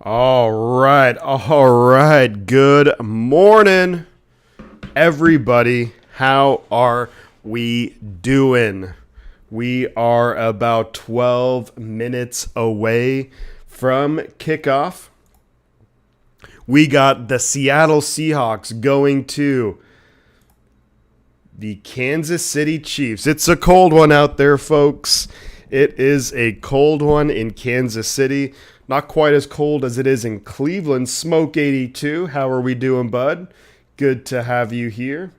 All right. Good morning, everybody. How are we doing? We are about 12 minutes away from kickoff. We got the Seattle Seahawks going to the Kansas City Chiefs. It's a cold one out there, folks. It is a cold one in Kansas City. Not quite as cold as it is in Cleveland. Smoke 82. How are we doing, bud? Good to have you here.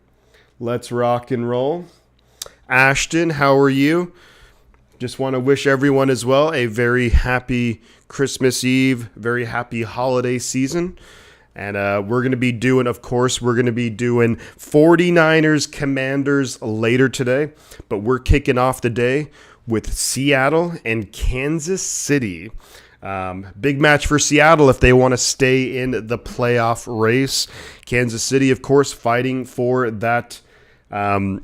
Let's rock and roll. Ashton, how are you? Just want to wish everyone as well a very happy Christmas Eve, very happy holiday season. And we're going to be doing 49ers Commanders later today. But we're kicking off the day with Seattle and Kansas City. Big match for Seattle if they want to stay in the playoff race. Kansas City, of course, fighting for that. Fighting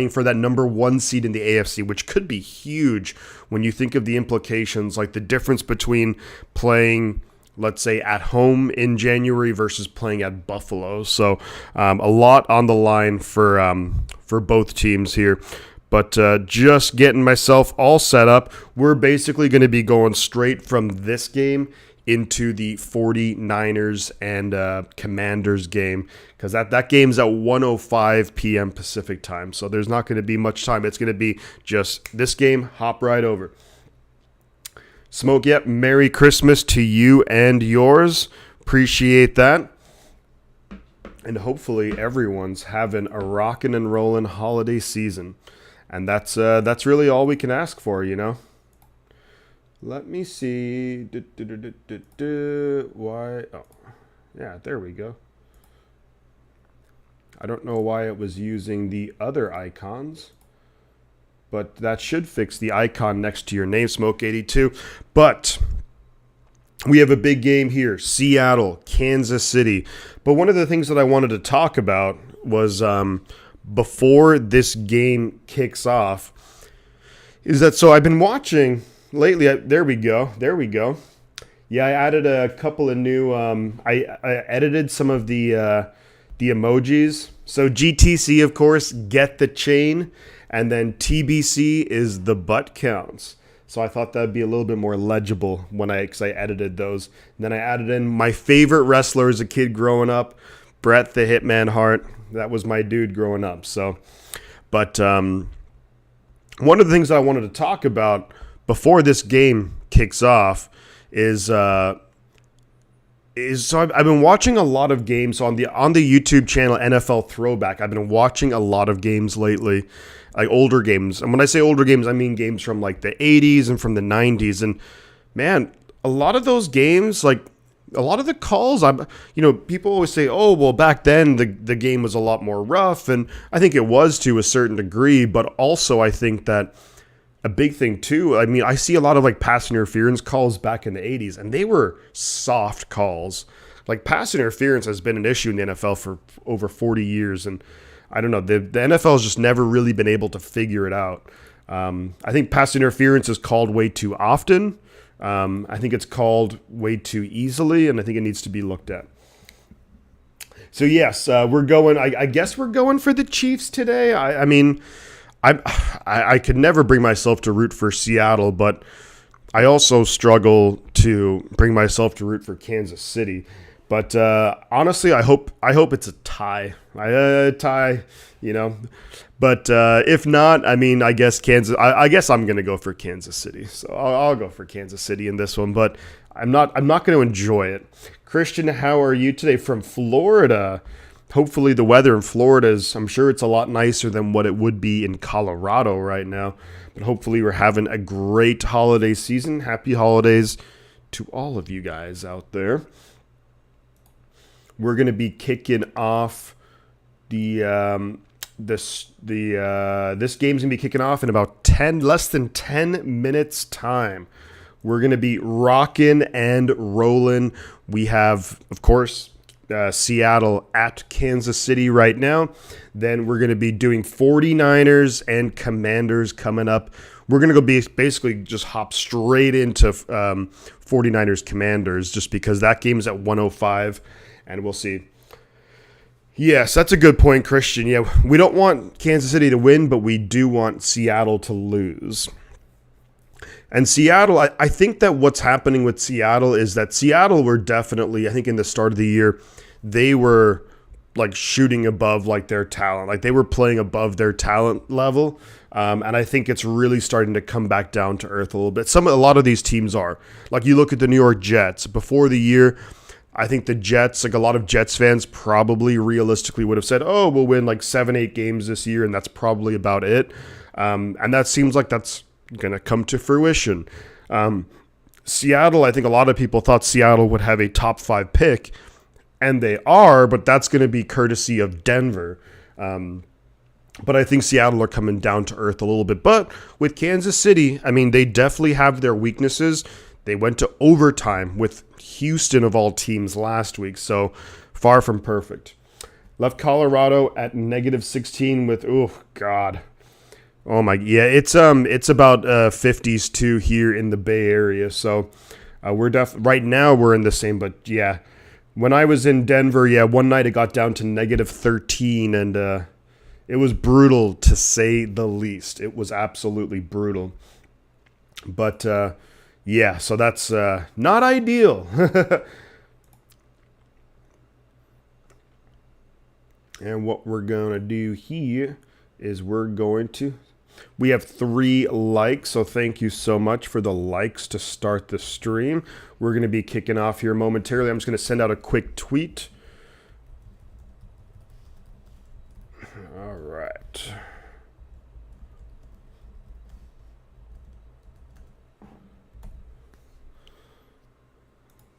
for that number one seed in the AFC, which could be huge when you think of the implications, like the difference between playing, let's say, at home in January versus playing at Buffalo. So a lot on the line for both teams here. But just getting myself all set up, we're basically going to be going straight from this game into the 49ers and Commanders game, because that game's at 1:05 p.m. Pacific time. So there's not going to be much time. It's going to be just this game, hop right over. Smoke, yep, Merry Christmas to you and yours. Appreciate that. And hopefully everyone's having a rockin' and rollin' holiday season. And that's really all we can ask for, you know. Let me see. Why? Oh, yeah, there we go. I don't know why it was using the other icons, but that should fix the icon next to your name, Smoke82. But we have a big game here, Seattle, Kansas City. But one of the things that I wanted to talk about was before this game kicks off, is that so I've been watching lately. There we go. Yeah, I added a couple of new. I edited some of the emojis. So GTC, of course, get the chain, and then TBC is the butt counts. So I thought that'd be a little bit more legible because I edited those. And then I added in my favorite wrestler as a kid growing up, Bret the Hitman Hart. That was my dude growing up. So, but one of the things I wanted to talk about before this game kicks off is so I've been watching a lot of games on the YouTube channel NFL Throwback. I've been watching a lot of games lately, like older games. And when I say older games, I mean games from like the 80s and from the 90s. And man, a lot of those games, like a lot of the calls, people always say, oh, well, back then the game was a lot more rough. And I think it was to a certain degree. But also I think that a big thing too, I mean, I see a lot of like pass interference calls back in the 80s, and they were soft calls. Like pass interference has been an issue in the NFL for over 40 years. And I don't know, the NFL has just never really been able to figure it out. I think pass interference is called way too often. I think it's called way too easily, and I think it needs to be looked at. So yes, we're going. I guess we're going for the Chiefs today. I mean, I could never bring myself to root for Seattle, but I also struggle to bring myself to root for Kansas City. But honestly, I hope it's a tie. Tie, you know. But if not, I mean, I guess Kansas. I guess I'm going to go for Kansas City. So I'll go for Kansas City in this one. But I'm not going to enjoy it. Christian, how are you today from Florida? Hopefully the weather in Florida is, I'm sure it's a lot nicer than what it would be in Colorado right now. But hopefully we're having a great holiday season. Happy holidays to all of you guys out there. We're going to be kicking off this game's gonna be kicking off in about less than 10 minutes time. We're gonna be rocking and rolling. We have, of course, Seattle at Kansas City right now. Then we're gonna be doing 49ers and Commanders coming up we're going to go basically just hop straight into 49ers Commanders just because that game is at 105, and we'll see. Yes, that's a good point, Christian. Yeah, we don't want Kansas City to win, but we do want Seattle to lose. And Seattle, I think that what's happening with Seattle is that Seattle were definitely, I think in the start of the year, they were like shooting above like their talent. Like they were playing above their talent level. And I think it's really starting to come back down to earth a little bit. A lot of these teams are. Like you look at the New York Jets. Before the year, I think the Jets, like a lot of Jets fans probably realistically would have said, oh, we'll win like 7-8 games this year, and that's probably about it. And that seems like that's going to come to fruition. Seattle, I think a lot of people thought Seattle would have a top 5 pick, and they are, but that's going to be courtesy of Denver. But I think Seattle are coming down to earth a little bit. But with Kansas City, I mean, they definitely have their weaknesses. They went to overtime with Houston of all teams last week, so far from perfect. Left Colorado at -16 with, oh, God. Oh, my, yeah, it's about 50s too here in the Bay Area, so we're right now we're in the same, but yeah. When I was in Denver, yeah, one night it got down to -13, and it was brutal to say the least. It was absolutely brutal. But, yeah, so that's not ideal. And what we're going to do here is we have 3 likes, so thank you so much for the likes to start the stream. We're going to be kicking off here momentarily. I'm just going to send out a quick tweet. All right.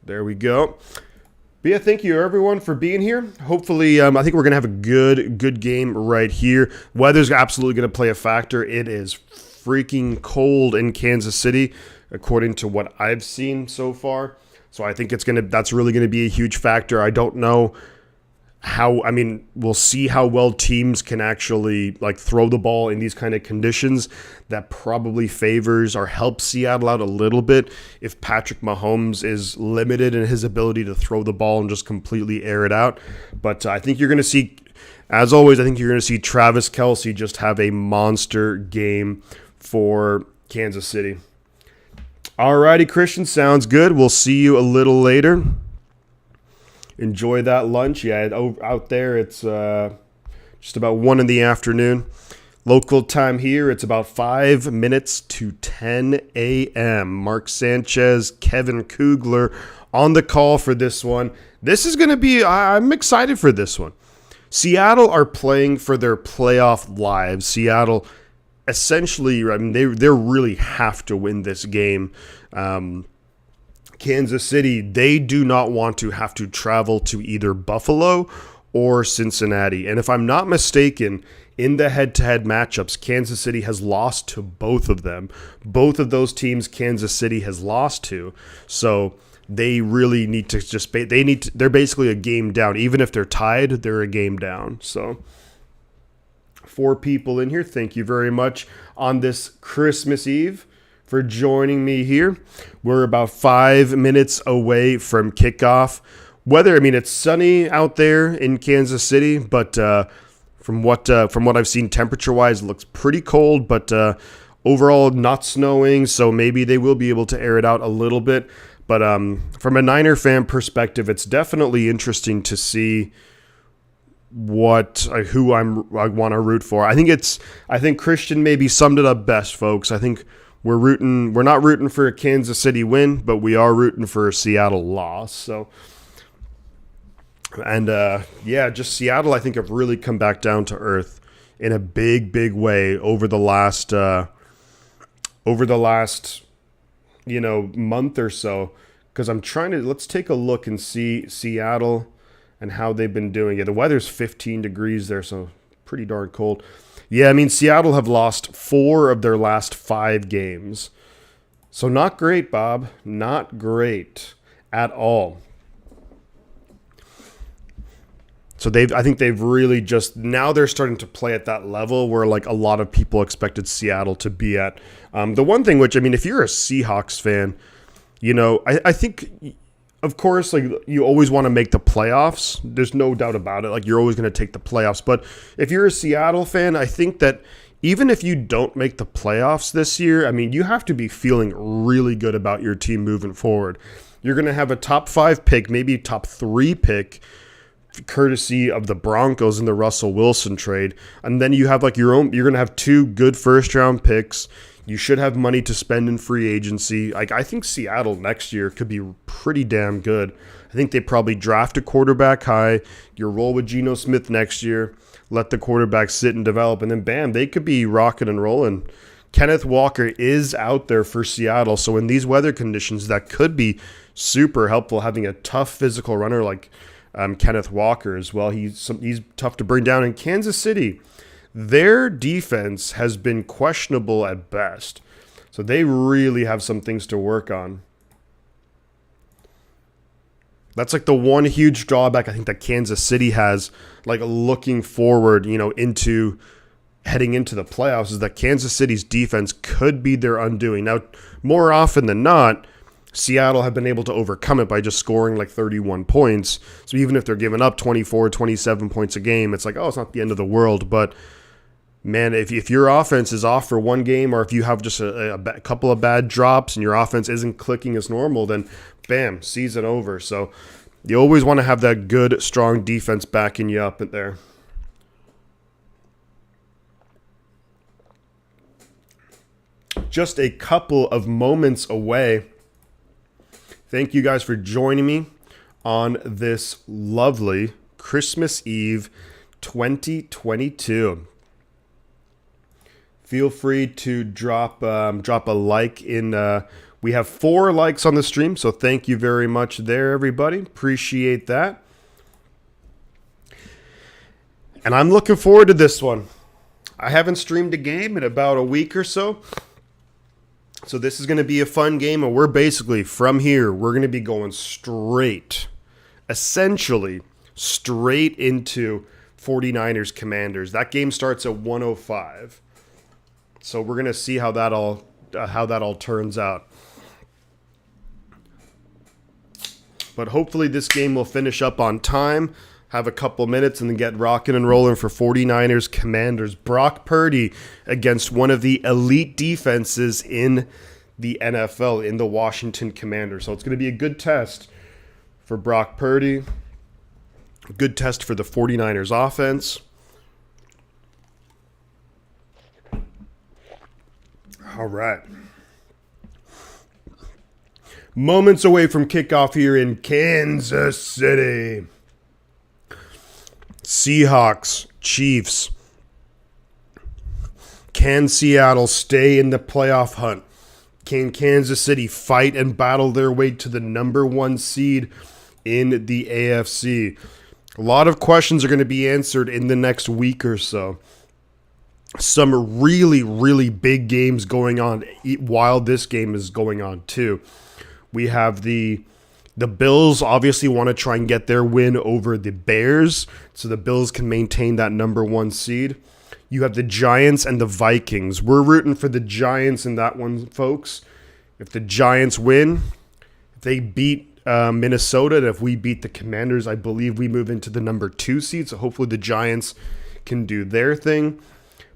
There we go. But yeah, thank you everyone for being here. Hopefully, I think we're going to have a good game right here. Weather's absolutely going to play a factor. It is freaking cold in Kansas City, according to what I've seen so far. So I think that's really going to be a huge factor. I don't know we'll see how well teams can actually like throw the ball in these kind of conditions. That probably favors or helps Seattle out a little bit if Patrick Mahomes is limited in his ability to throw the ball and just completely air it out. But I think you're going to see, as always, I think you're going to see Travis Kelce just have a monster game for Kansas City. Alrighty, Christian, sounds good. We'll see you a little later. Enjoy that lunch. Yeah, out there it's just about 1 in the afternoon. Local time here, it's about 5 minutes to 10 a.m. Mark Sanchez, Kevin Kugler on the call for this one. This is going to be, I'm excited for this one. Seattle are playing for their playoff lives. Seattle essentially, I mean, they really have to win this game. Kansas City, they do not want to have to travel to either Buffalo or Cincinnati. And if I'm not mistaken, in the head-to-head matchups, Kansas City has lost to both of them. Both of those teams Kansas City has lost to. So they really need to they're basically a game down. Even if they're tied, they're a game down. So 4 people in here. Thank you very much on this Christmas Eve for joining me here. We're about 5 minutes away from kickoff. Weather, I mean, it's sunny out there in Kansas City, but from what I've seen temperature-wise, it looks pretty cold, but overall not snowing, so maybe they will be able to air it out a little bit. But from a Niner fan perspective, it's definitely interesting to see who I want to root for. I think Christian maybe summed it up best, folks. I think we're not rooting for a Kansas City win, but we are rooting for a Seattle loss. So, and just Seattle, I think, have really come back down to earth in a big way over the last month or so. Because let's take a look and see Seattle and how they've been doing it. The weather's 15 degrees there, so pretty darn cold. Yeah, I mean, Seattle have lost 4 of their last 5 games. So not great, Bob. Not great at all. So I think they've really just, now they're starting to play at that level where like a lot of people expected Seattle to be at. The one thing which, I mean, if you're a Seahawks fan, I think, of course, like you always want to make the playoffs. There's no doubt about it. Like you're always going to take the playoffs. But if you're a Seattle fan, I think that even if you don't make the playoffs this year, I mean, you have to be feeling really good about your team moving forward. You're going to have a top 5 pick, maybe top 3 pick, courtesy of the Broncos in the Russell Wilson trade. And then you have like you're going to have 2 good first round picks. You should have money to spend in free agency. Like I think Seattle next year could be pretty damn good. I think they probably draft a quarterback high. You roll with Geno Smith next year. Let the quarterback sit and develop, and then bam, they could be rocking and rolling. Kenneth Walker is out there for Seattle, so in these weather conditions, that could be super helpful. Having a tough physical runner like Kenneth Walker as well. He's tough to bring down. In Kansas City, their defense has been questionable at best. So they really have some things to work on. That's like the one huge drawback I think that Kansas City has, like looking forward, into heading into the playoffs, is that Kansas City's defense could be their undoing. Now, more often than not, Seattle have been able to overcome it by just scoring like 31 points. So even if they're giving up 24, 27 points a game, it's like, oh, it's not the end of the world. But man, if your offense is off for one game, or if you have just a couple of bad drops and your offense isn't clicking as normal, then bam, season over. So you always want to have that good, strong defense backing you up there. Just a couple of moments away. Thank you guys for joining me on this lovely Christmas Eve 2022. Feel free to drop a like in. We have 4 likes on the stream, so thank you very much there, everybody. Appreciate that. And I'm looking forward to this one. I haven't streamed a game in about a week or so. So this is going to be a fun game, and we're basically, from here, we're going to be going essentially straight into 49ers Commanders. That game starts at 1:05. So we're going to see how that all turns out. But hopefully this game will finish up on time, have a couple minutes, and then get rocking and rolling for 49ers Commanders. Brock Purdy against one of the elite defenses in the NFL, in the Washington Commanders. So it's going to be a good test for Brock Purdy, a good test for the 49ers offense. All right. Moments away from kickoff here in Kansas City. Seahawks, Chiefs. Can Seattle stay in the playoff hunt? Can Kansas City fight and battle their way to the number 1 seed in the AFC? A lot of questions are going to be answered in the next week or so. Some really, really big games going on while this game is going on too. We have the Bills obviously want to try and get their win over the Bears so the Bills can maintain that number 1 seed. You have the Giants and the Vikings. We're rooting for the Giants in that one, folks. If the Giants win, if they beat Minnesota, and if we beat the Commanders, I believe we move into the number 2 seed. So hopefully the Giants can do their thing.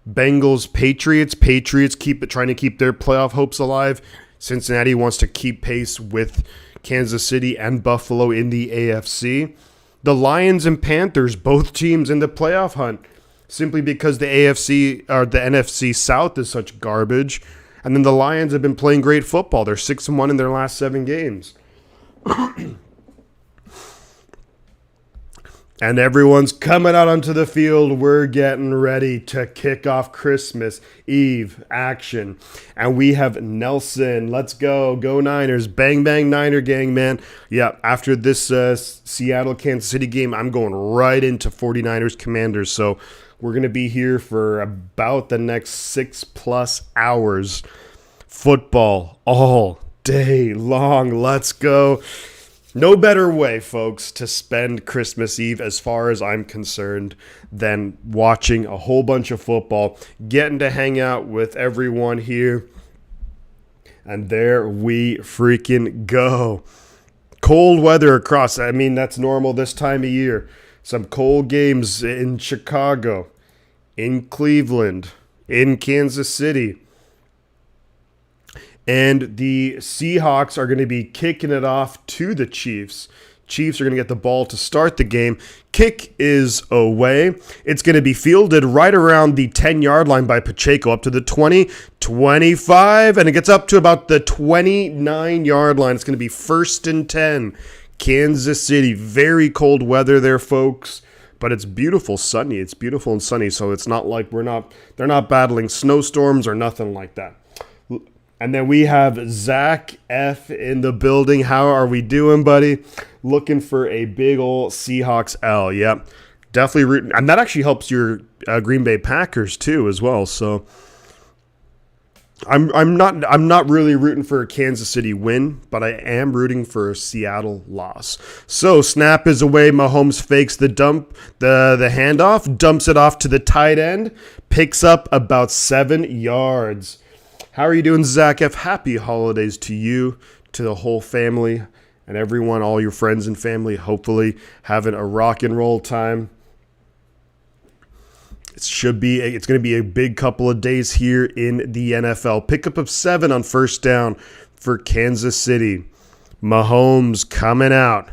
Bengals, Patriots. Patriots trying to keep their playoff hopes alive. Cincinnati wants to keep pace with Kansas City and Buffalo in the AFC. The Lions and Panthers, both teams in the playoff hunt, simply because the AFC or the NFC South is such garbage. And then the Lions have been playing great football. They're 6-1 in their last 7 games. And everyone's coming out onto the field. We're getting ready to kick off Christmas Eve action. And we have Nelson. Let's go. Go Niners. Bang, bang, Niner gang, man. Yeah, after this Seattle-Kansas City game, I'm going right into 49ers Commanders. So we're going to be here for about the next 6+ hours. Football all day long. Let's go. No better way, folks, to spend Christmas Eve, as far as I'm concerned, than watching a whole bunch of football, getting to hang out with everyone here. And there we freaking go. Cold weather across. I mean, that's normal this time of year. Some cold games in Chicago, in Cleveland, in Kansas City. And the Seahawks are going to be kicking it off to the Chiefs. Chiefs are going to get the ball to start the game. Kick is away. It's going to be fielded right around the 10-yard line by Pacheco, up to the 20, 25, and it gets up to about the 29-yard line. It's going to be 1st and 10. Kansas City. Very cold weather there, folks. But it's beautiful, sunny. It's beautiful and sunny, so it's not like they're not battling snowstorms or nothing like that. And then we have Zach F. in the building. How are we doing, buddy? Looking for a big old Seahawks L. Yep, definitely rooting. And that actually helps your Green Bay Packers too, as well. So I'm not really rooting for a Kansas City win, but I am rooting for a Seattle loss. So snap is away. Mahomes fakes the handoff, dumps it off to the tight end, picks up about 7 yards. How are you doing, Zach F? Happy holidays to you, to the whole family, and everyone, all your friends and family, hopefully having a rock and roll time. It's going to be a big couple of days here in the NFL. Pickup of 7 on first down for Kansas City. Mahomes coming out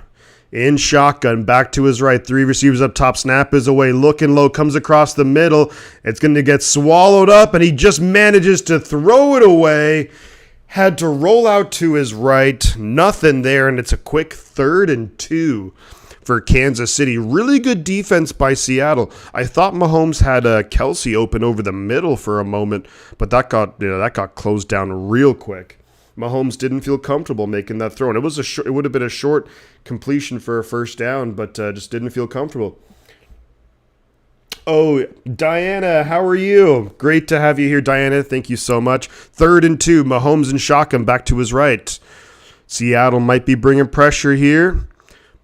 in shotgun, back to his right. 3 receivers up top. Snap is away. Looking low. Comes across the middle. It's going to get swallowed up, and he just manages to throw it away. Had to roll out to his right. Nothing there, and it's a quick 3rd and 2 for Kansas City. Really good defense by Seattle. I thought Mahomes had Kelsey open over the middle for a moment, but that got closed down real quick. Mahomes didn't feel comfortable making that throw, and it would have been a short completion for a first down, but just didn't feel comfortable. Oh, Diana, how are you? Great to have you here, Diana. Thank you so much. 3rd and 2, Mahomes and shotgun back to his right. Seattle might be bringing pressure here.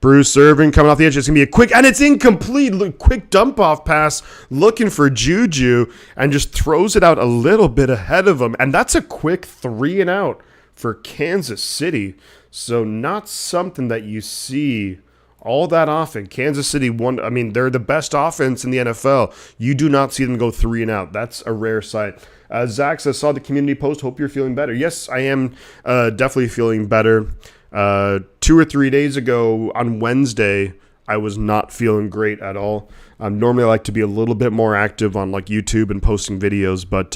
Bruce Irvin coming off the edge. It's going to be a quick, and it's incomplete. Quick dump-off pass looking for Juju, and just throws it out a little bit ahead of him. And that's a quick 3 and out for Kansas City. So not something that you see all that often. Kansas City they're the best offense in the NFL. You do not see them go 3 and out. That's a rare sight. Zach says, saw the community post. Hope you're feeling better. Yes, I am definitely feeling better. 2 or 3 days ago on Wednesday, I was not feeling great at all. Normally I like to be a little bit more active on like YouTube and posting videos, but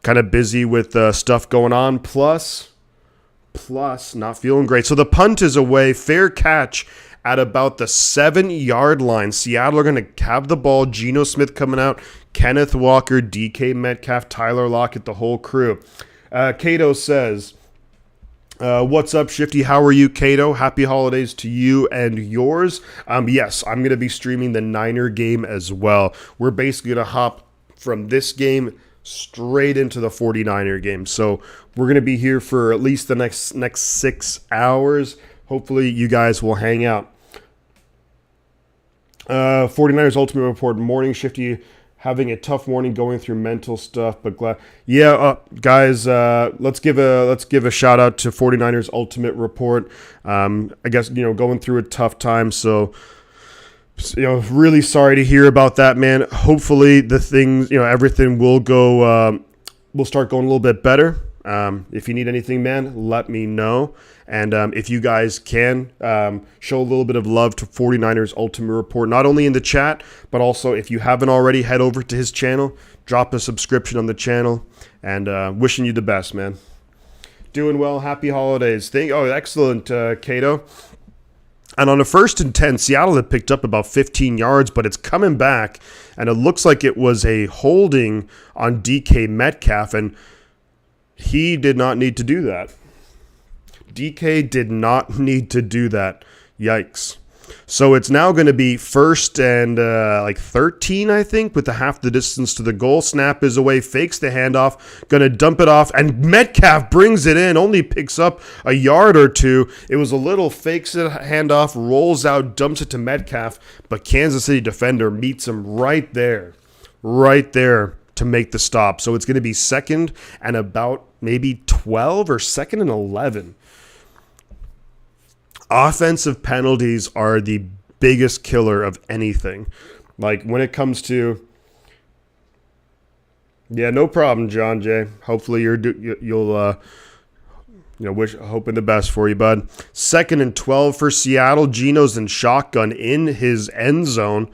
kind of busy with stuff going on. Plus not feeling great. So the punt is away. Fair catch at about the 7-yard line. Seattle are going to have the ball. Geno Smith coming out. Kenneth Walker, DK Metcalf, Tyler Lockett, the whole crew. Cato says, what's up, Shifty? How are you, Cato? Happy holidays to you and yours. Yes, I'm going to be streaming the Niner game as well. We're basically going to hop from this game straight into the 49er game. So we're going to be here for at least the next 6 hours. Hopefully you guys will hang out. 49ers Ultimate Report, morning Shifty. Having a tough morning going through mental stuff, but glad. Yeah, guys, let's give a shout out to 49ers Ultimate Report. I guess, going through a tough time, so really sorry to hear about that, man. Hopefully the things, everything will go will start going a little bit better. If you need anything, man, let me know. And if you guys can show a little bit of love to 49ers Ultimate Report, not only in the chat, but also if you haven't already, head over to his channel, drop a subscription on the channel, and wishing you the best, man. Doing well. Happy holidays. Excellent, Cato. And on a 1st and 10, Seattle had picked up about 15 yards, but it's coming back, and it looks like it was a holding on DK Metcalf, and he did not need to do that. DK did not need to do that. Yikes. So it's now going to be 1st and 13, I think, with the half the distance to the goal. Snap is away, fakes the handoff, going to dump it off, and Metcalf brings it in, only picks up a yard or two. It was a little fakes the handoff, rolls out, dumps it to Metcalf, but Kansas City defender meets him right there to make the stop. So it's going to be 2nd and about maybe 12 or 2nd and 11. Offensive penalties are the biggest killer of anything. Like when it comes to, yeah, no problem, John Jay. Hopefully you'll hoping the best for you, bud. 2nd and 12 for Seattle. Geno's in shotgun in his end zone.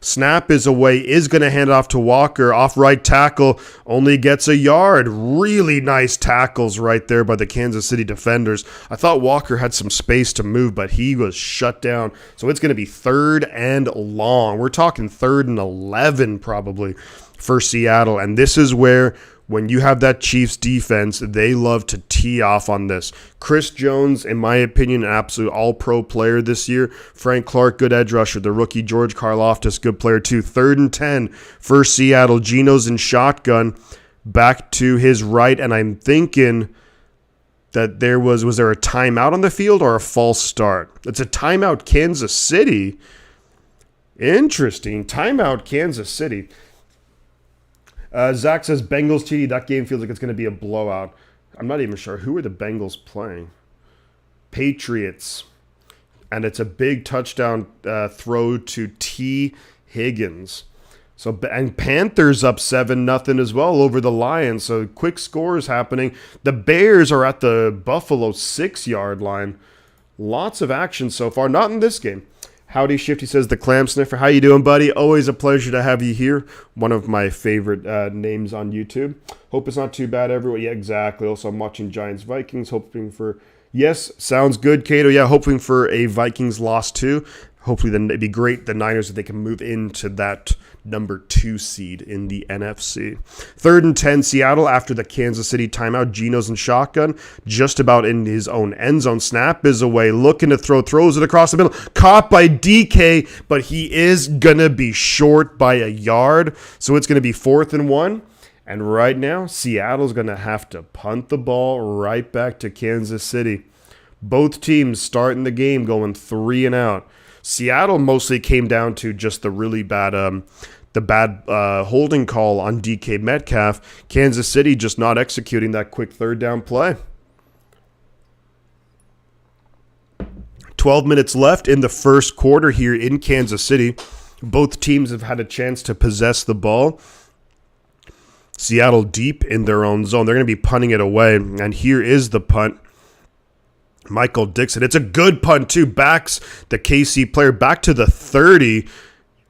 Snap is away, is going to hand off to Walker. Off right tackle, only gets a yard. Really nice tackles right there by the Kansas City defenders. I thought Walker had some space to move, but he was shut down. So it's going to be 3rd and long. We're talking 3rd and 11 probably for Seattle. And this is where, when you have that Chiefs defense, they love to tee off on this. Chris Jones, in my opinion, an absolute all-pro player this year. Frank Clark, good edge rusher. The rookie George Karlaftis, good player too. 3rd and 10 for Seattle. Geno's in shotgun, back to his right, and I'm thinking that was there a timeout on the field or a false start? It's a timeout, Kansas City. Interesting. Timeout, Kansas City. Zach says Bengals TD. That game feels like it's going to be a blowout. I'm not even sure. Who are the Bengals playing? Patriots. And it's a big touchdown throw to T. Higgins. So, and Panthers up 7-0 as well over the Lions. So quick scores happening. The Bears are at the Buffalo 6-yard line. Lots of action so far. Not in this game. Howdy Shifty says the Clam Sniffer. How you doing, buddy? Always a pleasure to have you here. One of my favorite names on YouTube. Hope it's not too bad, everyone. Yeah, exactly. Also, I'm watching Giants Vikings, hoping for, yes, sounds good, Cato. Yeah, hoping for a Vikings loss too. Hopefully, then it'd be great, the Niners, that they can move into that number 2 seed in the NFC. 3rd and 10, Seattle after the Kansas City timeout. Geno's in shotgun, just about in his own end zone. Snap is away, looking to throws it across the middle. Caught by DK, but he is going to be short by a yard. So it's going to be 4th and 1. And right now, Seattle's going to have to punt the ball right back to Kansas City. Both teams starting the game going 3 and out. Seattle mostly came down to just the really bad, holding call on DK Metcalf. Kansas City just not executing that quick 3rd down play. 12 minutes left in the first quarter here in Kansas City. Both teams have had a chance to possess the ball. Seattle deep in their own zone. They're going to be punting it away, and here is the punt. Michael Dixon. It's a good punt, too. Backs the KC player back to the 30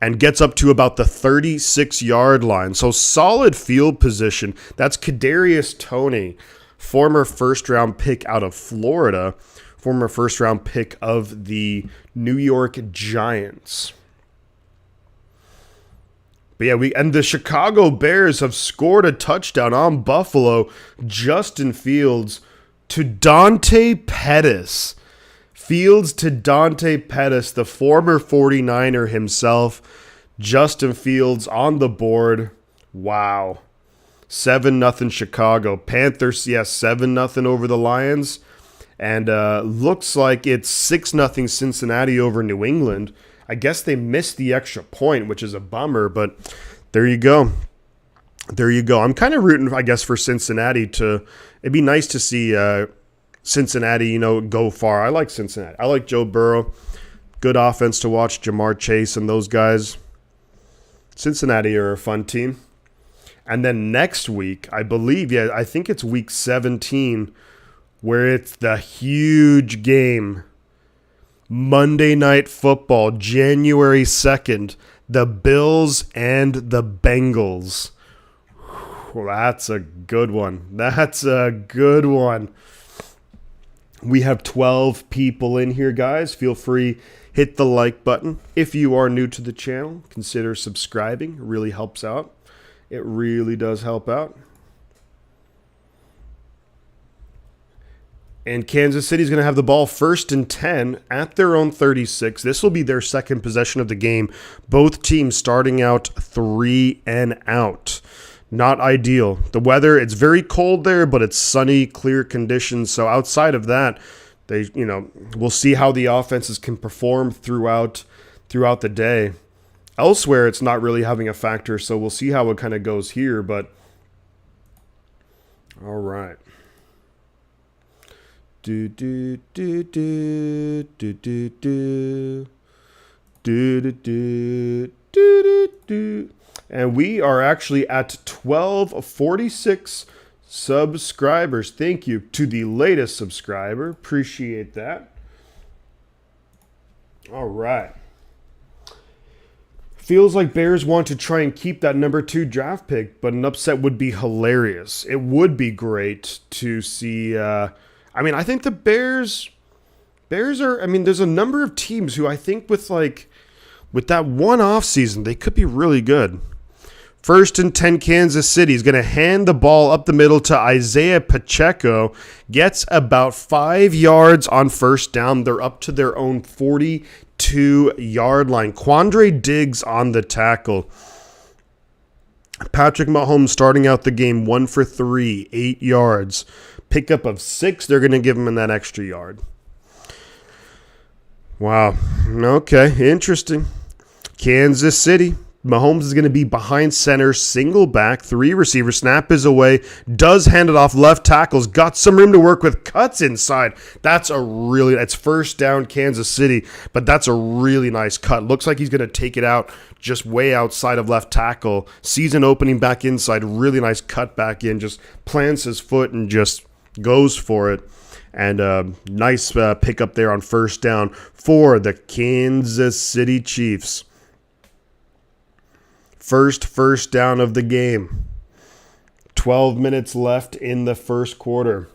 and gets up to about the 36-yard line. So solid field position. That's Kadarius Toney, former first-round pick out of Florida, former first-round pick of the New York Giants. But yeah, and the Chicago Bears have scored a touchdown on Buffalo. Justin Fields to Dante Pettis. Fields to Dante Pettis, the former 49er himself. Justin Fields on the board. Wow. 7-0 Chicago. Panthers, yes, 7-0 over the Lions. And looks like it's 6-0 Cincinnati over New England. I guess they missed the extra point, which is a bummer, but there you go. There you go. I'm kind of rooting, I guess, for Cincinnati to. It'd be nice to see Cincinnati, go far. I like Cincinnati. I like Joe Burrow. Good offense to watch. Jamar Chase and those guys. Cincinnati are a fun team. And then next week, I believe, I think it's week 17, where it's the huge game. Monday Night Football, January 2nd. The Bills and the Bengals. Well, that's a good one. That's a good one. We have 12 people in here, guys. Feel free, hit the like button. If you are new to the channel, consider subscribing. It really helps out. It really does help out. And Kansas City's going to have the ball 1st and 10 at their own 36. This will be their second possession of the game. Both teams starting out 3 and out. Not ideal. The weather, it's very cold there, but it's sunny, clear conditions. So outside of that, we'll see how the offenses can perform throughout the day. Elsewhere, it's not really having a factor, so we'll see how it kind of goes here. But all right. And we are actually at 1246 subscribers. Thank you to the latest subscriber. Appreciate that. All right. Feels like Bears want to try and keep that number 2 draft pick, but an upset would be hilarious. It would be great to see. I think the Bears are. There's a number of teams who I think with that one off season, they could be really good. 1st and 10, Kansas City is going to hand the ball up the middle to Isaiah Pacheco. Gets about 5 yards on 1st down. They're up to their own 42-yard line. Quandre Diggs on the tackle. Patrick Mahomes starting out the game 1 for 3, 8 yards. Pickup of 6. They're going to give him that extra yard. Wow. Okay, interesting. Kansas City. Mahomes is going to be behind center, single back, 3 receiver. Snap is away. Does hand it off. Left tackle's got some room to work with. Cuts inside. That's 1st down Kansas City, but that's a really nice cut. Looks like he's going to take it out just way outside of left tackle. Sees an opening back inside. Really nice cut back in. Just plants his foot and just goes for it. And nice pickup there on 1st down for the Kansas City Chiefs. First down of the game. 12 minutes left in the first quarter.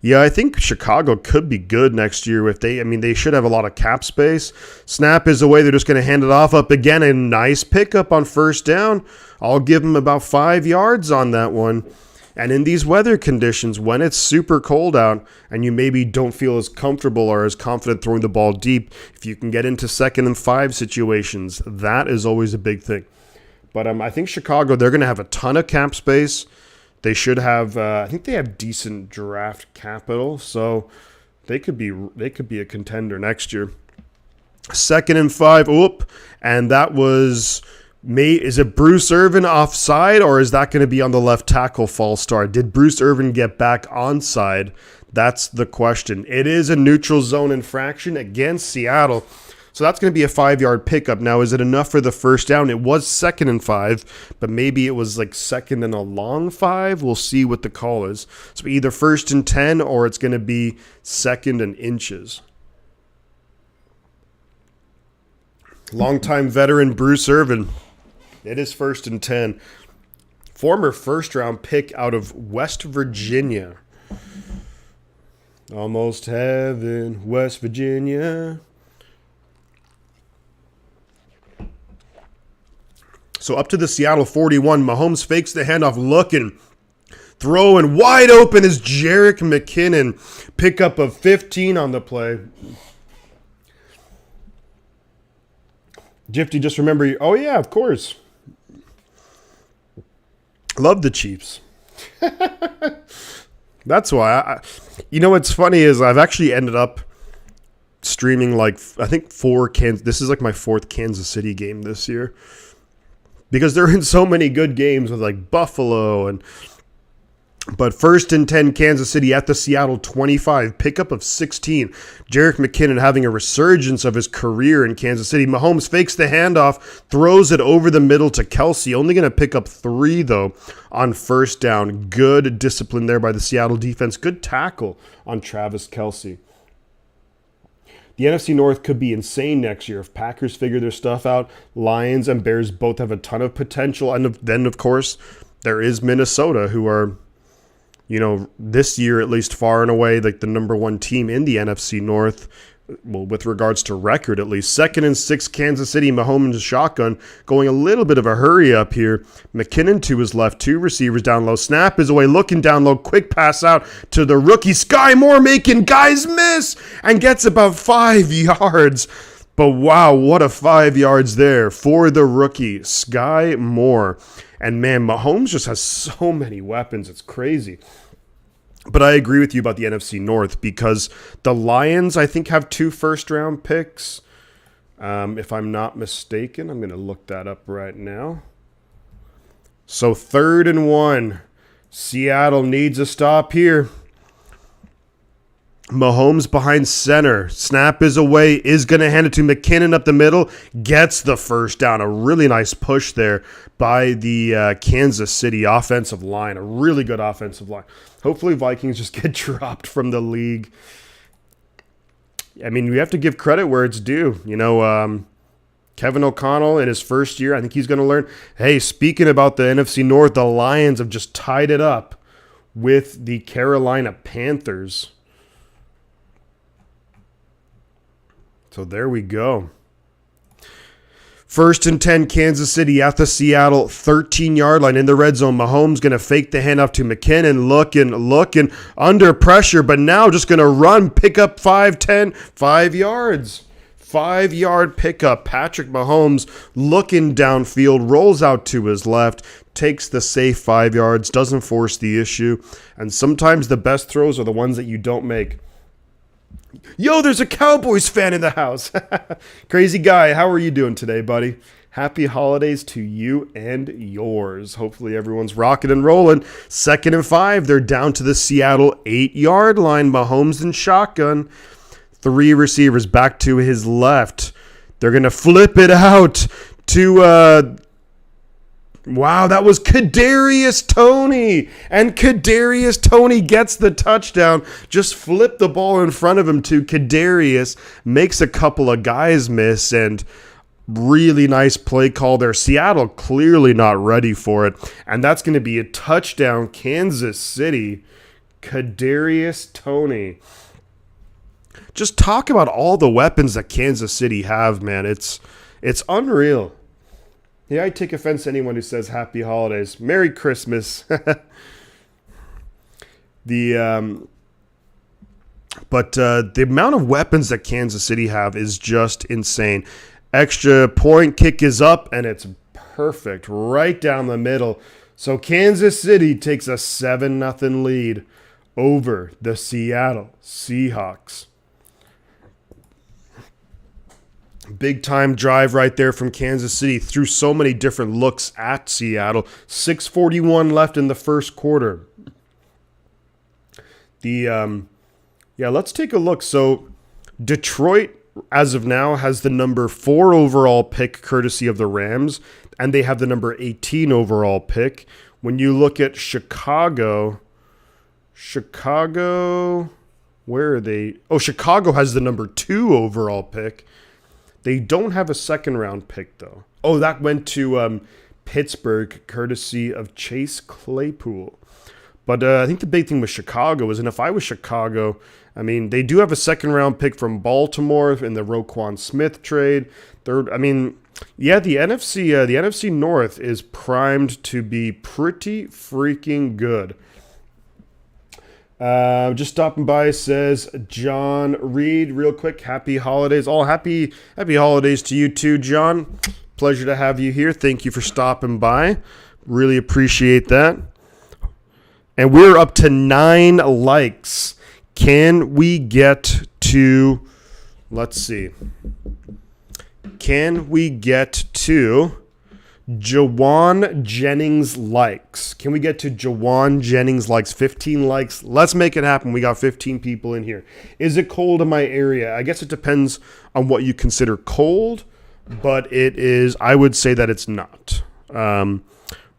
Yeah, I think Chicago could be good next year if they should have a lot of cap space. Snap is away. They're just going to hand it off up again. A nice pickup on 1st down. I'll give them about 5 yards on that one. And in these weather conditions, when it's super cold out and you maybe don't feel as comfortable or as confident throwing the ball deep, if you can get into 2nd and 5 situations, that is always a big thing. But I think Chicago, they're going to have a ton of cap space. They should have. I think they have decent draft capital, so they could be a contender next year. 2nd and 5. And that was. Is it Bruce Irvin offside, or is that going to be on the left tackle false start? Did Bruce Irvin get back onside? That's the question. It is a neutral zone infraction against Seattle. So that's going to be a 5-yard pickup. Now, is it enough for the 1st down? It was 2nd and 5, but maybe it was 2nd and a long 5. We'll see what the call is. So either 1st and 10 or it's going to be 2nd and inches. Longtime veteran Bruce Irvin. It is 1st and 10. Former 1st-round pick out of West Virginia. Almost heaven, West Virginia. So up to the Seattle 41. Mahomes fakes the handoff, looking. Throwing wide open is Jerick McKinnon. Pickup of 15 on the play. Gifty, just remember. Oh, yeah, of course. Love the Chiefs. That's why. What's funny is I've actually ended up streaming I think 4 This is my 4th Kansas City game this year. Because they're in so many good games with Buffalo but 1st and 10 Kansas City at the Seattle 25, pickup of 16. Jerick McKinnon having a resurgence of his career in Kansas City. Mahomes fakes the handoff, throws it over the middle to Kelsey. Only going to pick up 3 though on 1st down. Good discipline there by the Seattle defense. Good tackle on Travis Kelsey. The NFC North could be insane next year if Packers figure their stuff out. Lions and Bears both have a ton of potential. And then, of course, there is Minnesota, who are, this year at least far and away the number 1 team in the NFC North. well, with regards to record at least. 2nd and 6, Kansas City, Mahomes shotgun, going a little bit of a hurry up here. McKinnon to his left, 2 receivers down low. Snap is away, looking down low, quick pass out to the rookie. Sky Moore making guys miss and gets about 5 yards. But wow, what a 5 yards there for the rookie, Sky Moore. And man, Mahomes just has so many weapons, it's crazy. But I agree with you about the NFC North because the Lions, I think, have 2 first-round picks. If I'm not mistaken, I'm going to look that up right now. So 3rd and 1. Seattle needs a stop here. Mahomes behind center. Snap is away. Is going to hand it to McKinnon up the middle. Gets the first down. A really nice push there by the Kansas City offensive line. A really good offensive line. Hopefully Vikings just get dropped from the league. I mean, we have to give credit where it's due. You know, Kevin O'Connell in his first year, I think he's going to learn. Hey, speaking about the NFC North, the Lions have just tied it up with the Carolina Panthers. So there we go. 1st and 10, Kansas City at the Seattle 13-yard line in the red zone. Mahomes going to fake the handoff to McKinnon, looking under pressure, but now just going to run, pick up 5 yards. 5-yard pickup. Patrick Mahomes looking downfield, rolls out to his left, takes the safe 5 yards, doesn't force the issue. And sometimes the best throws are the ones that you don't make. Yo, there's a Cowboys fan in the house. Crazy guy, how are you doing today, buddy? Happy holidays to you and yours. Hopefully everyone's rocking and rolling. 2nd and 5, they're down to the Seattle 8-yard line. Mahomes in shotgun. 3 receivers back to his left. They're going to flip it out to... Wow, that was Kadarius Toney. And Kadarius Toney gets the touchdown. Just flip the ball in front of him to Kadarius. Makes a couple of guys miss. And really nice play call there. Seattle clearly not ready for it. And that's going to be a touchdown, Kansas City. Kadarius Toney. Just talk about all the weapons that Kansas City have, man. It's unreal. Yeah, I take offense to anyone who says happy holidays. Merry Christmas. But the amount of weapons that Kansas City have is just insane. Extra point kick is up, and it's perfect right down the middle. So Kansas City takes a 7-0 lead over the Seattle Seahawks. Big time drive right there from Kansas City. Threw so many different looks at Seattle. 6:41 left in the first quarter. Let's take a look. So Detroit, as of now, has the number 4 overall pick courtesy of the Rams, and they have the number 18 overall pick. When you look at Chicago, where are they? Oh, Chicago has the number 2 overall pick. They don't have a 2nd-round pick, though. Oh, that went to Pittsburgh, courtesy of Chase Claypool. But I think the big thing with Chicago is, and if I was Chicago, I mean, they do have a 2nd-round pick from Baltimore in the Roquan Smith trade. The NFC North is primed to be pretty freaking good. Just stopping by, says John Reed, real quick. Happy holidays. Happy holidays to you too, John. Pleasure to have you here. Thank you for stopping by. Really appreciate that. And we're up to 9 likes. Can we get to, let's see. Can we get to Jawan Jennings likes? Can we get to Jawan Jennings likes? 15 likes. Let's make it happen. We got 15 people in here. Is it cold in my area? I guess it depends on what you consider cold, but it is, I would say that it's not.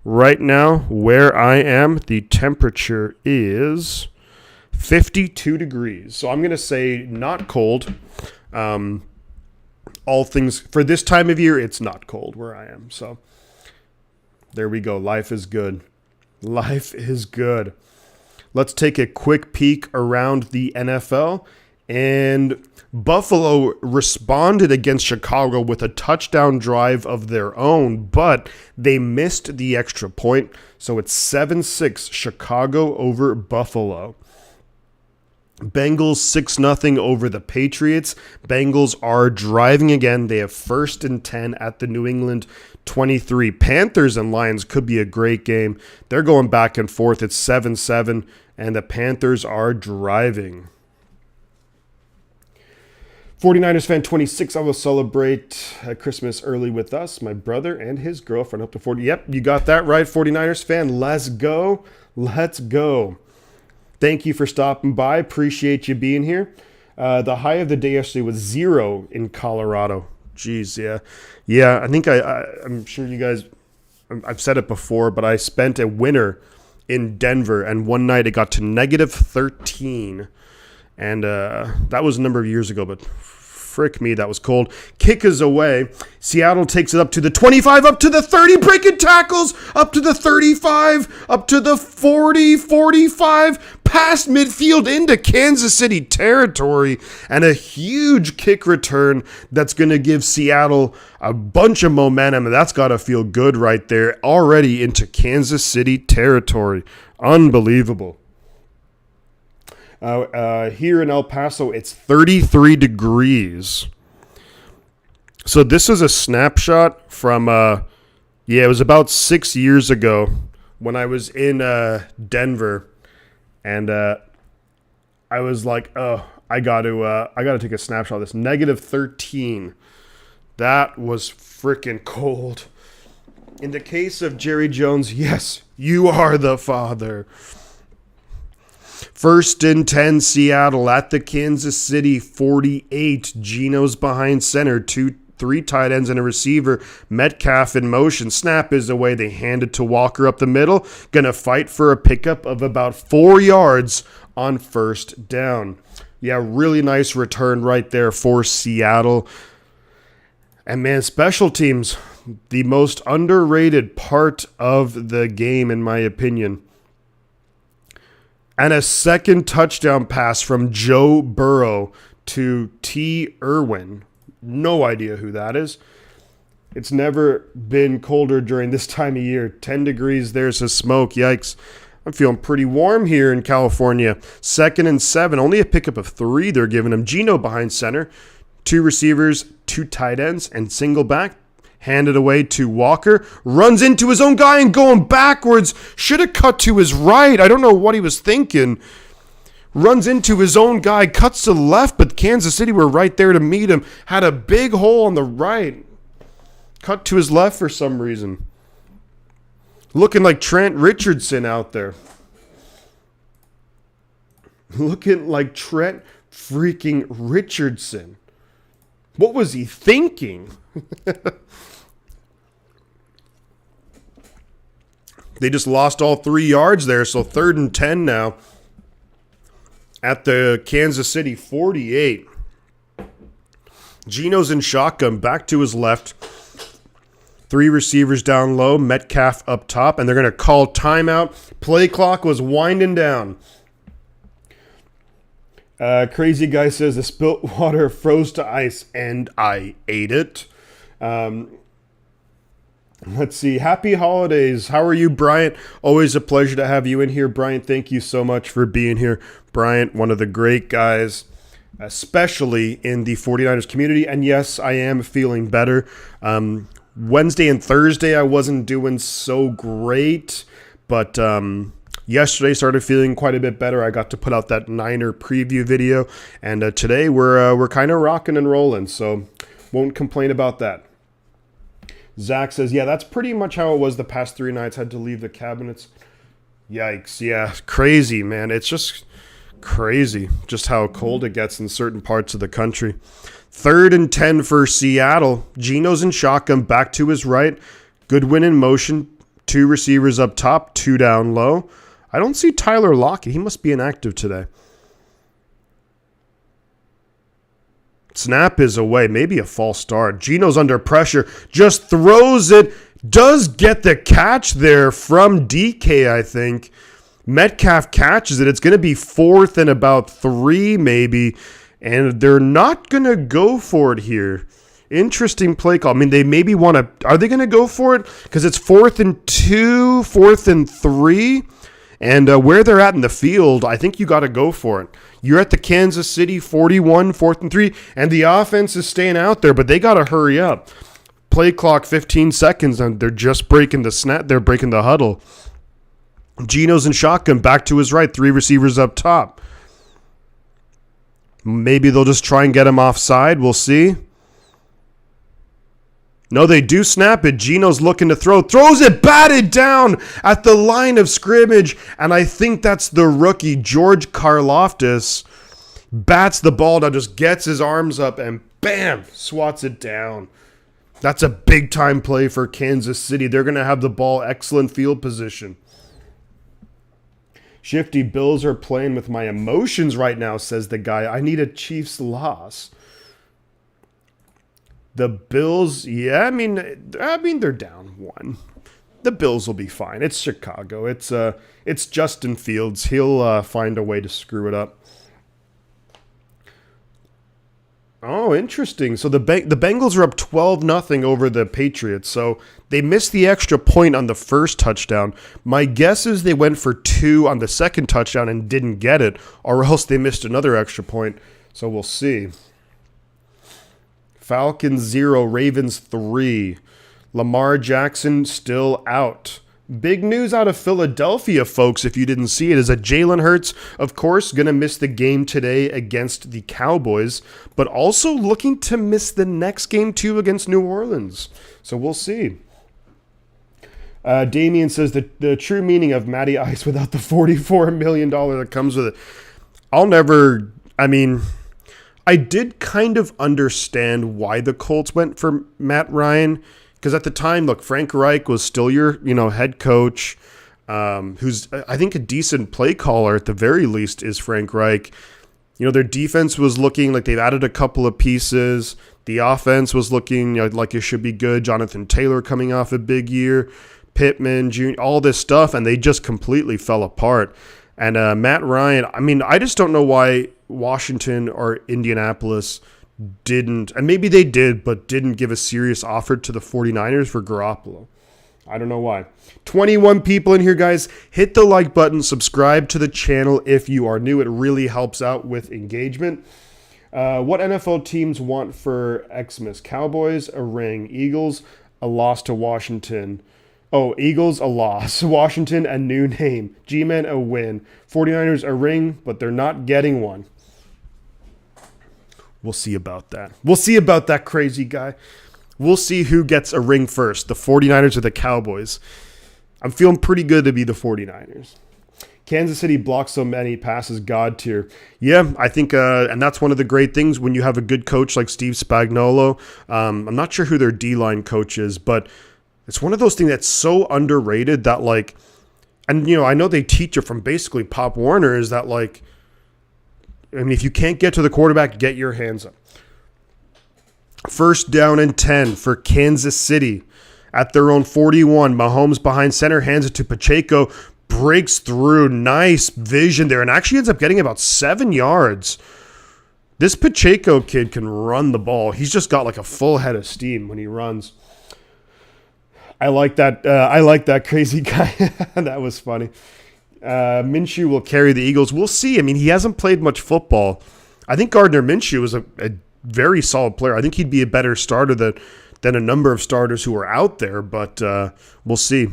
Right now, where I am, the temperature is 52 degrees. So I'm going to say not cold. All things, for this time of year, it's not cold where I am. So there we go. Life is good. Life is good. Let's take a quick peek around the NFL. And Buffalo responded against Chicago with a touchdown drive of their own, but they missed the extra point. So it's 7-6 Chicago over Buffalo. Bengals 6-0 over the Patriots. Bengals are driving again. They have 1st and 10 at the New England 23. Panthers and Lions could be a great game. They're going back and forth. It's 7-7, and the Panthers are driving. 49ers fan 26, I will celebrate Christmas early with us, my brother and his girlfriend up to 40. Yep, you got that right, 49ers fan. Let's go. Let's go. Thank you for stopping by. Appreciate you being here. The high of the day yesterday was 0 in Colorado. Jeez, yeah. Yeah, I think I'm sure you guys, I've said it before, but I spent a winter in Denver, and one night it got to -13. And that was a number of years ago, but frick me, that was cold. Kick is away. Seattle takes it up to the 25, up to the 30, breaking tackles, up to the 35, up to the 40, 45, past midfield into Kansas City territory, and a huge kick return that's going to give Seattle a bunch of momentum, and that's got to feel good right there, already into Kansas City territory. Unbelievable. Here in El Paso, it's 33 degrees. So this is a snapshot from, it was about 6 years ago when I was in Denver, and I was like, oh, I got to take a snapshot of this. -13. That was freaking cold. In the case of Jerry Jones, yes, you are the father. 1st and 10 Seattle at the Kansas City 48. Geno's behind center. 3 tight ends and a receiver. Metcalf in motion. Snap is away. They hand it to Walker up the middle. Gonna fight for a pickup of about 4 yards on 1st down. Yeah, really nice return right there for Seattle. And man, special teams, the most underrated part of the game in my opinion. And a second touchdown pass from Joe Burrow to T. Irwin. No idea who that is. It's never been colder during this time of year. 10 degrees, there's a smoke. Yikes. I'm feeling pretty warm here in California. 2nd and 7. Only a pickup of 3 they're giving him. Geno behind center. 2 receivers, 2 tight ends, and single back. Handed away to Walker, runs into his own guy and going backwards. Should have cut to his right. I don't know what he was thinking. Runs into his own guy, cuts to the left, but Kansas City were right there to meet him. Had a big hole on the right. Cut to his left for some reason. Looking like Trent Richardson out there. Looking like Trent freaking Richardson. What was he thinking? They just lost all 3 yards there, so 3rd and 10 now at the Kansas City 48. Geno's in shotgun, back to his left. 3 receivers down low, Metcalf up top, and they're going to call timeout. Play clock was winding down. Crazy guy says the spilt water froze to ice, and I ate it. Let's see. Happy holidays. How are you, Bryant? Always a pleasure to have you in here, Bryant. Thank you so much for being here. Bryant, one of the great guys, especially in the 49ers community. And yes, I am feeling better. Wednesday and Thursday, I wasn't doing so great, but yesterday started feeling quite a bit better. I got to put out that Niner preview video, and today we're kind of rocking and rolling, so won't complain about that. Zach says, yeah, that's pretty much how it was the past 3 nights. Had to leave the cabinets. Yikes. Yeah, crazy, man. It's just crazy just how cold it gets in certain parts of the country. 3rd and 10 for Seattle. Geno's in shotgun, back to his right. Goodwin in motion. 2 receivers up top, 2 down low. I don't see Tyler Lockett. He must be inactive today. Snap is away. Maybe a false start. Geno's under pressure. Just throws it. Does get the catch there from DK, I think. Metcalf catches it. It's going to be 4th and about 3 maybe. And they're not going to go for it here. Interesting play call. I mean, they maybe want to... Are they going to go for it? Because it's 4th and 2, 4th and 3. And where they're at in the field, I think you got to go for it. You're at the Kansas City 41, 4th and 3. And the offense is staying out there, but they got to hurry up. Play clock 15 seconds, and they're just breaking the snap. They're breaking the huddle. Geno's in shotgun, back to his right. 3 receivers up top. Maybe they'll just try and get him offside. We'll see. No, they do snap it. Geno's looking to throw. Throws it batted down at the line of scrimmage. And I think that's the rookie, George Karlaftis. Bats the ball down, just gets his arms up, and bam, swats it down. That's a big-time play for Kansas City. They're going to have the ball, excellent field position. Shifty Bills are playing with my emotions right now, says the guy. I need a Chiefs loss. The Bills, yeah, I mean they're down 1. The Bills will be fine. It's Chicago. It's Justin Fields. He'll find a way to screw it up. Oh, interesting. So the Bengals are up 12-0 over the Patriots. So they missed the extra point on the first touchdown. My guess is they went for 2 on the second touchdown and didn't get it, or else they missed another extra point. So we'll see. Falcons 0, Ravens 3. Lamar Jackson still out. Big news out of Philadelphia, folks, if you didn't see it, is that Jalen Hurts, of course, going to miss the game today against the Cowboys, but also looking to miss the next game, too, against New Orleans. So we'll see. Damien says the true meaning of Matty Ice without the $44 million that comes with it. I did kind of understand why the Colts went for Matt Ryan, because at the time, look, Frank Reich was still your, head coach, who's, I think, a decent play caller at the very least is Frank Reich. Their defense was looking like they've added a couple of pieces. The offense was looking like it should be good. Jonathan Taylor coming off a big year, Pittman, Jr., all this stuff, and they just completely fell apart. And Matt Ryan, I just don't know why Washington or Indianapolis didn't, and maybe they did, but didn't give a serious offer to the 49ers for Garoppolo. I don't know why. 21 people in here, guys. Hit the like button. Subscribe to the channel if you are new. It really helps out with engagement. What NFL teams want for Xmas? Cowboys, a ring. Eagles, a loss to Washington. Oh, Eagles, a loss. Washington, a new name. G-Men, a win. 49ers, a ring, but they're not getting one. We'll see about that. We'll see about that crazy guy. We'll see who gets a ring first, the 49ers or the Cowboys. I'm feeling pretty good to be the 49ers. Kansas City blocks so many passes, God tier. Yeah, I think, and that's one of the great things when you have a good coach like Steve Spagnuolo. I'm not sure who their D-line coach is, but it's one of those things that's so underrated that, and, I know they teach it from basically Pop Warner, is that, if you can't get to the quarterback, get your hands up. 1st down and 10 for Kansas City at their own 41. Mahomes behind center, hands it to Pacheco, breaks through. Nice vision there, and actually ends up getting about 7 yards. This Pacheco kid can run the ball. He's just got a full head of steam when he runs. I like that. I like that crazy guy. That was funny. Minshew will carry the Eagles. We'll see. He hasn't played much football. I think Gardner Minshew is a very solid player. I think he'd be a better starter than a number of starters who are out there, but we'll see.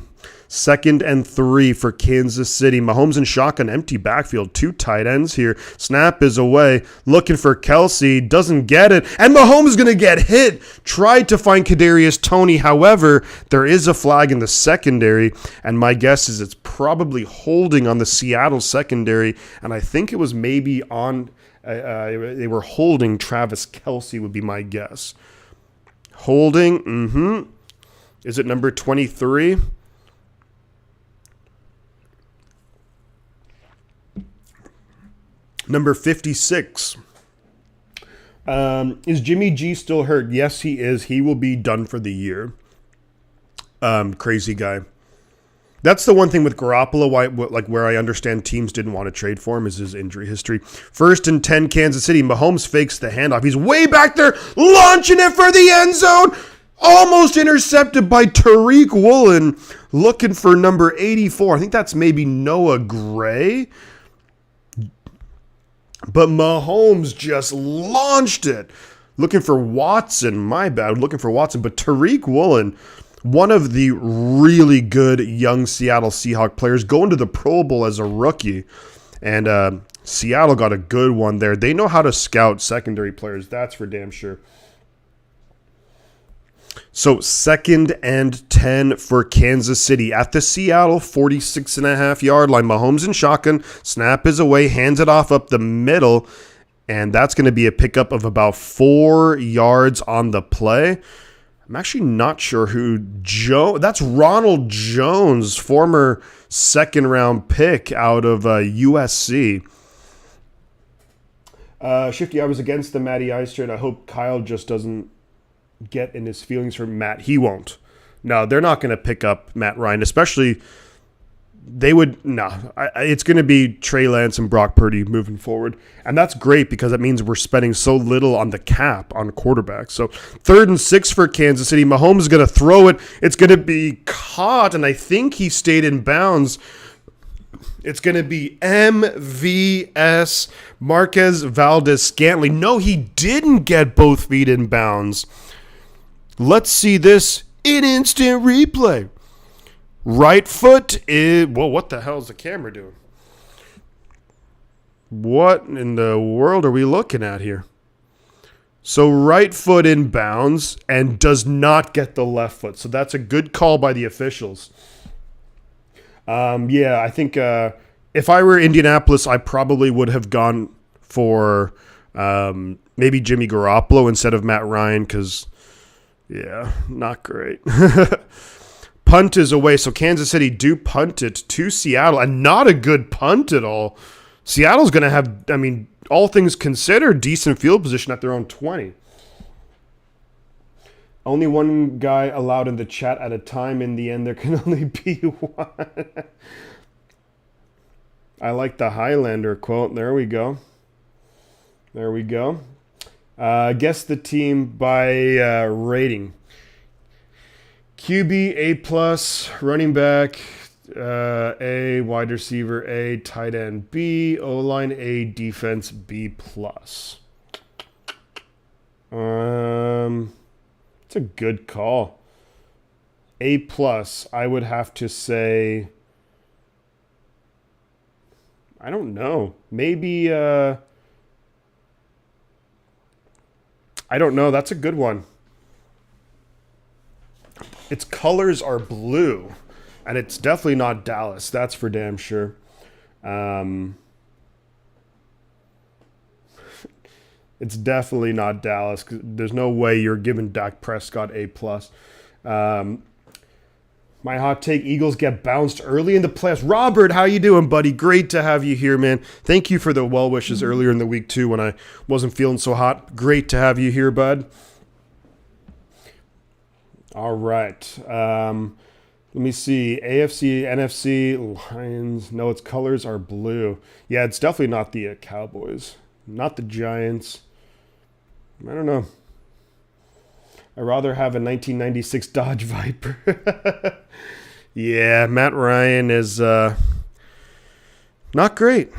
2nd and 3 for Kansas City. Mahomes and shotgun, empty backfield. 2 tight ends here. Snap is away. Looking for Kelsey. Doesn't get it. And Mahomes is going to get hit. Tried to find Kadarius Toney. However, there is a flag in the secondary. And my guess is it's probably holding on the Seattle secondary. And I think it was maybe on, they were holding Travis Kelsey would be my guess. Holding. Is it number 23? Number 56. Is Jimmy G still hurt? Yes, he is. He will be done for the year. Crazy guy. That's the one thing with Garoppolo, where I understand teams didn't want to trade for him, is his injury history. 1st and 10, Kansas City. Mahomes fakes the handoff. He's way back there, launching it for the end zone. Almost intercepted by Tariq Woolen, looking for number 84. I think that's maybe Noah Gray. But Mahomes just launched it. Looking for Watson. My bad. Looking for Watson. But Tariq Woolen, one of the really good young Seattle Seahawks players, going to the Pro Bowl as a rookie. And Seattle got a good one there. They know how to scout secondary players. That's for damn sure. So 2nd and 10 for Kansas City at the Seattle 46.5-yard line. Mahomes in shotgun. Snap is away. Hands it off up the middle. And that's going to be a pickup of about 4 yards on the play. I'm actually not sure who that's Ronald Jones, former 2nd-round pick out of USC. Shifty, I was against the Matty Ice trade. I hope Kyle just doesn't get in his feelings for Matt. He won't. No, they're not going to pick up Matt Ryan, especially they would. No, it's going to be Trey Lance and Brock Purdy moving forward. And that's great because that means we're spending so little on the cap on quarterbacks. So 3rd and 6 for Kansas City. Mahomes is going to throw it. It's going to be caught, and I think he stayed in bounds. It's going to be MVS, Marquez Valdez-Scantling. No, he didn't get both feet in bounds. Let's see this in instant replay. Right foot is... Whoa, what the hell is the camera doing? What in the world are we looking at here? So right foot in bounds and does not get the left foot. So that's a good call by the officials. I think if I were Indianapolis, I probably would have gone for maybe Jimmy Garoppolo instead of Matt Ryan because, not great. Punt is away, so Kansas City do punt it to Seattle, and not a good punt at all. Seattle's going to have, all things considered, decent field position at their own 20. Only one guy allowed in the chat at a time. In the end, there can only be one. I like the Highlander quote. There we go. Guess the team by rating. QB A+, running back A, wide receiver A, tight end B, O-line A, defense B+. It's a good call. A+, I would have to say, I don't know. Maybe, I don't know. That's a good one. Its colors are blue, and it's definitely not Dallas. That's for damn sure. It's definitely not Dallas. 'Cause there's no way you're giving Dak Prescott A+. My hot take, Eagles get bounced early in the playoffs. Robert, how you doing, buddy? Great to have you here, man. Thank you for the well wishes earlier in the week, too, when I wasn't feeling so hot. Great to have you here, bud. All right. Let me see. AFC, NFC, Lions. No, its colors are blue. Yeah, it's definitely not the Cowboys. Not the Giants. I don't know. I'd rather have a 1996 Dodge Viper. Yeah, Matt Ryan is not great.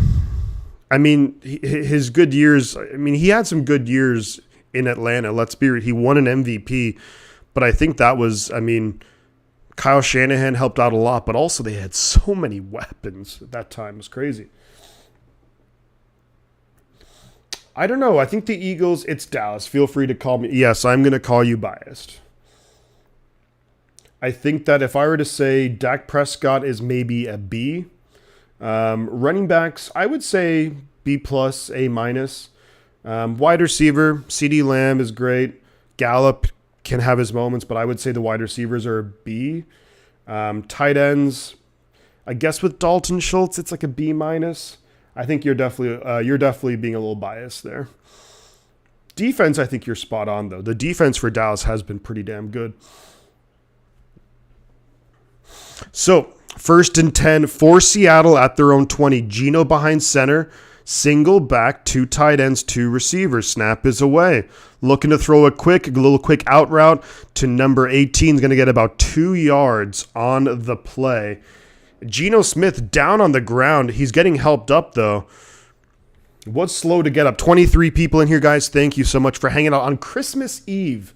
His good years, he had some good years in Atlanta. Let's be real. He won an MVP. But I think that was, Kyle Shanahan helped out a lot, but also they had so many weapons at that time. It was crazy. I don't know. I think the Eagles, it's Dallas. Feel free to call me. Yes, I'm going to call you biased. I think that if I were to say Dak Prescott is maybe a B. Running backs, I would say B+, A-. Wide receiver, CeeDee Lamb is great. Gallup can have his moments, but I would say the wide receivers are a B. Tight ends, I guess with Dalton Schultz, it's like a B-. I think you're definitely being a little biased there. Defense, I think you're spot on, though. The defense for Dallas has been pretty damn good. So First and 10 for Seattle at their own 20. Geno behind center. Single back, 2 tight ends, 2 receivers. Snap is away. Looking to throw a little quick out route to number 18. Is going to get about 2 yards on the play. Geno Smith down on the ground. He's getting helped up, though. Was slow to get up. 23 people in here, guys. Thank you so much for hanging out on Christmas Eve.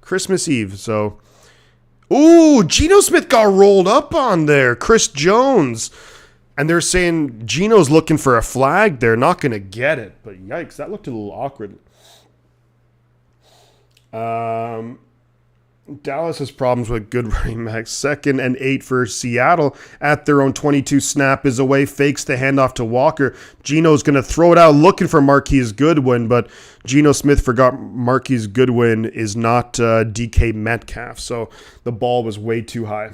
So, ooh, Geno Smith got rolled up on there. Chris Jones. And they're saying Geno's looking for a flag. They're not going to get it. But yikes, that looked a little awkward. Dallas has problems with good running backs. 2nd and 8 for Seattle at their own 22. Snap is away. Fakes the handoff to Walker. Geno's going to throw it out looking for Marquise Goodwin, but Geno Smith forgot Marquise Goodwin is not DK Metcalf, so the ball was way too high.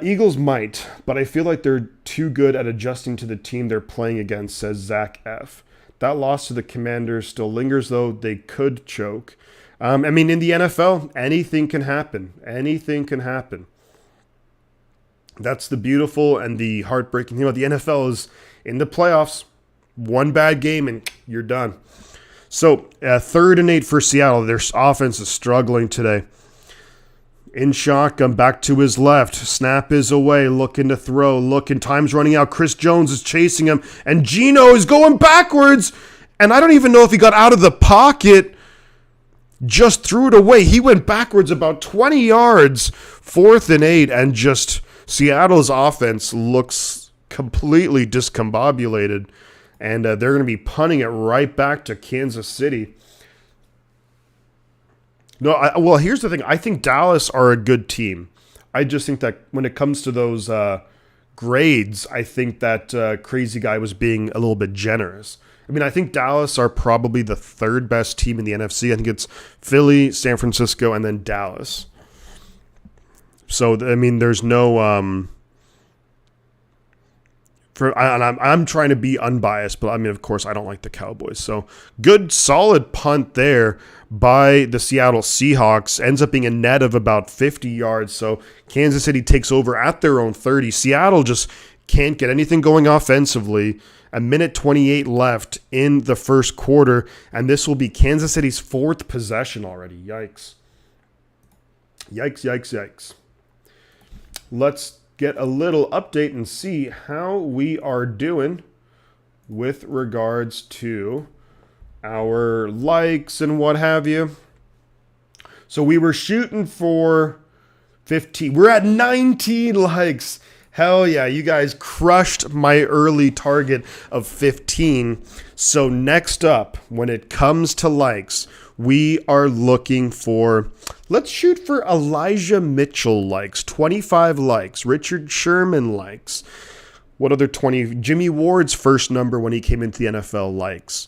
Eagles might, but I feel like they're too good at adjusting to the team they're playing against, says Zach F. That loss to the Commanders still lingers, though. They could choke. I mean, in the NFL, anything can happen. Anything can happen. That's the beautiful and the heartbreaking thing about the NFL is in the playoffs, one bad game and you're done. So, 3rd and 8 for Seattle. Their offense is struggling today. In shotgun, back to his left. Snap is away, looking to throw. Time's running out. Chris Jones is chasing him, and Geno is going backwards. And I don't even know if he got out of the pocket. Just threw it away. He went backwards about 20 yards. 4th and 8, and just Seattle's offense looks completely discombobulated. And they're going to be punting it right back to Kansas City. No, well, here's the thing. I think Dallas are a good team. I just think that when it comes to those grades, I think that crazy guy was being a little bit generous. I mean, I think Dallas are probably the 3rd best team in the NFC. I think it's Philly, San Francisco, and then Dallas. So, I mean, there's no... I'm trying to be unbiased, but I mean, of course, I don't like the Cowboys. So, good, solid punt there by the Seattle Seahawks. Ends up being a net of about 50 yards. So, Kansas City takes over at their own 30. Seattle just can't get anything going offensively. A minute 28 left in the first quarter, and this will be Kansas City's 4th possession already. Yikes. Yikes. Let's get a little update and see how we are doing with regards to our likes and what have you. So we were shooting for 15. We're at 19 likes. Hell yeah, you guys crushed my early target of 15. So next up, when it comes to likes, we are looking for, let's shoot for Elijah Mitchell likes, 25 likes. Richard Sherman likes. What other 20? Jimmy Ward's first number when he came into the NFL likes.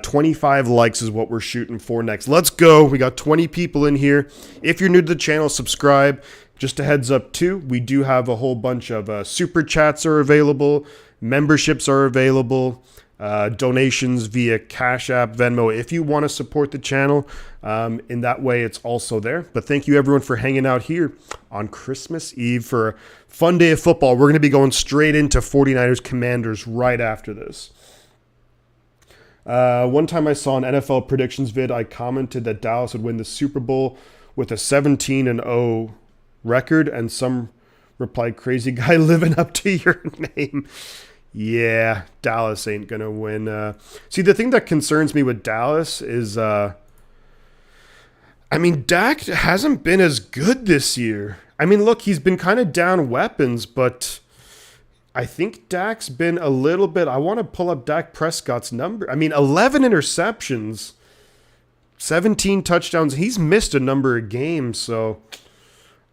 25 likes is what we're shooting for next. Let's go. We got 20 people in here. If you're new to the channel, subscribe. Just a heads up too, we do have a whole bunch of super chats are available, memberships are available, donations via Cash App, Venmo. If you want to support the channel, in that way it's also there. But thank you everyone for hanging out here on Christmas Eve for a fun day of football. We're going to be going straight into 49ers Commanders right after this. One time I saw an NFL predictions vid, I commented that Dallas would win the Super Bowl with a 17-0 record, and some replied, crazy guy living up to your name. Yeah, Dallas ain't going to win. See, the thing that concerns me with Dallas is, I mean, Dak hasn't been as good this year. I mean, look, he's been kind of down weapons, but I think Dak's been a little bit, I want to pull up Dak Prescott's number. I mean, 11 interceptions, 17 touchdowns. He's missed a number of games, so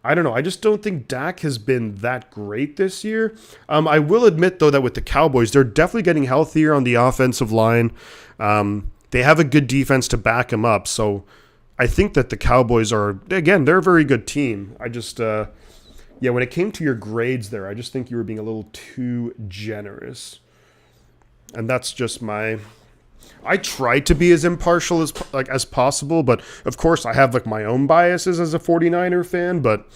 I don't know. I just don't think Dak has been that great this year. I will admit, though, that with the Cowboys, they're definitely getting healthier on the offensive line. They have a good defense to back them up. So I think that the Cowboys are, again, they're a very good team. I just, when it came to your grades there, I just think you were being a little too generous. And that's just I try to be as impartial as possible, but of course I have my own biases as a 49er fan, but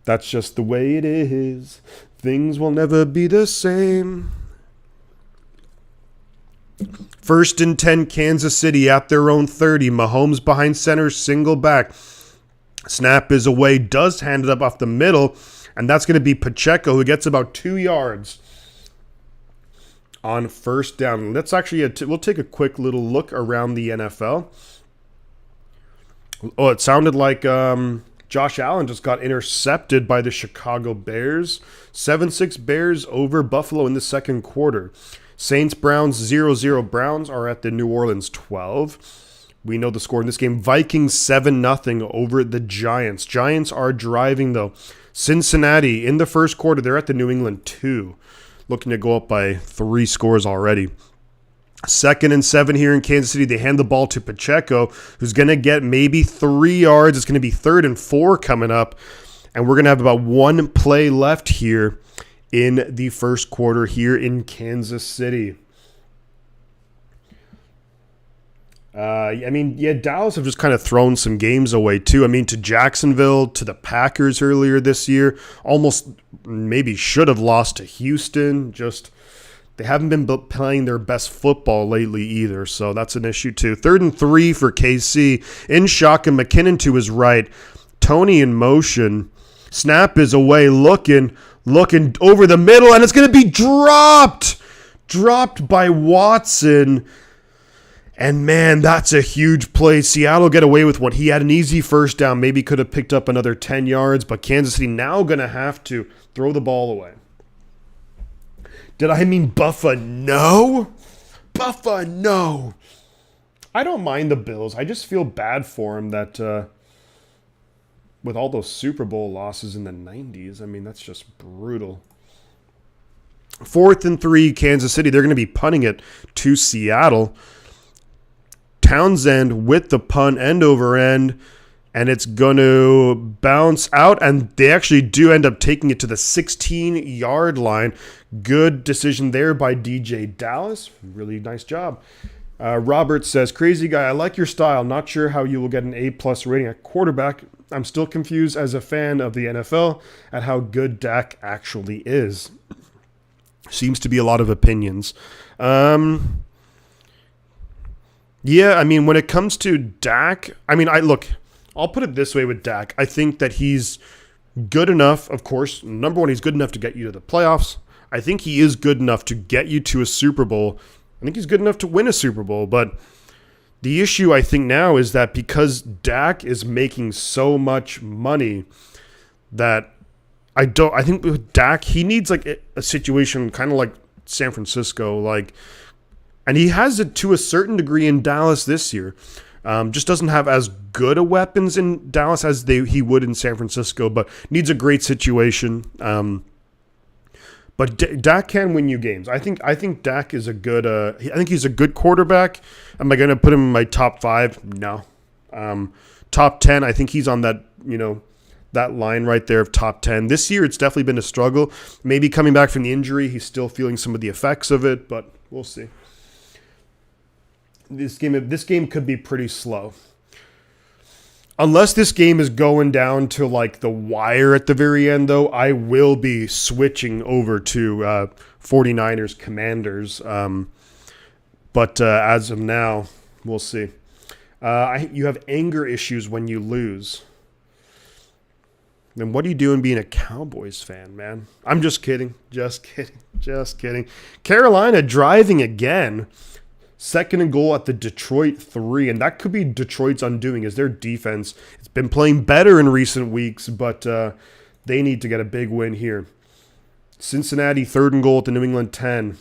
That's just the way it is. Things will never be the same. 1st and 10, Kansas City at their own 30. Mahomes behind center, single back. Snap is away, does hand it up off the middle, and that's going to be Pacheco, who gets about 2 yards on 1st down. Let's actually, we'll take a quick little look around the NFL. Oh, it sounded like Josh Allen just got intercepted by the Chicago Bears. 7-6 Bears over Buffalo in the second quarter. Saints, Browns, 0-0. Browns are at the New Orleans 12. We know the score in this game. Vikings 7-0 over the Giants. Giants are driving, though. Cincinnati in the first quarter, they're at the New England 2. Looking to go up by 3 scores already. 2nd and 7 here in Kansas City. They hand the ball to Pacheco, who's going to get maybe 3 yards. It's going to be 3rd and 4 coming up. And we're going to have about 1 play left here in the first quarter here in Kansas City. Dallas have just kind of thrown some games away too. I mean, to Jacksonville, to the Packers earlier this year, almost maybe should have lost to Houston. Just they haven't been playing their best football lately either, so that's an issue too. 3rd and 3 for KC. In shotgun, McKinnon to his right. Tony in motion. Snap is away, looking over the middle, and it's going to be dropped by Watson. And man, that's a huge play. Seattle get away with what he had an easy first down, maybe could have picked up another 10 yards, but Kansas City now going to have to throw the ball away. Did I mean Buffa? No. Buffa, no. I don't mind the Bills. I just feel bad for him that with all those Super Bowl losses in the 90s, I mean, that's just brutal. 4th and 3, Kansas City. They're going to be punting it to Seattle. Townsend with the punt end over end, and it's going to bounce out, and they actually do end up taking it to the 16-yard line. Good decision there by DJ Dallas. Really nice job. Robert says, crazy guy, I like your style. Not sure how you will get an A+ rating at quarterback. I'm still confused as a fan of the NFL at how good Dak actually is. Seems to be a lot of opinions. Yeah, I mean, when it comes to Dak, I mean, I'll put it this way with Dak. I think that he's good enough, of course. Number one, he's good enough to get you to the playoffs. I think he is good enough to get you to a Super Bowl. I think he's good enough to win a Super Bowl. But the issue, I think, now is that because Dak is making so much money that I think with Dak, he needs like a situation kind of like San Francisco, and he has it to a certain degree in Dallas this year. Just doesn't have as good a weapons in Dallas as he would in San Francisco, but needs a great situation. But Dak can win you games. I think Dak is a good. I think he's a good quarterback. Am I going to put him in my top 5? No. Top 10. I think he's on that that line right there of top 10. This year, it's definitely been a struggle. Maybe coming back from the injury, he's still feeling some of the effects of it, but we'll see. This game could be pretty slow. Unless this game is going down to like the wire at the very end, though, I will be switching over to 49ers Commanders. But as of now, we'll see. You have anger issues when you lose. Then what are you doing being a Cowboys fan, man? I'm just kidding. Just kidding. Carolina driving again. 2nd and goal at the Detroit 3, and that could be Detroit's undoing as their defense. It's been playing better in recent weeks, but they need to get a big win here. Cincinnati 3rd and goal at the New England 10,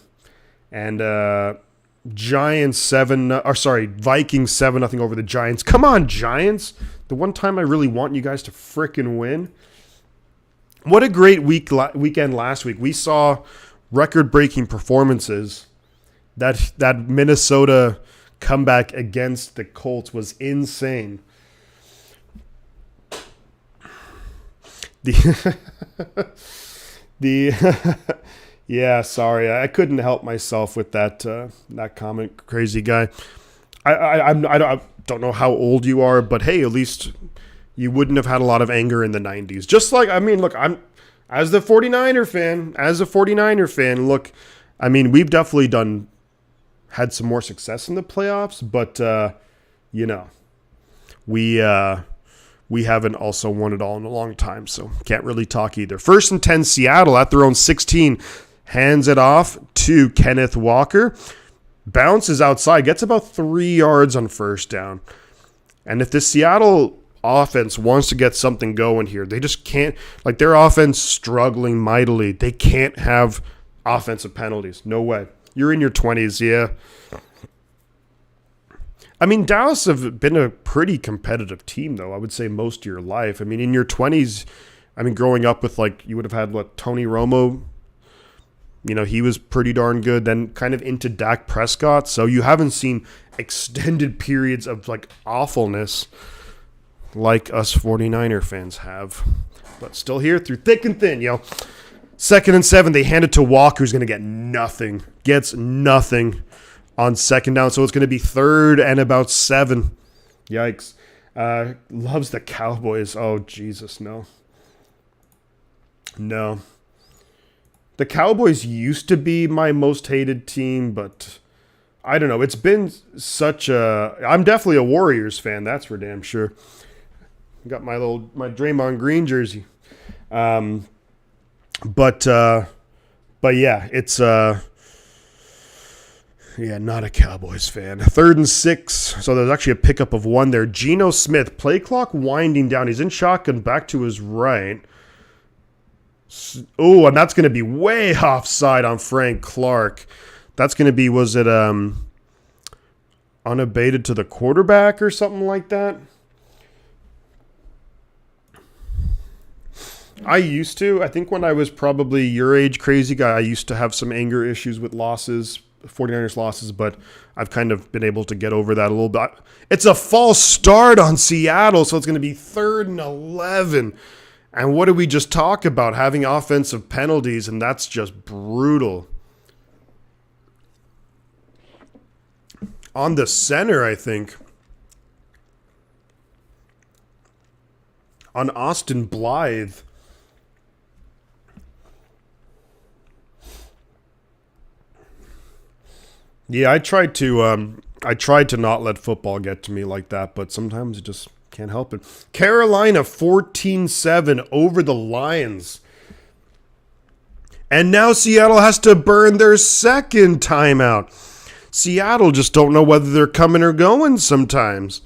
and Vikings 7-0 over the Giants. Come on, Giants! The one time I really want you guys to frickin' win. What a great weekend last week. We saw record-breaking performances. That Minnesota comeback against the Colts was insane. Yeah, sorry, I couldn't help myself with that comment, crazy guy. I don't know how old you are, but hey, at least you wouldn't have had a lot of anger in the 90s. Just like, I mean, look, I'm as a 49er fan, look, I mean, we've definitely had some more success in the playoffs, but you know, we haven't also won it all in a long time, so can't really talk either. 1st and 10, Seattle at their own 16, hands it off to Kenneth Walker. Bounces outside, gets about 3 yards on 1st down. And if the Seattle offense wants to get something going here, they just can't. Like, their offense struggling mightily. They can't have offensive penalties. No way. You're in your 20s, yeah. I mean, Dallas have been a pretty competitive team, though, I would say most of your life. I mean, in your 20s, I mean, growing up with, like, you would have had, Tony Romo. You know, he was pretty darn good. Then kind of into Dak Prescott. So you haven't seen extended periods of, like, awfulness like us 49er fans have. But still here through thick and thin, 2nd and 7, they hand it to Walker, who's going to get nothing. Gets nothing on 2nd down. So it's going to be 3rd and about 7. Yikes. Loves the Cowboys. Oh, Jesus, no. No. The Cowboys used to be my most hated team, but I don't know. It's been such a... I'm definitely a Warriors fan, that's for damn sure. Got my Draymond Green jersey. But yeah, it's not a Cowboys fan. 3rd and 6. So there's actually a pickup of 1 there. Geno Smith, play clock winding down. He's in shotgun back to his right. Oh, and that's going to be way offside on Frank Clark. That's going to be, was it unabated to the quarterback or something like that? I think when I was probably your age, crazy guy, I used to have some anger issues with losses, 49ers losses, but I've kind of been able to get over that a little bit. It's a false start on Seattle, so it's going to be 3rd and 11. And what did we just talk about? Having offensive penalties, and that's just brutal. On the center, I think. On Austin Blythe. Yeah, I tried to not let football get to me like that, but sometimes it just can't help it. Carolina 14-7 over the Lions. And now Seattle has to burn their 2nd timeout. Seattle just don't know whether they're coming or going sometimes.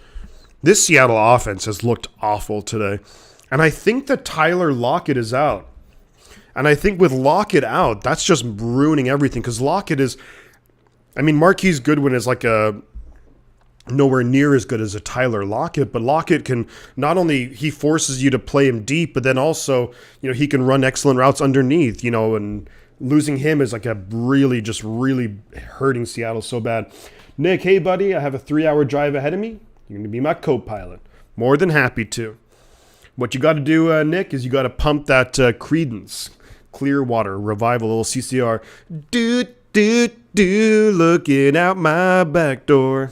This Seattle offense has looked awful today. And I think that Tyler Lockett is out. And I think with Lockett out, that's just ruining everything. Because Lockett is... I mean, Marquise Goodwin is like nowhere near as good as a Tyler Lockett, but Lockett can not only, he forces you to play him deep, but then also, he can run excellent routes underneath, and losing him is like really hurting Seattle so bad. Nick, hey buddy, I have a 3-hour drive ahead of me. You're going to be my co-pilot. More than happy to. What you got to do, Nick, is you got to pump that Creedence Clearwater Revival, little CCR. Looking out my back door.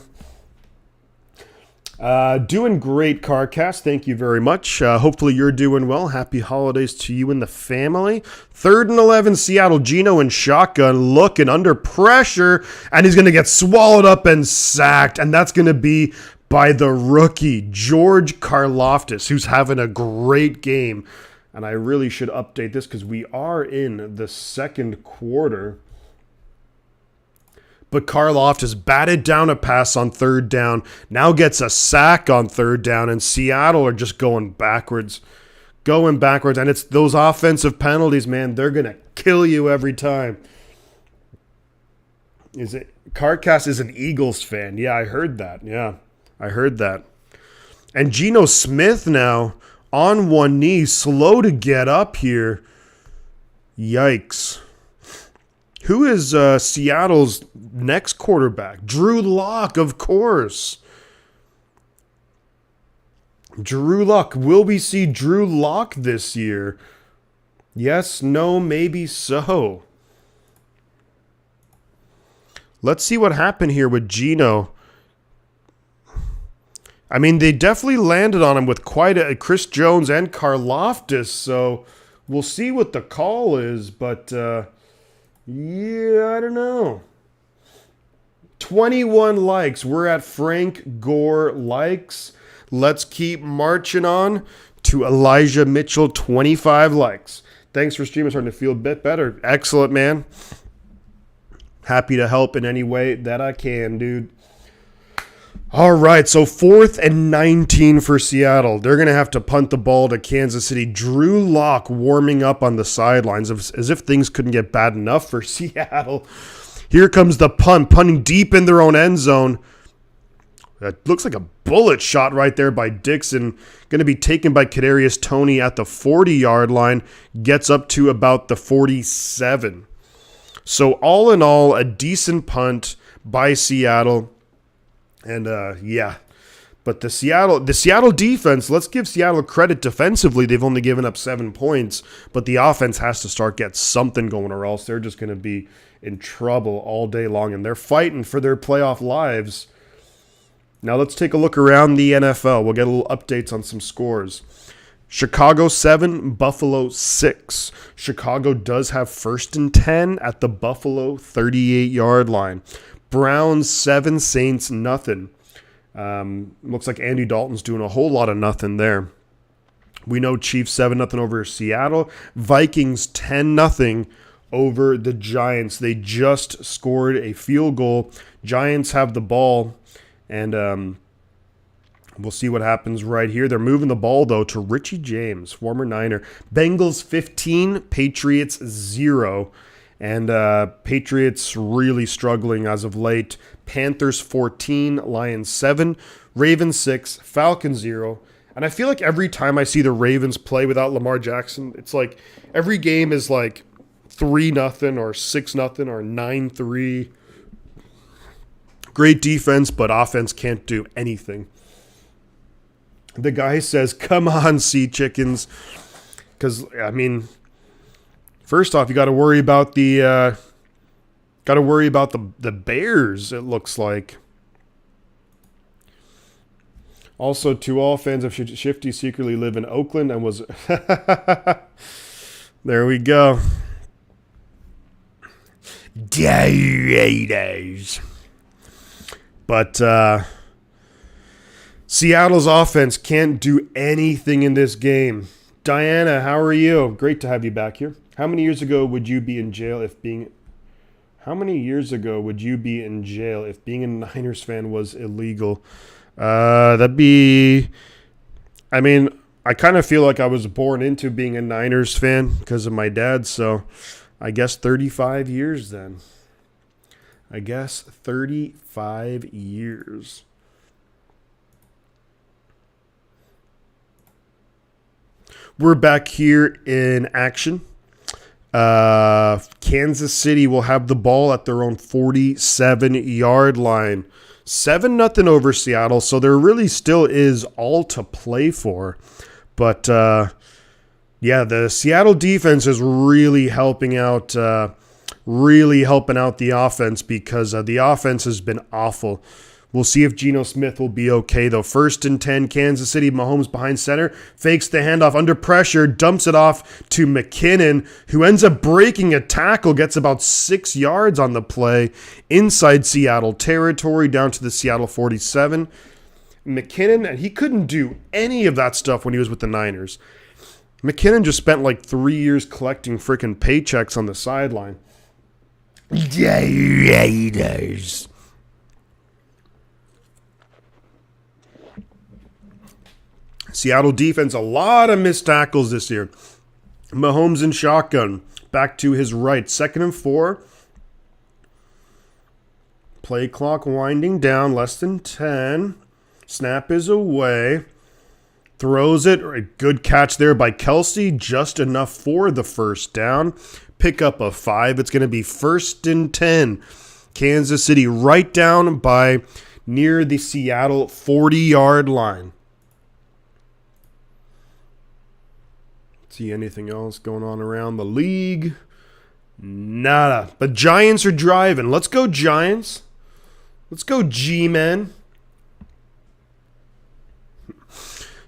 Doing great, CarCast. Thank you very much. Hopefully you're doing well. Happy holidays to you and the family. 3rd and 11, Seattle. Geno in shotgun, looking under pressure, and he's going to get swallowed up and sacked, and that's going to be by the rookie, George Karlaftis, who's having a great game. And I really should update this because we are in the 2nd quarter. But Karlaftis batted down a pass on 3rd down, now gets a sack on 3rd down, and Seattle are just going backwards. And it's those offensive penalties, man, they're going to kill you every time. CarCast is an Eagles fan. Yeah, I heard that. And Geno Smith now on one knee, slow to get up here. Yikes. Who is Seattle's next quarterback? Drew Lock, of course. Drew Lock. Will we see Drew Lock this year? Yes, no, maybe so. Let's see what happened here with Geno. I mean, they definitely landed on him with quite a Chris Jones and Karlaftis, so we'll see what the call is, but yeah, I don't know. 21 likes. We're at Frank Gore likes. Let's keep marching on to Elijah Mitchell, 25 likes. Thanks for streaming. Starting to feel a bit better. Excellent, man. Happy to help in any way that I can, dude. All right, so 4th and 19 for Seattle. They're going to have to punt the ball to Kansas City. Drew Lock warming up on the sidelines as if things couldn't get bad enough for Seattle. Here comes the punt, punting deep in their own end zone. That looks like a bullet shot right there by Dixon. Going to be taken by Kadarius Toney at the 40-yard line. Gets up to about the 47. So all in all, a decent punt by Seattle. And yeah, but the Seattle defense, let's give Seattle credit defensively. They've only given up 7 points, but the offense has to start get something going or else they're just going to be in trouble all day long. And they're fighting for their playoff lives. Now let's take a look around the NFL. We'll get a little updates on some scores. Chicago 7, Buffalo 6. Chicago does have 1st and 10 at the Buffalo 38-yard line. Browns 7, Saints nothing. Looks like Andy Dalton's doing a whole lot of nothing there. We know Chiefs 7-0 over Seattle. Vikings 10-0 over the Giants. They just scored a field goal. Giants have the ball, and we'll see what happens right here. They're moving the ball, though, to Richie James, former Niner. Bengals 15, Patriots 0. And Patriots really struggling as of late. Panthers 14, Lions 7, Ravens 6, Falcons 0. And I feel like every time I see the Ravens play without Lamar Jackson, it's like every game is like 3-0 or 6-0 or 9-3. Great defense, but offense can't do anything. The guy says, "Come on, Sea Chickens," because I mean, first off, you got to worry about the Bears. It looks like. Also, to all fans of Shifty, secretly live in Oakland and was. There we go. Raiders. But Seattle's offense can't do anything in this game. Diana, how are you? Great to have you back here. How many years ago would you be in jail if being a Niners fan was illegal? That'd be, I mean, I kind of feel like I was born into being a Niners fan because of my dad, so I guess 35 years then. 35 years. We're back here in action. Kansas City will have the ball at their own 47-yard line. 7-0 over Seattle, so there really still is all to play for. But, yeah, the Seattle defense is really helping out the offense because the offense has been awful. We'll see if Geno Smith will be okay, though. 1st and 10, Kansas City. Mahomes behind center. Fakes the handoff under pressure. Dumps it off to McKinnon, who ends up breaking a tackle. Gets about 6 yards on the play inside Seattle territory down to the Seattle 47. McKinnon, and he couldn't do any of that stuff when he was with the Niners. McKinnon just spent like 3 years collecting freaking paychecks on the sideline. Raiders. Seattle defense, a lot of missed tackles this year. Mahomes in shotgun, back to his right. 2nd and 4. Play clock winding down, less than 10. Snap is away. Throws it. A good catch there by Kelsey, just enough for the first down. Pick up a 5. It's going to be 1st and 10. Kansas City right down by near the Seattle 40-yard line. See anything else going on around the league? Nada. But Giants are driving. Let's go, Giants. Let's go, G-Men.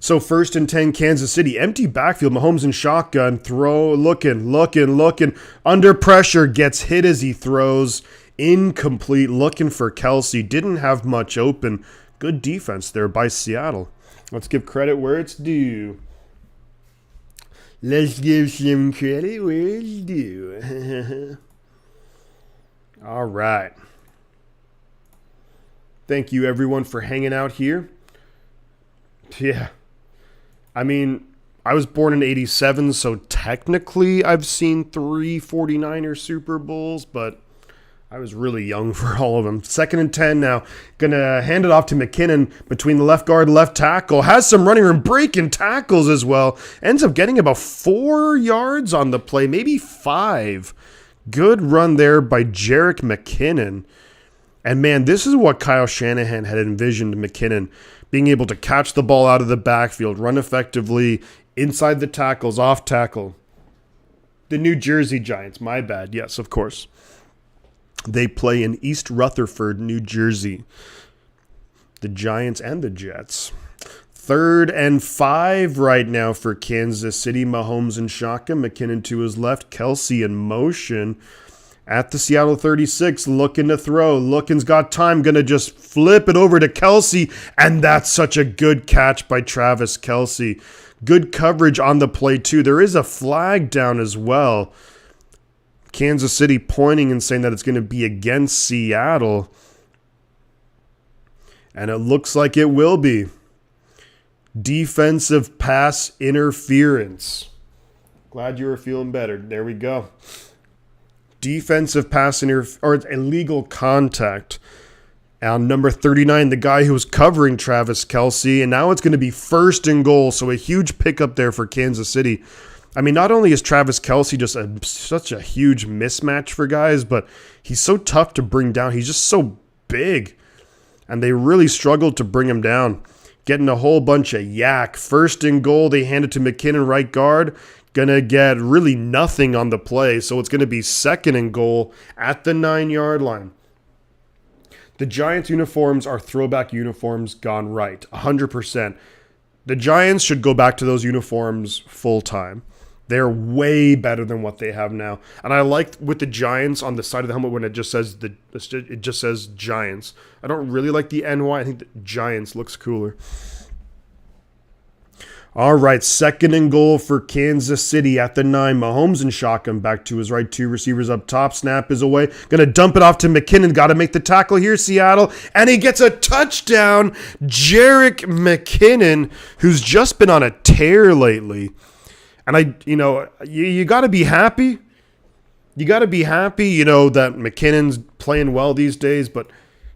So 1st and 10, Kansas City. Empty backfield. Mahomes in shotgun. Throw. Looking. Under pressure. Gets hit as he throws. Incomplete. Looking for Kelsey. Didn't have much open. Good defense there by Seattle. Let's give credit where it's due. Let's give some credit where it's due. All right. Thank you, everyone, for hanging out here. Yeah. I mean, I was born in 87, so technically I've seen 3 49er Super Bowls, but I was really young for all of them. 2nd and 10 now. Going to hand it off to McKinnon between the left guard and left tackle. Has some running room, breaking tackles as well. Ends up getting about 4 yards on the play, maybe 5. Good run there by Jerick McKinnon. And man, this is what Kyle Shanahan had envisioned McKinnon. Being able to catch the ball out of the backfield, run effectively, inside the tackles, off tackle. The New Jersey Giants, my bad. Yes, of course. They play in East Rutherford, New Jersey. The Giants and the Jets. 3rd and 5 right now for Kansas City. Mahomes in shotgun. McKinnon to his left. Kelsey in motion at the Seattle 36. Looking to throw. Looking's got time. Going to just flip it over to Kelsey. And that's such a good catch by Travis Kelsey. Good coverage on the play too. There is a flag down as well. Kansas City pointing and saying that it's going to be against Seattle. And it looks like it will be. Defensive pass interference. Glad you were feeling better. There we go. Defensive pass interference, or illegal contact. On number 39, the guy who was covering Travis Kelsey. And now it's going to be 1st and goal. So a huge pickup there for Kansas City. I mean, not only is Travis Kelsey just such a huge mismatch for guys, but he's so tough to bring down. He's just so big. And they really struggled to bring him down. Getting a whole bunch of yak. 1st and goal, they hand it to McKinnon, right guard. Gonna get really nothing on the play. So it's going to be 2nd and goal at the 9-yard line. The Giants uniforms are throwback uniforms gone right. 100%. The Giants should go back to those uniforms full time. They're way better than what they have now. And I like with the Giants on the side of the helmet when it just says Giants. I don't really like the NY. I think the Giants looks cooler. All right, 2nd and goal for Kansas City at the 9. Mahomes in shotgun back to his right. 2 receivers up top. Snap is away. Going to dump it off to McKinnon. Got to make the tackle here, Seattle. And he gets a touchdown. Jerick McKinnon, who's just been on a tear lately. And you got to be happy. You got to be happy, that McKinnon's playing well these days. But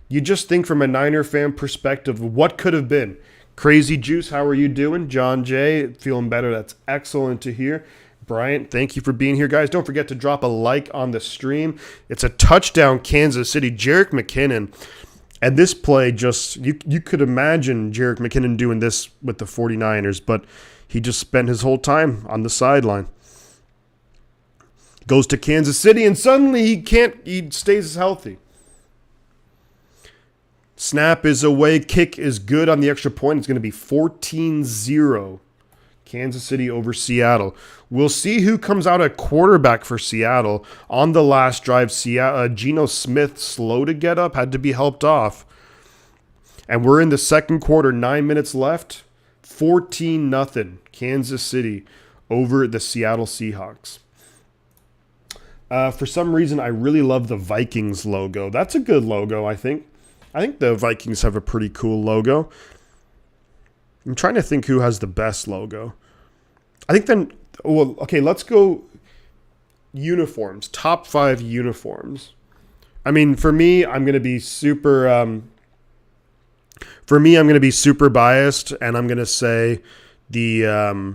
you just think from a Niner fan perspective, what could have been. Crazy Juice, how are you doing? John J, feeling better. That's excellent to hear. Bryant, thank you for being here, guys. Don't forget to drop a like on the stream. It's a touchdown, Kansas City. Jerick McKinnon. And this play just, you could imagine Jerick McKinnon doing this with the 49ers, but he just spent his whole time on the sideline. Goes to Kansas City, and suddenly he stays healthy. Snap is away. Kick is good on the extra point. It's going to be 14-0. Kansas City over Seattle. We'll see who comes out at quarterback for Seattle. On the last drive, Geno Smith, slow to get up, had to be helped off. And we're in the second quarter, 9 minutes left. 14-0. Kansas City over the Seattle Seahawks. For some reason, I really love the Vikings logo. That's a good logo, I think. I think the Vikings have a pretty cool logo. I'm trying to think who has the best logo. I think then, let's go uniforms. Top 5 uniforms. I mean, for me, I'm going to be super biased, and I'm going to say the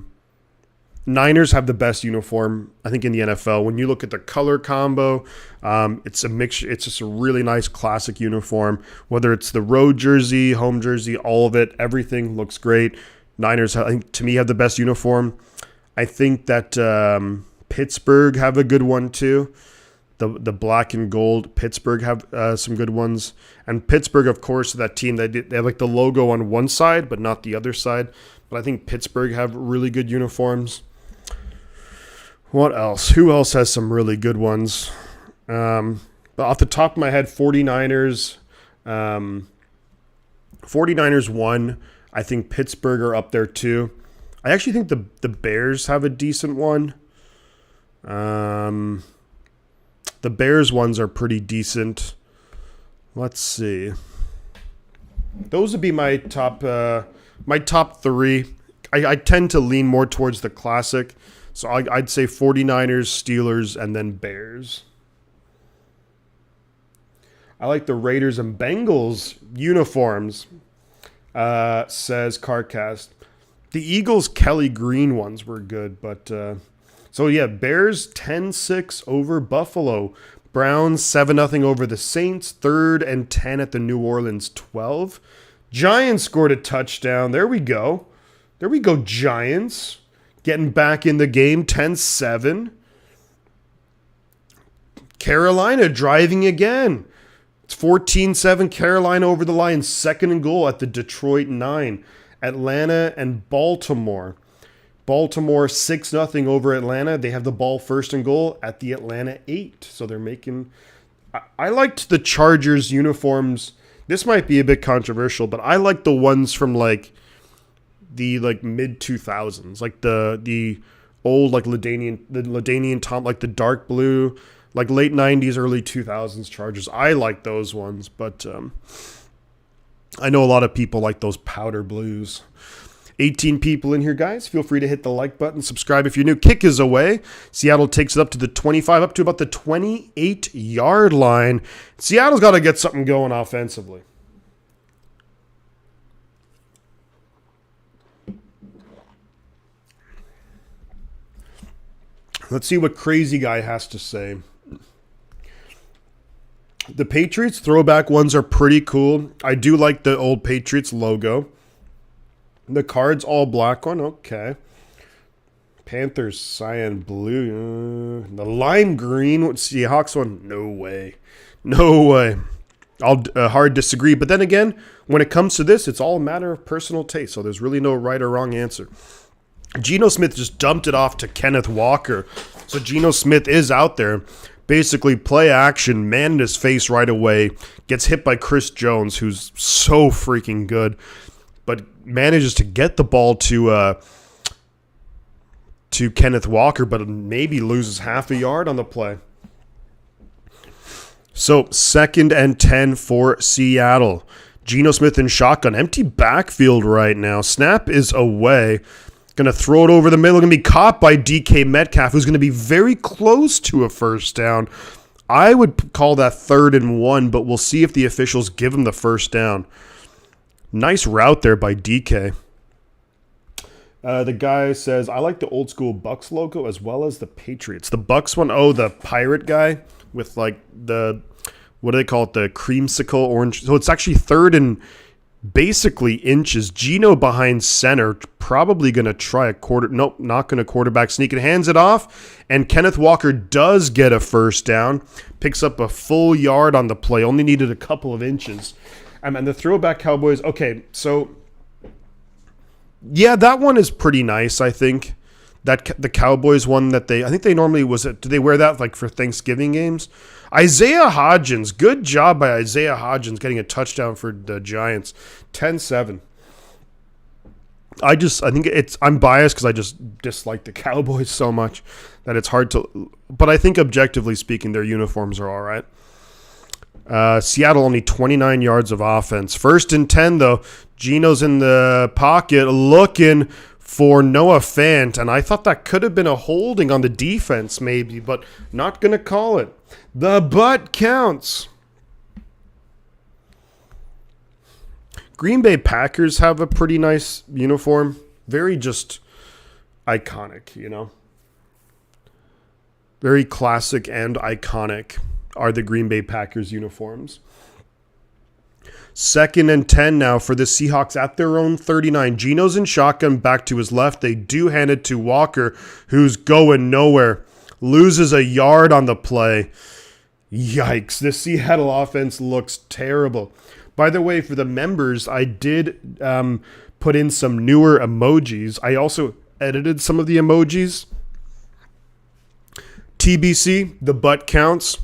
Niners have the best uniform, I think, in the NFL. When you look at the color combo, it's a mixture. It's just a really nice classic uniform. Whether it's the road jersey, home jersey, all of it, everything looks great. Niners, I think, to me, have the best uniform. I think that Pittsburgh have a good one too. the black and gold. Pittsburgh have some good ones. And Pittsburgh, of course, that team, they have like the logo on one side, but not the other side. But I think Pittsburgh have really good uniforms. What else? Who else has some really good ones? But off the top of my head, 49ers. 49ers won. I think Pittsburgh are up there too. I actually think the Bears have a decent one. The Bears ones are pretty decent. Let's see. Those would be my top three. I tend to lean more towards the classic. So I'd say 49ers, Steelers, and then Bears. I like the Raiders and Bengals uniforms, says CarCast. The Eagles' Kelly Green ones were good, but... So, yeah, Bears 10-6 over Buffalo. Browns 7-0 over the Saints. 3rd and 10 at the New Orleans 12. Giants scored a touchdown. There we go. There we go, Giants. Getting back in the game, 10-7. Carolina driving again. It's 14-7, Carolina over the line. 2nd and goal at the Detroit 9. Atlanta and Baltimore. Baltimore 6-0 over Atlanta. They have the ball 1st and goal at the Atlanta 8. So they're making... I liked the Chargers uniforms. This might be a bit controversial, but I like the ones from the mid 2000s, like the old LaDainian Tom, like the dark blue, like late 90s, early 2000s Chargers. I like those ones, but I know a lot of people like those powder blues. 18 people in here, guys. Feel free to hit the like button, subscribe if you're new. Kick is away. Seattle takes it up to the 25, up to about the 28-yard line. Seattle's got to get something going offensively. Let's see what Crazy Guy has to say. The Patriots throwback ones are pretty cool. I do like the old Patriots logo. The Cards all black one, okay. Panthers cyan blue. The lime green Seahawks one, no way. No way. I'll hard disagree. But then again, when it comes to this, it's all a matter of personal taste. So there's really no right or wrong answer. Geno Smith just dumped it off to Kenneth Walker. So Geno Smith is out there. Basically play action, man in his face right away. Gets hit by Chris Jones, who's so freaking good. But manages to get the ball to Kenneth Walker, but maybe loses half a yard on the play. So 2nd and 10 for Seattle. Geno Smith in shotgun. Empty backfield right now. Snap is away. Going to throw it over the middle. Going to be caught by DK Metcalf, who's going to be very close to a first down. I would call that 3rd and 1, but we'll see if the officials give him the first down. Nice route there by DK. The guy says, I like the old school Bucks logo as well as the Patriots. The Bucks one, the pirate guy with like the, what do they call it? The creamsicle orange. So it's actually 3rd and basically inches. Geno behind center, probably going to try a quarter. Nope, not going to quarterback sneak and hands it off. And Kenneth Walker does get a first down. Picks up a full yard on the play. Only needed a couple of inches. And the throwback Cowboys. Okay, so yeah, that one is pretty nice. I think that the Cowboys one that I think they normally do they wear that like for Thanksgiving games? Isaiah Hodgins, good job by Isaiah Hodgins getting a touchdown for the Giants, 10-7. I think I'm biased because I just dislike the Cowboys so much that it's hard to. But I think objectively speaking, their uniforms are all right. Seattle only 29 yards of offense. 1st and 10, though. Geno's in the pocket looking for Noah Fant, and I thought that could have been a holding on the defense maybe, but not going to call it. The butt counts. Green Bay Packers have a pretty nice uniform. Very just iconic, Very classic and iconic are the Green Bay Packers uniforms. 2nd and 10 now for the Seahawks at their own 39. Geno's in shotgun back to his left. They do hand it to Walker, who's going nowhere. Loses a yard on the play. Yikes, the Seattle offense looks terrible. By the way, for the members, I did put in some newer emojis. I also edited some of the emojis. TBC, the butt counts.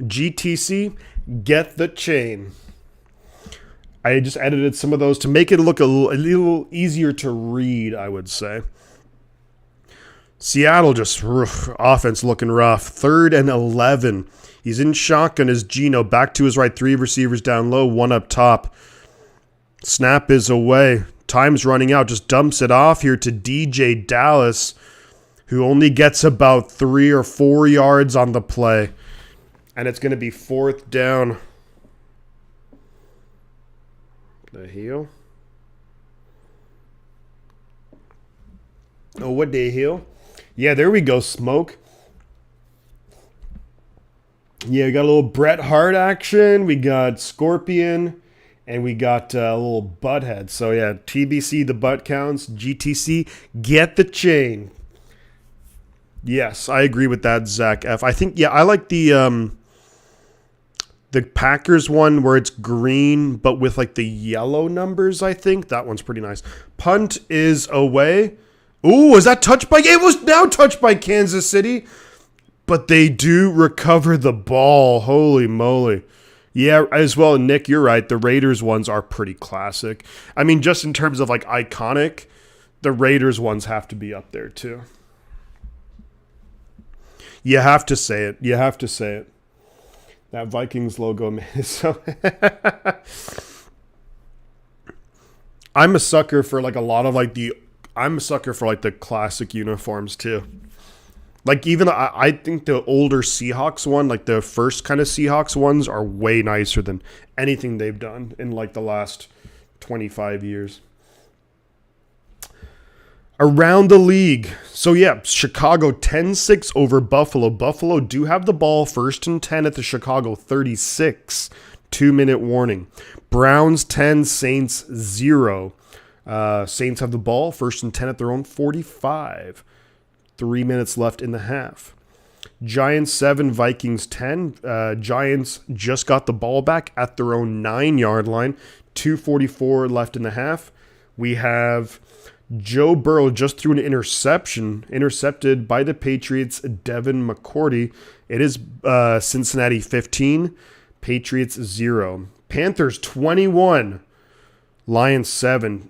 GTC, get the chain. I just edited some of those to make it look a little easier to read, I would say. Seattle just offense looking rough. 3rd and 11. He's in shotgun as Geno. Back to his right. 3 receivers down low. 1 up top. Snap is away. Time's running out. Just dumps it off here to DJ Dallas, who only gets about 3 or 4 yards on the play. And it's going to be 4th down. The heel. Oh, what the heel? Yeah, there we go, Smoke. Yeah, we got a little Bret Hart action. We got Scorpion. And we got a little Butthead. So, yeah, TBC, the butt counts. GTC, get the chain. Yes, I agree with that, Zach F. I think, yeah, I like the Packers one where it's green but with like the yellow numbers, I think. That one's pretty nice. Punt is away. Ooh, was that touched by... It was now touched by Kansas City. But they do recover the ball. Holy moly. Yeah, as well, Nick, you're right. The Raiders ones are pretty classic. I mean, just in terms of like iconic, the Raiders ones have to be up there too. You have to say it. You have to say it. That Vikings logo, man, is so... I'm a sucker for like a lot of like the... I'm a sucker for like the classic uniforms too. Like even I think the older Seahawks one, like the first kind of Seahawks ones, are way nicer than anything they've done in like the last 25 years. Around the league. So yeah, Chicago 10-6 over Buffalo. Buffalo do have the ball 1st and 10 at the Chicago 36. 2-minute warning. Browns 10, Saints 0. Saints have the ball 1st and 10 at their own 45. 3 minutes left in the half. Giants 7, Vikings 10. Giants just got the ball back at their own 9-yard line. 2:44 left in the half. We have Joe Burrow just threw an interception, intercepted by the Patriots, Devin McCourty. It is Cincinnati 15, Patriots 0. Panthers 21, Lions 7.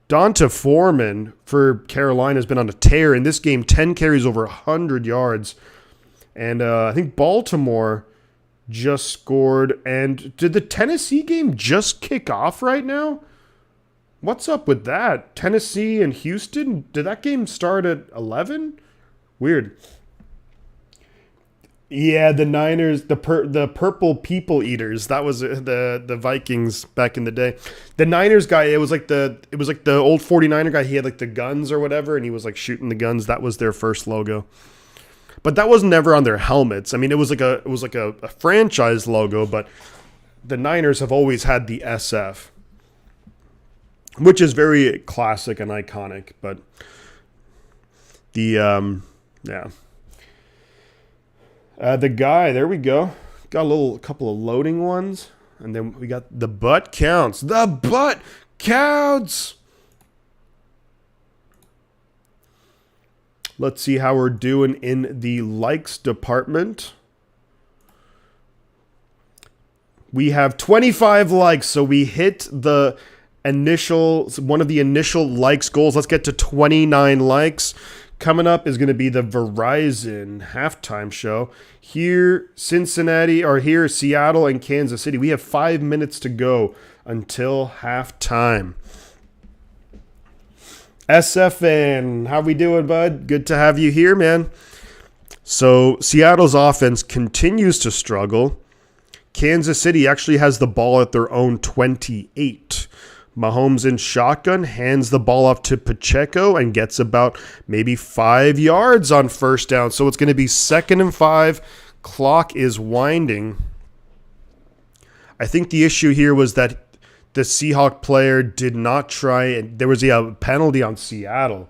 Donta Foreman for Carolina has been on a tear in this game. 10 carries over 100 yards. And I think Baltimore just scored. And did the Tennessee game just kick off right now? What's up with that? Tennessee and Houston? Did that game start at 11? Weird. Yeah, the Niners, the purple people eaters. That was the Vikings back in the day. The Niners guy, it was like the old 49er guy. He had like the guns or whatever, and he was like shooting the guns. That was their first logo. But that was never on their helmets. I mean, it was like a franchise logo, but the Niners have always had the SF, which is very classic and iconic. But the yeah. The guy, there we go. Got a couple of loading ones. And then we got the butt counts. The butt counts! Let's see how we're doing in the likes department. We have 25 likes, so we hit one of the initial likes goals. Let's get to 29 likes. Coming up is going to be the Verizon halftime show. Here, Seattle and Kansas City. We have 5 minutes to go until halftime. SFN, how we doing, bud? Good to have you here, man. So, Seattle's offense continues to struggle. Kansas City actually has the ball at their own 28. Mahomes in shotgun, hands the ball off to Pacheco and gets about maybe 5 yards on first down. So it's going to be 2nd and 5. Clock is winding. I think the issue here was that the Seahawk player did not try, and there was a penalty on Seattle.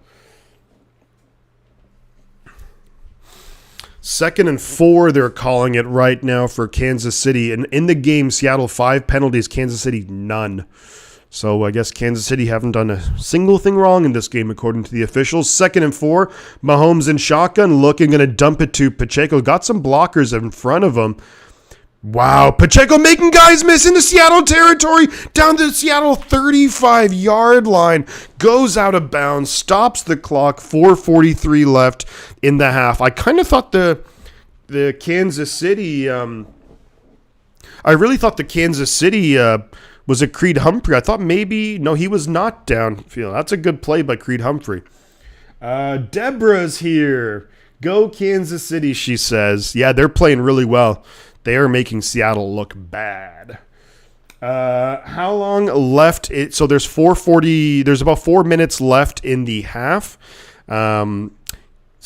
2nd and 4, they're calling it right now for Kansas City. And in the game, Seattle 5 penalties, Kansas City none. So I guess Kansas City haven't done a single thing wrong in this game, according to the officials. 2nd and 4, Mahomes in shotgun, looking, going to dump it to Pacheco. Got some blockers in front of him. Wow, Pacheco making guys miss into Seattle territory, down to the Seattle 35-yard line, goes out of bounds, stops the clock, 4:43 left in the half. I kind of thought the Kansas City, I really thought the Kansas City was it Creed Humphrey. I thought maybe, no, he was not downfield. That's a good play by Creed Humphrey. Deborah's here. Go Kansas City, she says. Yeah, they're playing really well. They are making Seattle look bad. How long left? So there's 4:40. There's about 4 minutes left in the half.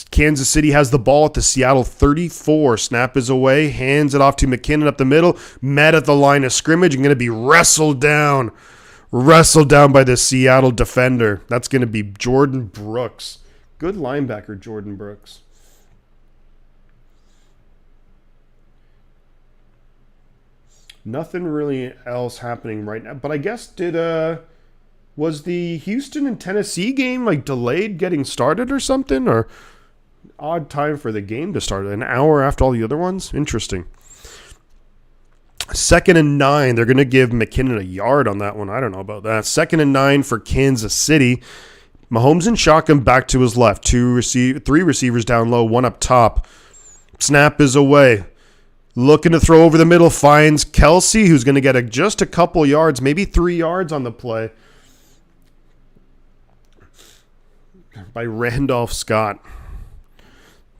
Kansas City has the ball at the Seattle 34. Snap is away. Hands it off to McKinnon up the middle. Met at the line of scrimmage and going to be wrestled down. Wrestled down by the Seattle defender. That's going to be Jordan Brooks. Good linebacker, Jordan Brooks. Nothing really else happening right now. But I guess was the Houston and Tennessee game like delayed getting started or something? Or odd time for the game to start, an hour after all the other ones? Interesting. 2nd and 9. They're going to give McKinnon a yard on that one. I don't know about that. 2nd and 9 for Kansas City. Mahomes and shotgun back to his left. 3 receivers down low, 1 up top. Snap is away. Looking to throw over the middle, finds Kelsey, who's going to get just a couple yards, maybe 3 yards on the play by Randolph Scott.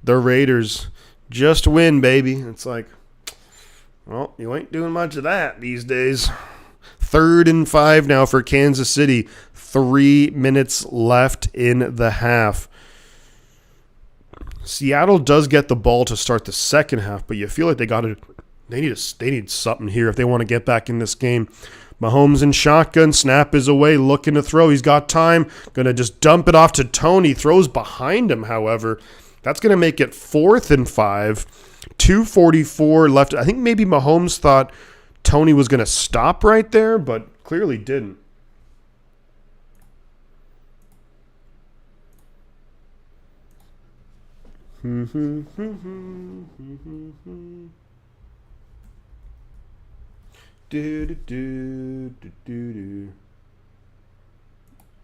The Raiders just win, baby. It's like, well, you ain't doing much of that these days. 3rd and 5 now for Kansas City. 3 minutes left in the half. Seattle does get the ball to start the second half, but you feel like they need something here if they want to get back in this game. Mahomes in shotgun, snap is away, looking to throw. He's got time, going to just dump it off to Tony. Throws behind him, however. That's going to make it 4th and 5. 2:44 left. I think maybe Mahomes thought Tony was going to stop right there, but clearly didn't.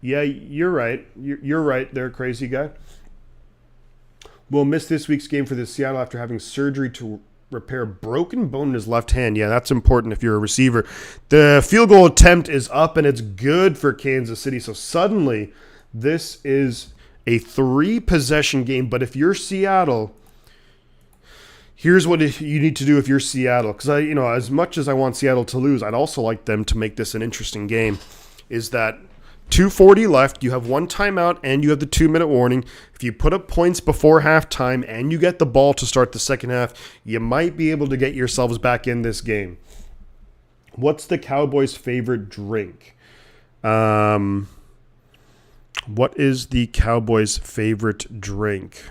Yeah, you're right. You're right there, crazy guy. Will miss this week's game for the Seattle after having surgery to repair a broken bone in his left hand. Yeah, that's important if you're a receiver. The field goal attempt is up, and it's good for Kansas City. So suddenly, this is a 3-possession game, but if you're Seattle, here's what you need to do if you're Seattle. Because as much as I want Seattle to lose, I'd also like them to make this an interesting game. Is that 2:40 left, you have 1 timeout, and you have the 2-minute warning. If you put up points before halftime and you get the ball to start the second half, you might be able to get yourselves back in this game. What's the Cowboys' favorite drink? What is the Cowboys' favorite drink?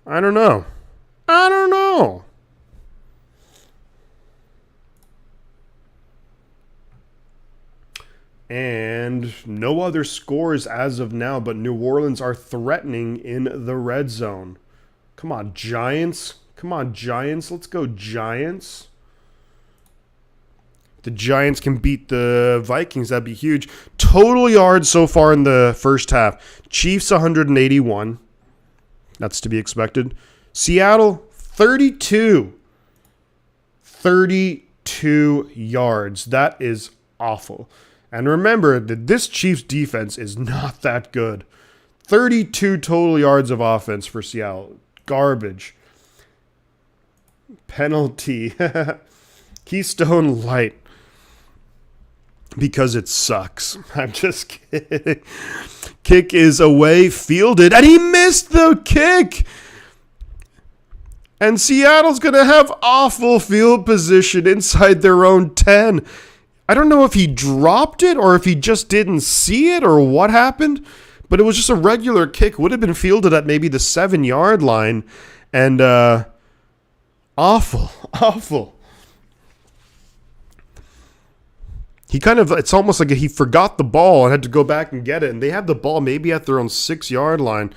I don't know. And no other scores as of now, but New Orleans are threatening in the red zone. Come on, Giants. Let's go, Giants. The Giants can beat the Vikings. That'd be huge. Total yards so far in the first half. Chiefs 181. That's to be expected. Seattle 32. 32 yards. That is awful. And remember that this Chiefs defense is not that good. 32 total yards of offense for Seattle. Garbage. Penalty. Keystone Light. Because it sucks. I'm just kidding. Kick is away, fielded, and he missed the kick. And Seattle's going to have awful field position inside their own 10. I don't know if he dropped it or if he just didn't see it or what happened, but it was just a regular kick. Would have been fielded at maybe the 7-yard line, And awful. It's almost like he forgot the ball and had to go back and get it. And they have the ball maybe at their own 6-yard line.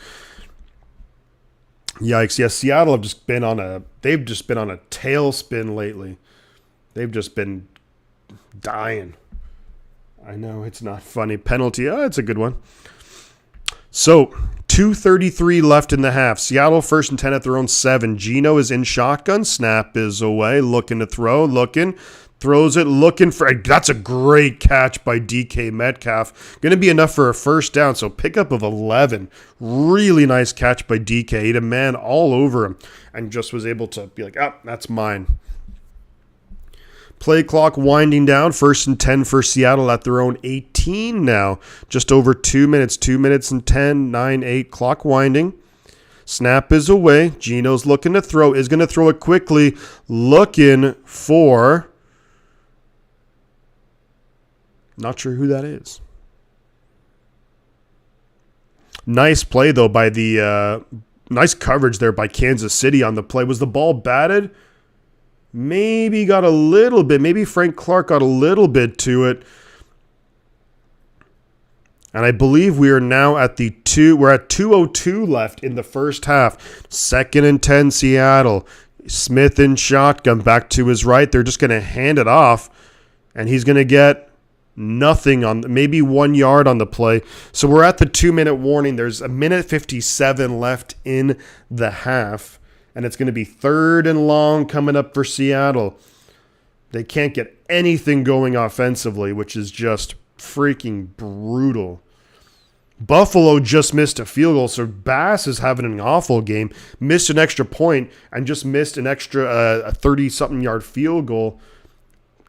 Yikes. Yeah, Seattle have just been on a tailspin lately. They've just been dying. I know, it's not funny. Penalty. Oh, it's a good one. So, 2:33 left in the half. Seattle 1st and 10 at their own 7. Geno is in shotgun. Snap is away. Looking to throw. Throws it. Looking for... That's a great catch by DK Metcalf. Going to be enough for a first down. So, pickup of 11. Really nice catch by DK. He had a man all over him. And just was able to be like, that's mine. Play clock winding down. 1st and 10 for Seattle at their own 18 now. Just over 2 minutes. 2 minutes and 10, 9, 8. Clock winding. Snap is away. Geno's looking to throw. Is going to throw it quickly. Looking for... Not sure who that is. Nice play, though, by the... nice coverage there by Kansas City on the play. Was the ball batted? Maybe got a little bit. Maybe Frank Clark got a little bit to it. And I believe we are now at we're at 2:02 left in the first half. 2nd and 10 Seattle. Smith in shotgun back to his right. They're just going to hand it off. And he's going to get nothing on, maybe 1 yard on the play. So we're at the 2-minute warning. There's 1:57 left in the half. And it's going to be 3rd and long coming up for Seattle. They can't get anything going offensively, which is just freaking brutal. Buffalo just missed a field goal, so Bass is having an awful game. Missed an extra point and just missed an extra 30-something yard field goal.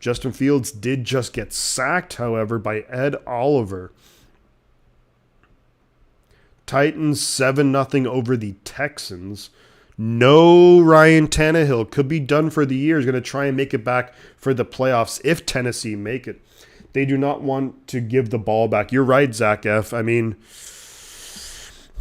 Justin Fields did just get sacked, however, by Ed Oliver. Titans 7-0 over the Texans. No Ryan Tannehill. Could be done for the year. He's going to try and make it back for the playoffs if Tennessee make it. They do not want to give the ball back. You're right, Zach F. I mean,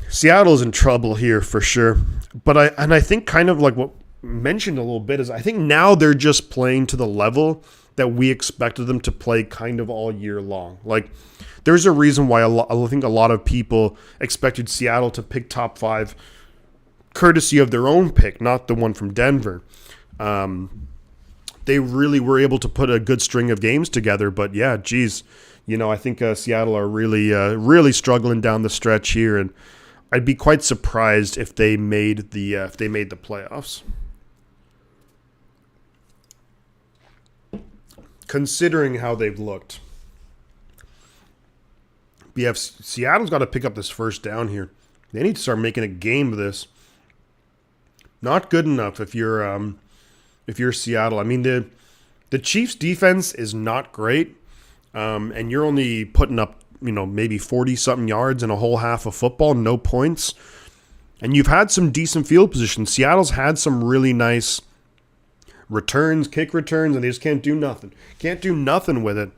Seattle's in trouble here for sure. But I think kind of like what mentioned a little bit is I think now they're just playing to the level that we expected them to play kind of all year long. Like, there's a reason why I think a lot of people expected Seattle to pick top 5 courtesy of their own pick, not the one from Denver. They really were able to put a good string of games together, but yeah, geez, I think Seattle are really struggling down the stretch here, and I'd be quite surprised if they made the playoffs. Considering how they've looked. Seattle's got to pick up this first down here. They need to start making a game of this. Not good enough if you're Seattle. I mean, the Chiefs' defense is not great, and you're only putting up maybe 40-something yards in a whole half of football, no points. And you've had some decent field position. Seattle's had some really nice kick returns, and they just can't do nothing. Can't do nothing with it.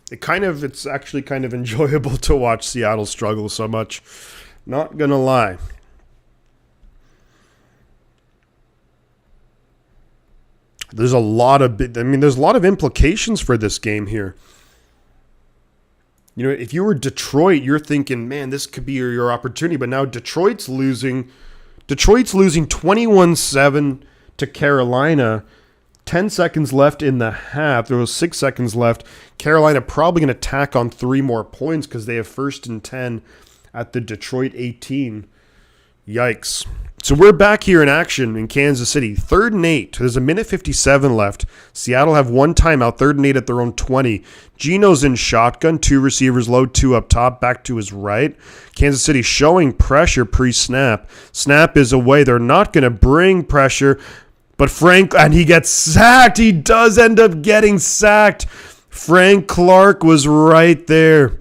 It's actually kind of enjoyable to watch Seattle struggle so much. Not gonna lie. There's a lot of implications for this game here. If you were Detroit, you're thinking, man, this could be your opportunity. But now Detroit's losing 21-7 to Carolina. 10 seconds left in the half. There was 6 seconds left. Carolina probably going to tack on 3 more points because they have 1st and 10 at the Detroit 18. Yikes. So we're back here in action in Kansas City. 3rd and 8. There's 1:57 left. Seattle have 1 timeout. 3rd and 8 at their own 20. Geno's in shotgun. 2 receivers low. 2 up top. Back to his right. Kansas City showing pressure pre-snap. Snap is away. They're not going to bring pressure. But and he gets sacked. He does end up getting sacked. Frank Clark was right there.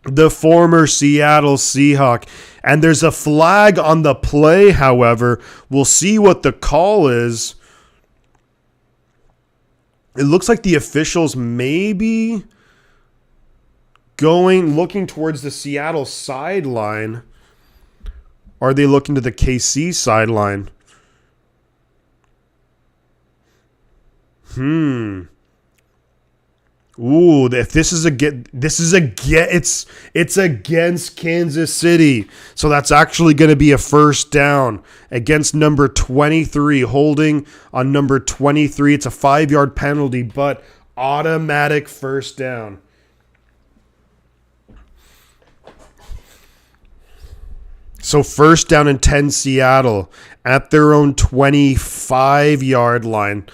The former Seattle Seahawk. And there's a flag on the play, however. We'll see what the call is. It looks like the officials maybe looking towards the Seattle sideline. Are they looking to the KC sideline? Ooh, if it's against Kansas City. So that's actually going to be a first down against number 23, holding on number 23. It's a 5-yard penalty, but automatic first down. So first down and 10 Seattle at their own 25-yard line.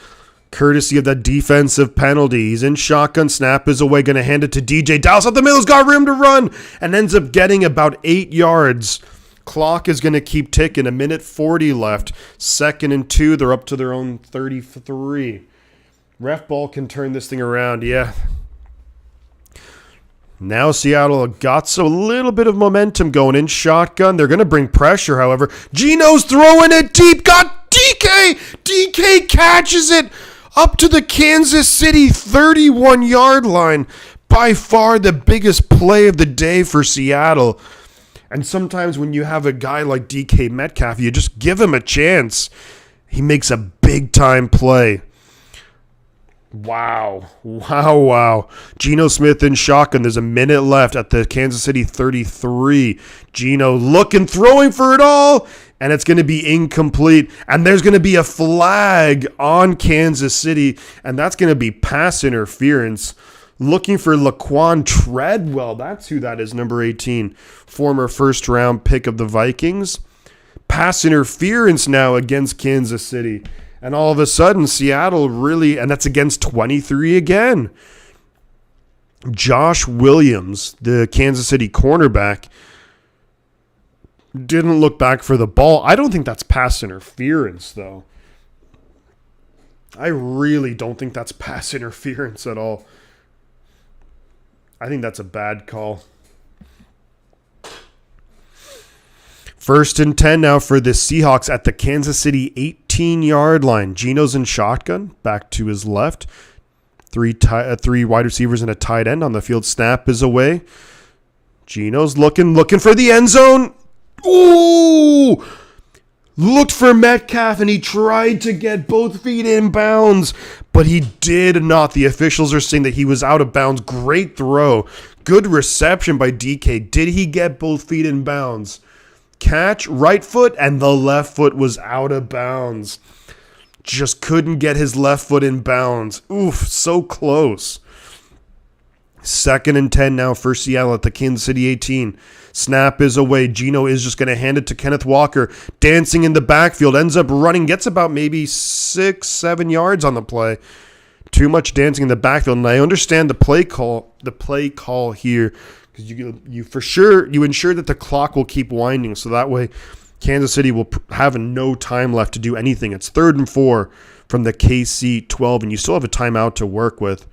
Courtesy of that defensive penalty. He's in shotgun. Snap is away. Going to hand it to DJ Dallas up the middle. He's got room to run and ends up getting about 8 yards. Clock is going to keep ticking. 1:40 left. 2nd and 2. They're up to their own 33. Ref ball can turn this thing around. Yeah. Now Seattle got a little bit of momentum going in shotgun. They're going to bring pressure, however. Geno's throwing it deep. Got DK. DK catches it up to the Kansas City 31-yard line. By far the biggest play of the day for Seattle. And sometimes when you have a guy like DK Metcalf, you just give him a chance. He makes a big-time play. Wow. Geno Smith in shotgun. There's a minute left at the Kansas City 33. Geno looking, throwing for it all, and it's going to be incomplete. And there's going to be a flag on Kansas City, and that's going to be pass interference. Looking for Laquan Treadwell. That's who that is, number 18. Former first-round pick of the Vikings. Pass interference now against Kansas City. And all of a sudden, Seattle really, and that's against 23 again. Josh Williams, the Kansas City cornerback, didn't look back for the ball. I don't think that's pass interference, though. I really don't think that's pass interference at all. I think that's a bad call. 1st and 10 now for the Seahawks at the Kansas City 18-yard line. Geno's in shotgun, back to his left. Three wide receivers and a tight end on the field. Snap is away. Geno's looking for the end zone. Ooh! Looked for Metcalf, and he tried to get both feet in bounds, but he did not. The officials are saying that he was out of bounds. Great throw. Good reception by DK. Did he get both feet in bounds? Catch, right foot, and the left foot was out of bounds. Just couldn't get his left foot in bounds. Oof, so close. 2nd and 10 now for Seattle at the Kansas City 18. Snap is away. Geno is just going to hand it to Kenneth Walker. Dancing in the backfield. Ends up running. Gets about maybe 6-7 yards on the play. Too much dancing in the backfield. And I understand the play call here. Because you ensure that the clock will keep winding, so that way Kansas City will have no time left to do anything. It's 3rd and 4 from the KC 12, and you still have a timeout to work with.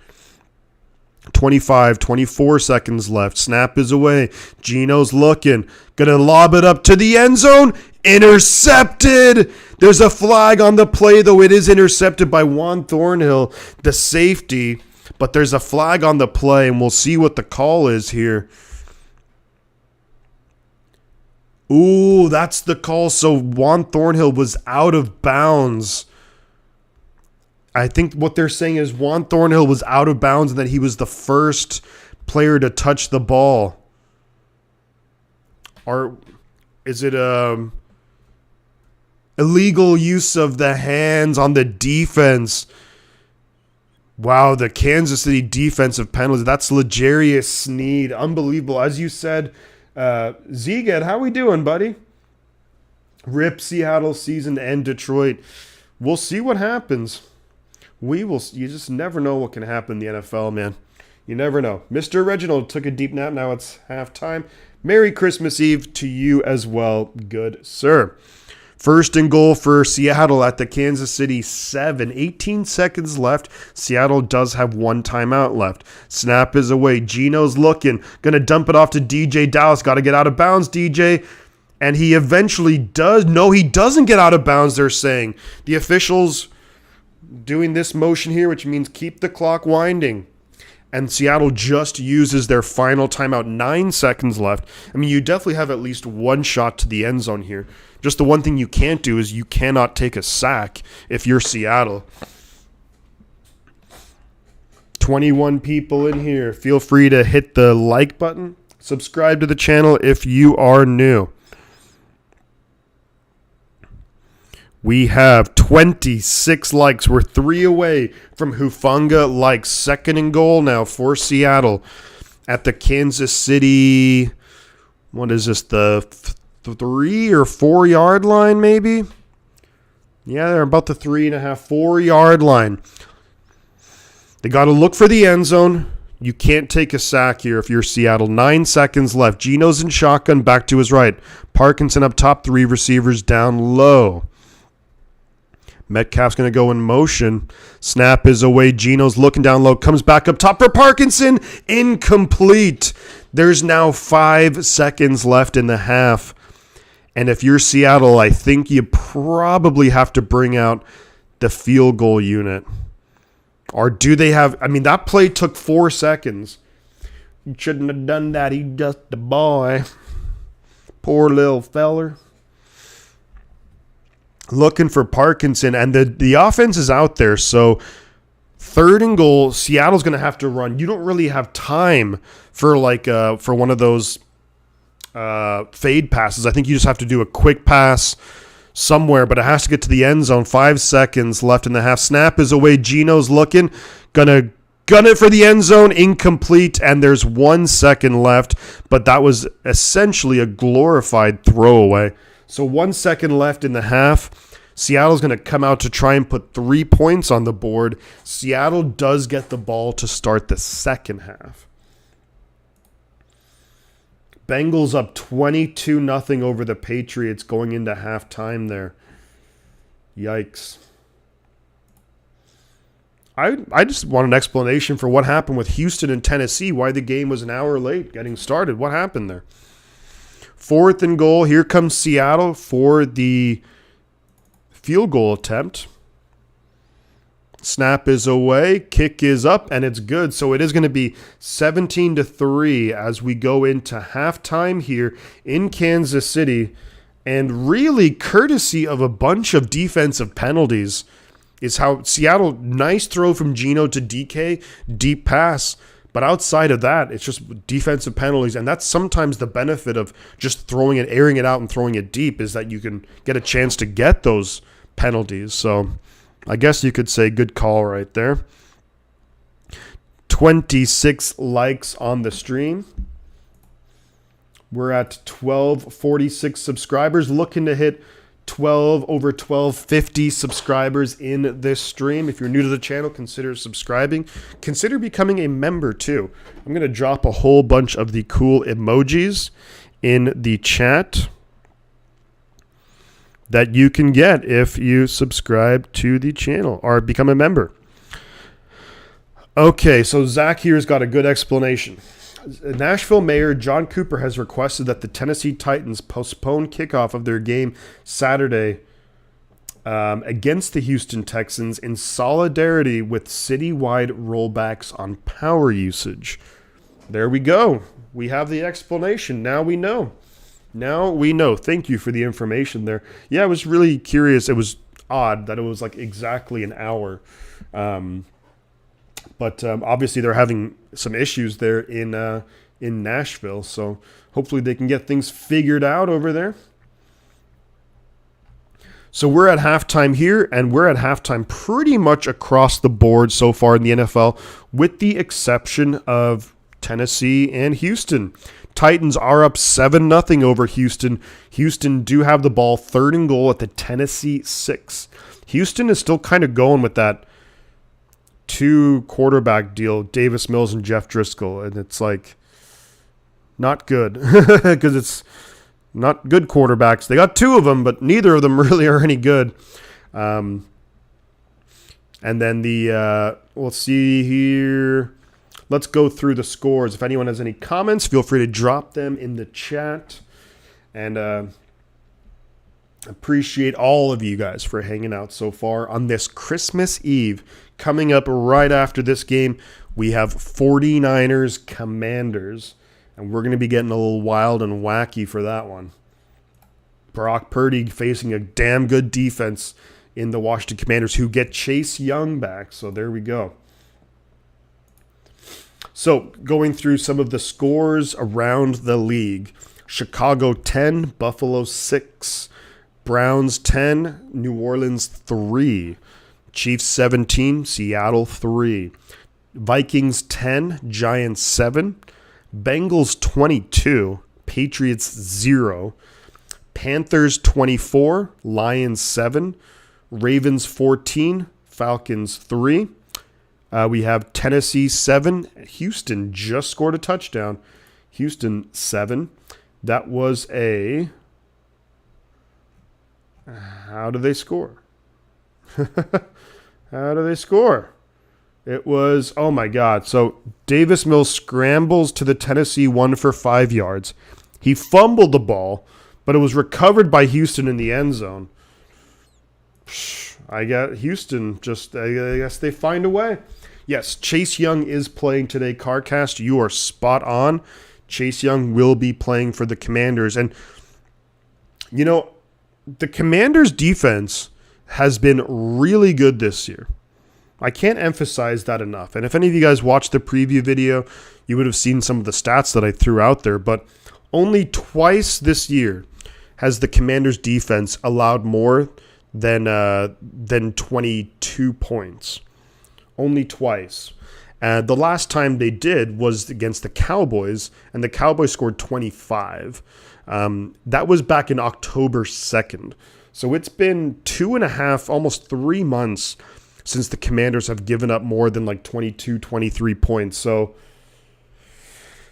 24 seconds left. Snap is away. Geno's looking. Gonna lob it up to the end zone. Intercepted! There's a flag on the play, though it is intercepted by Juan Thornhill, the safety. But there's a flag on the play, and we'll see what the call is here. Ooh, that's the call. So Juan Thornhill was out of bounds. I think what they're saying is Juan Thornhill was out of bounds and that he was the first player to touch the ball. Or is it illegal use of the hands on the defense? Wow, the Kansas City defensive penalty. That's L'Jarius Sneed. Unbelievable. As you said, Zeged, how we doing, buddy? Rip Seattle season to end Detroit. We'll see what happens. We will. You just never know what can happen in the NFL, man. You never know. Mr. Reginald took a deep nap. Now it's halftime. Merry Christmas Eve to you as well, good sir. 1st and goal for Seattle at the Kansas City 7. 18 seconds left. Seattle does have one timeout left. Snap is away. Geno's looking. Going to dump it off to DJ Dallas. Got to get out of bounds, DJ. And he eventually does. No, he doesn't get out of bounds, they're saying. The officials doing this motion here, which means keep the clock winding. and Seattle just uses their final timeout, 9 seconds left. I mean, you definitely have at least one shot to the end zone here. Just the one thing you can't do is you cannot take a sack if you're Seattle. 21 people in here. Feel free to hit the like button. Subscribe to the channel if you are new. We have 26 likes. We're 3 away from Hufanga likes. 2nd and goal now for Seattle at the Kansas City. What is this? The 3 or 4 yard line, maybe? Yeah, they're about the 3.5, 4 yard line. They got to look for the end zone. You can't take a sack here if you're Seattle. 9 seconds left. Geno's in shotgun, back to his right. Parkinson up top, 3 receivers down low. Metcalf's going to go in motion. Snap is away. Geno's looking down low. Comes back up top for Parkinson. Incomplete. There's now 5 seconds left in the half. And if you're Seattle, I think you probably have to bring out the field goal unit. Or do they have... I mean, that play took 4 seconds. You shouldn't have done that. He's just a boy. Poor little feller. Looking for Parkinson, and the offense is out there, so 3rd and goal, Seattle's going to have to run. You don't really have time for for one of those fade passes. I think you just have to do a quick pass somewhere, but it has to get to the end zone. 5 seconds left in the half. Snap is away. Geno's looking, gonna gun it for the end zone. Incomplete, and there's 1 second left, but that was essentially a glorified throwaway. So 1 second left in the half. Seattle's going to come out to try and put 3 points on the board. Seattle does get the ball to start the second half. Bengals up 22-0 over the Patriots going into halftime there. Yikes. I just want an explanation for what happened with Houston and Tennessee, why the game was an hour late getting started. What happened there? 4th and goal. Here comes Seattle for the field goal attempt. Snap is away. Kick is up, and it's good. So it is going to be 17-3 as we go into halftime here in Kansas City. And really, courtesy of a bunch of defensive penalties, is how Seattle, nice throw from Geno to DK, deep pass. But outside of that, it's just defensive penalties, and that's sometimes the benefit of just throwing it, airing it out and throwing it deep, is that you can get a chance to get those penalties. So I guess you could say good call right there. 26 likes on the stream. We're at 1246 subscribers, looking to hit 1250 subscribers in this stream. If you're new to the channel, consider subscribing. Consider becoming a member too. I'm going to drop a whole bunch of the cool emojis in the chat that you can get if you subscribe to the channel or become a member. Okay, so Zach here's got a good explanation. Nashville Mayor John Cooper has requested that the Tennessee Titans postpone kickoff of their game Saturday against the Houston Texans in solidarity with citywide rollbacks on power usage. There we go. We have the explanation. Now we know. Thank you for the information there. Yeah, I was really curious. It was odd that it was like exactly an hour. But obviously they're having some issues there in Nashville. So hopefully they can get things figured out over there. So we're at halftime here, and we're at halftime pretty much across the board so far in the NFL, with the exception of Tennessee and Houston. Titans are up 7-0 over Houston. Houston do have the ball, 3rd and goal at the Tennessee 6. Houston is still kind of going with that 2 quarterback deal, Davis Mills and Jeff Driscoll, and it's like not good because it's not good quarterbacks. They got 2 of them, but neither of them really are any good. And then we'll see here. Let's go through the scores. If anyone has any comments, feel free to drop them in the chat. And appreciate all of you guys for hanging out so far on this Christmas Eve. Coming up right after this game, we have 49ers Commanders, and we're going to be getting a little wild and wacky for that one. Brock Purdy facing a damn good defense in the Washington Commanders, who get Chase Young back. So there we go. So going through some of the scores around the league. Chicago 10, Buffalo 6, Browns 10, New Orleans 3, Chiefs 17, Seattle 3, Vikings 10, Giants 7, Bengals 22, Patriots 0, Panthers 24, Lions 7, Ravens 14, Falcons 3. We have Tennessee 7. Houston just scored a touchdown. Houston 7. That was a... How do they score? How do they score? It was, oh my God. So Davis Mills scrambles to the Tennessee 1 for 5 yards. He fumbled the ball, but it was recovered by Houston in the end zone. I got Houston, I guess they find a way. Yes, Chase Young is playing today, CarCast. You are spot on. Chase Young will be playing for the Commanders. And, you know, the Commanders' defense has been really good this year. I can't emphasize that enough. And if any of you guys watched the preview video, you would have seen some of the stats that I threw out there. But only twice this year has the Commanders' defense allowed more than 22 points. Only twice. The last time they did was against the Cowboys, and the Cowboys scored 25. That was back in October 2nd. So it's been 2.5, almost 3 months since the Commanders have given up more than like 22, 23 points. So,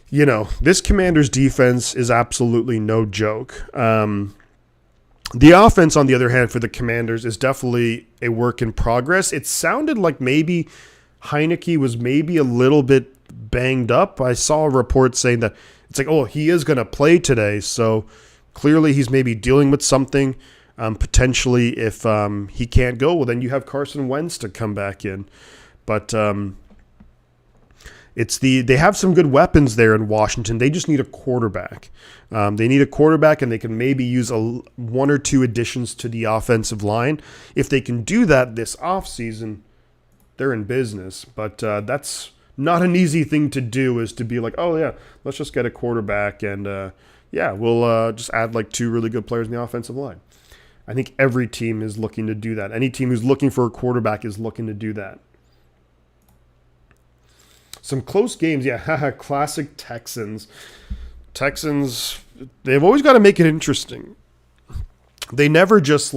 you know, this Commanders defense is absolutely no joke. The offense, on the other hand, for the Commanders is definitely a work in progress. It sounded like maybe Heineke was maybe a little bit banged up. I saw a report saying that it's like, oh, he is going to play today. So clearly he's maybe dealing with something. Potentially if he can't go, well, then you have Carson Wentz to come back in. But they have some good weapons there in Washington. They just need a quarterback. They need a quarterback, and they can maybe use 1 or 2 additions to the offensive line. If they can do that this offseason, they're in business. But that's not an easy thing to do, is to be like, oh, yeah, let's just get a quarterback, and, we'll just add like 2 really good players in the offensive line. I think every team is looking to do that. Any team who's looking for a quarterback is looking to do that. Some close games, yeah, classic Texans. Texans, they've always got to make it interesting. They never just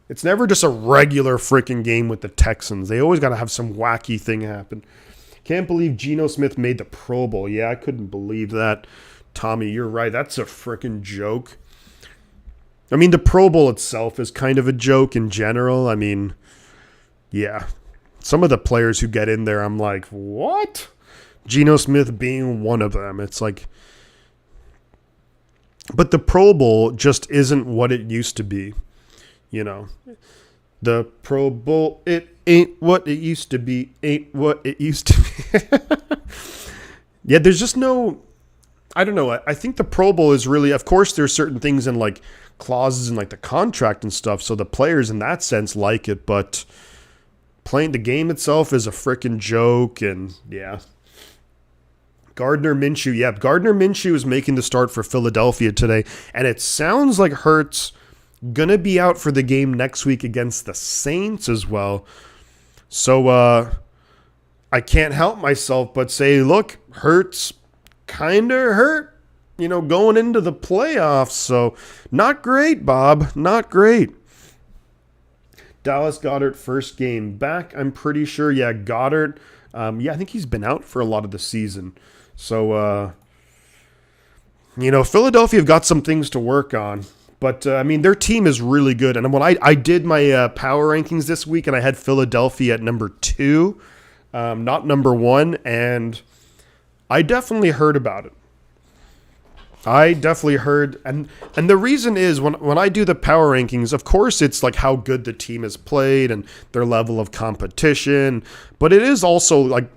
it's never just a regular freaking game with the Texans. They always got to have some wacky thing happen. Can't believe Geno Smith made the Pro Bowl. Yeah, I couldn't believe that. Tommy, you're right. That's a freaking joke. I mean, the Pro Bowl itself is kind of a joke in general. I mean, yeah. Some of the players who get in there, I'm like, what? Geno Smith being one of them. It's like, but the Pro Bowl just isn't what it used to be. You know, the Pro Bowl, it ain't what it used to be, ain't what it used to be. Yeah, there's just no, I don't know. I think the Pro Bowl is really, of course, there's certain things in like clauses in like the contract and stuff. So the players in that sense like it, but playing the game itself is a freaking joke. And yeah. Gardner Minshew is making the start for Philadelphia today. And it sounds like Hurts going to be out for the game next week against the Saints as well. So I can't help myself but say, look, Hurts kind of hurt, going into the playoffs. So not great, Bob. Not great. Dallas Goedert first game back, I'm pretty sure. Yeah, Goddard. I think he's been out for a lot of the season. So, Philadelphia have got some things to work on. But, their team is really good. And when I did my power rankings this week, and I had Philadelphia at number 2, not number 1, and I definitely heard about it. I definitely heard, and the reason is when I do the power rankings, of course it's like how good the team has played and their level of competition, but it is also like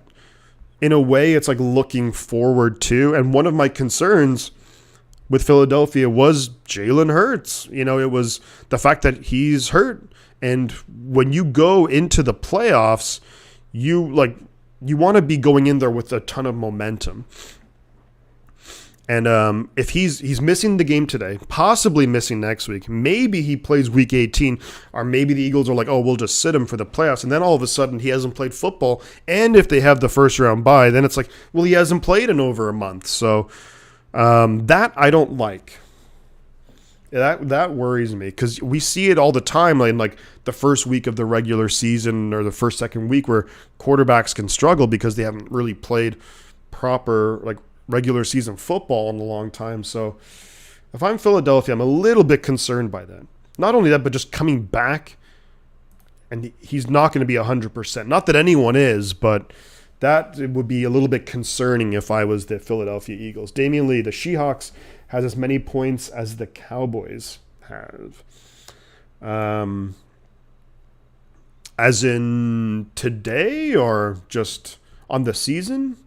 in a way, it's like looking forward to. And one of my concerns with Philadelphia was Jalen Hurts. It was the fact that he's hurt. And when you go into the playoffs, you want to be going in there with a ton of momentum. And if he's missing the game today, possibly missing next week, maybe he plays week 18, or maybe the Eagles are like, oh, we'll just sit him for the playoffs. And then all of a sudden he hasn't played football. And if they have the first round bye, then it's like, well, he hasn't played in over a month. So that I don't like. That worries me, because we see it all the time in like the first week of the regular season or the second week where quarterbacks can struggle because they haven't really played proper like regular season football in a long time. So if I'm Philadelphia, I'm a little bit concerned by that. Not only that, but just coming back, and he's not going to be 100%. Not that anyone is, but that would be a little bit concerning if I was the Philadelphia Eagles. Damian Lee, the Seahawks, has as many points as the Cowboys have. As in today or just on the season?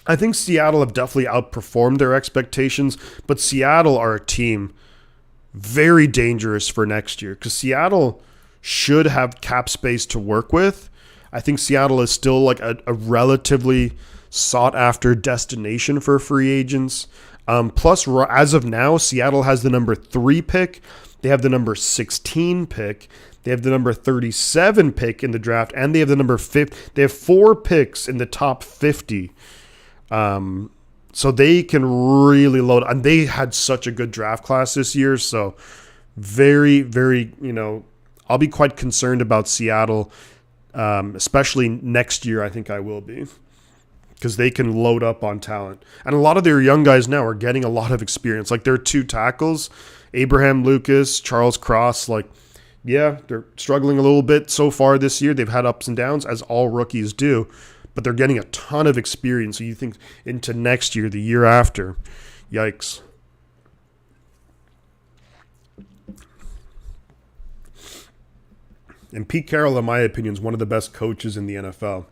I think Seattle have definitely outperformed their expectations, but Seattle are a team very dangerous for next year because Seattle should have cap space to work with. I think Seattle is still like a relatively sought-after destination for free agents. Plus, as of now, Seattle has the number 3 pick. They have the number 16 pick. They have the number 37 pick in the draft, and they have the number 50. They have 4 picks in the top 50. So they can really load, and they had such a good draft class this year. So very, very, I'll be quite concerned about Seattle, especially next year. I think I will be, because they can load up on talent. And a lot of their young guys now are getting a lot of experience. Like their 2 tackles, Abraham Lucas, Charles Cross, they're struggling a little bit so far this year. They've had ups and downs, as all rookies do. But they're getting a ton of experience. So you think into next year, the year after, yikes. And Pete Carroll, in my opinion, is one of the best coaches in the NFL.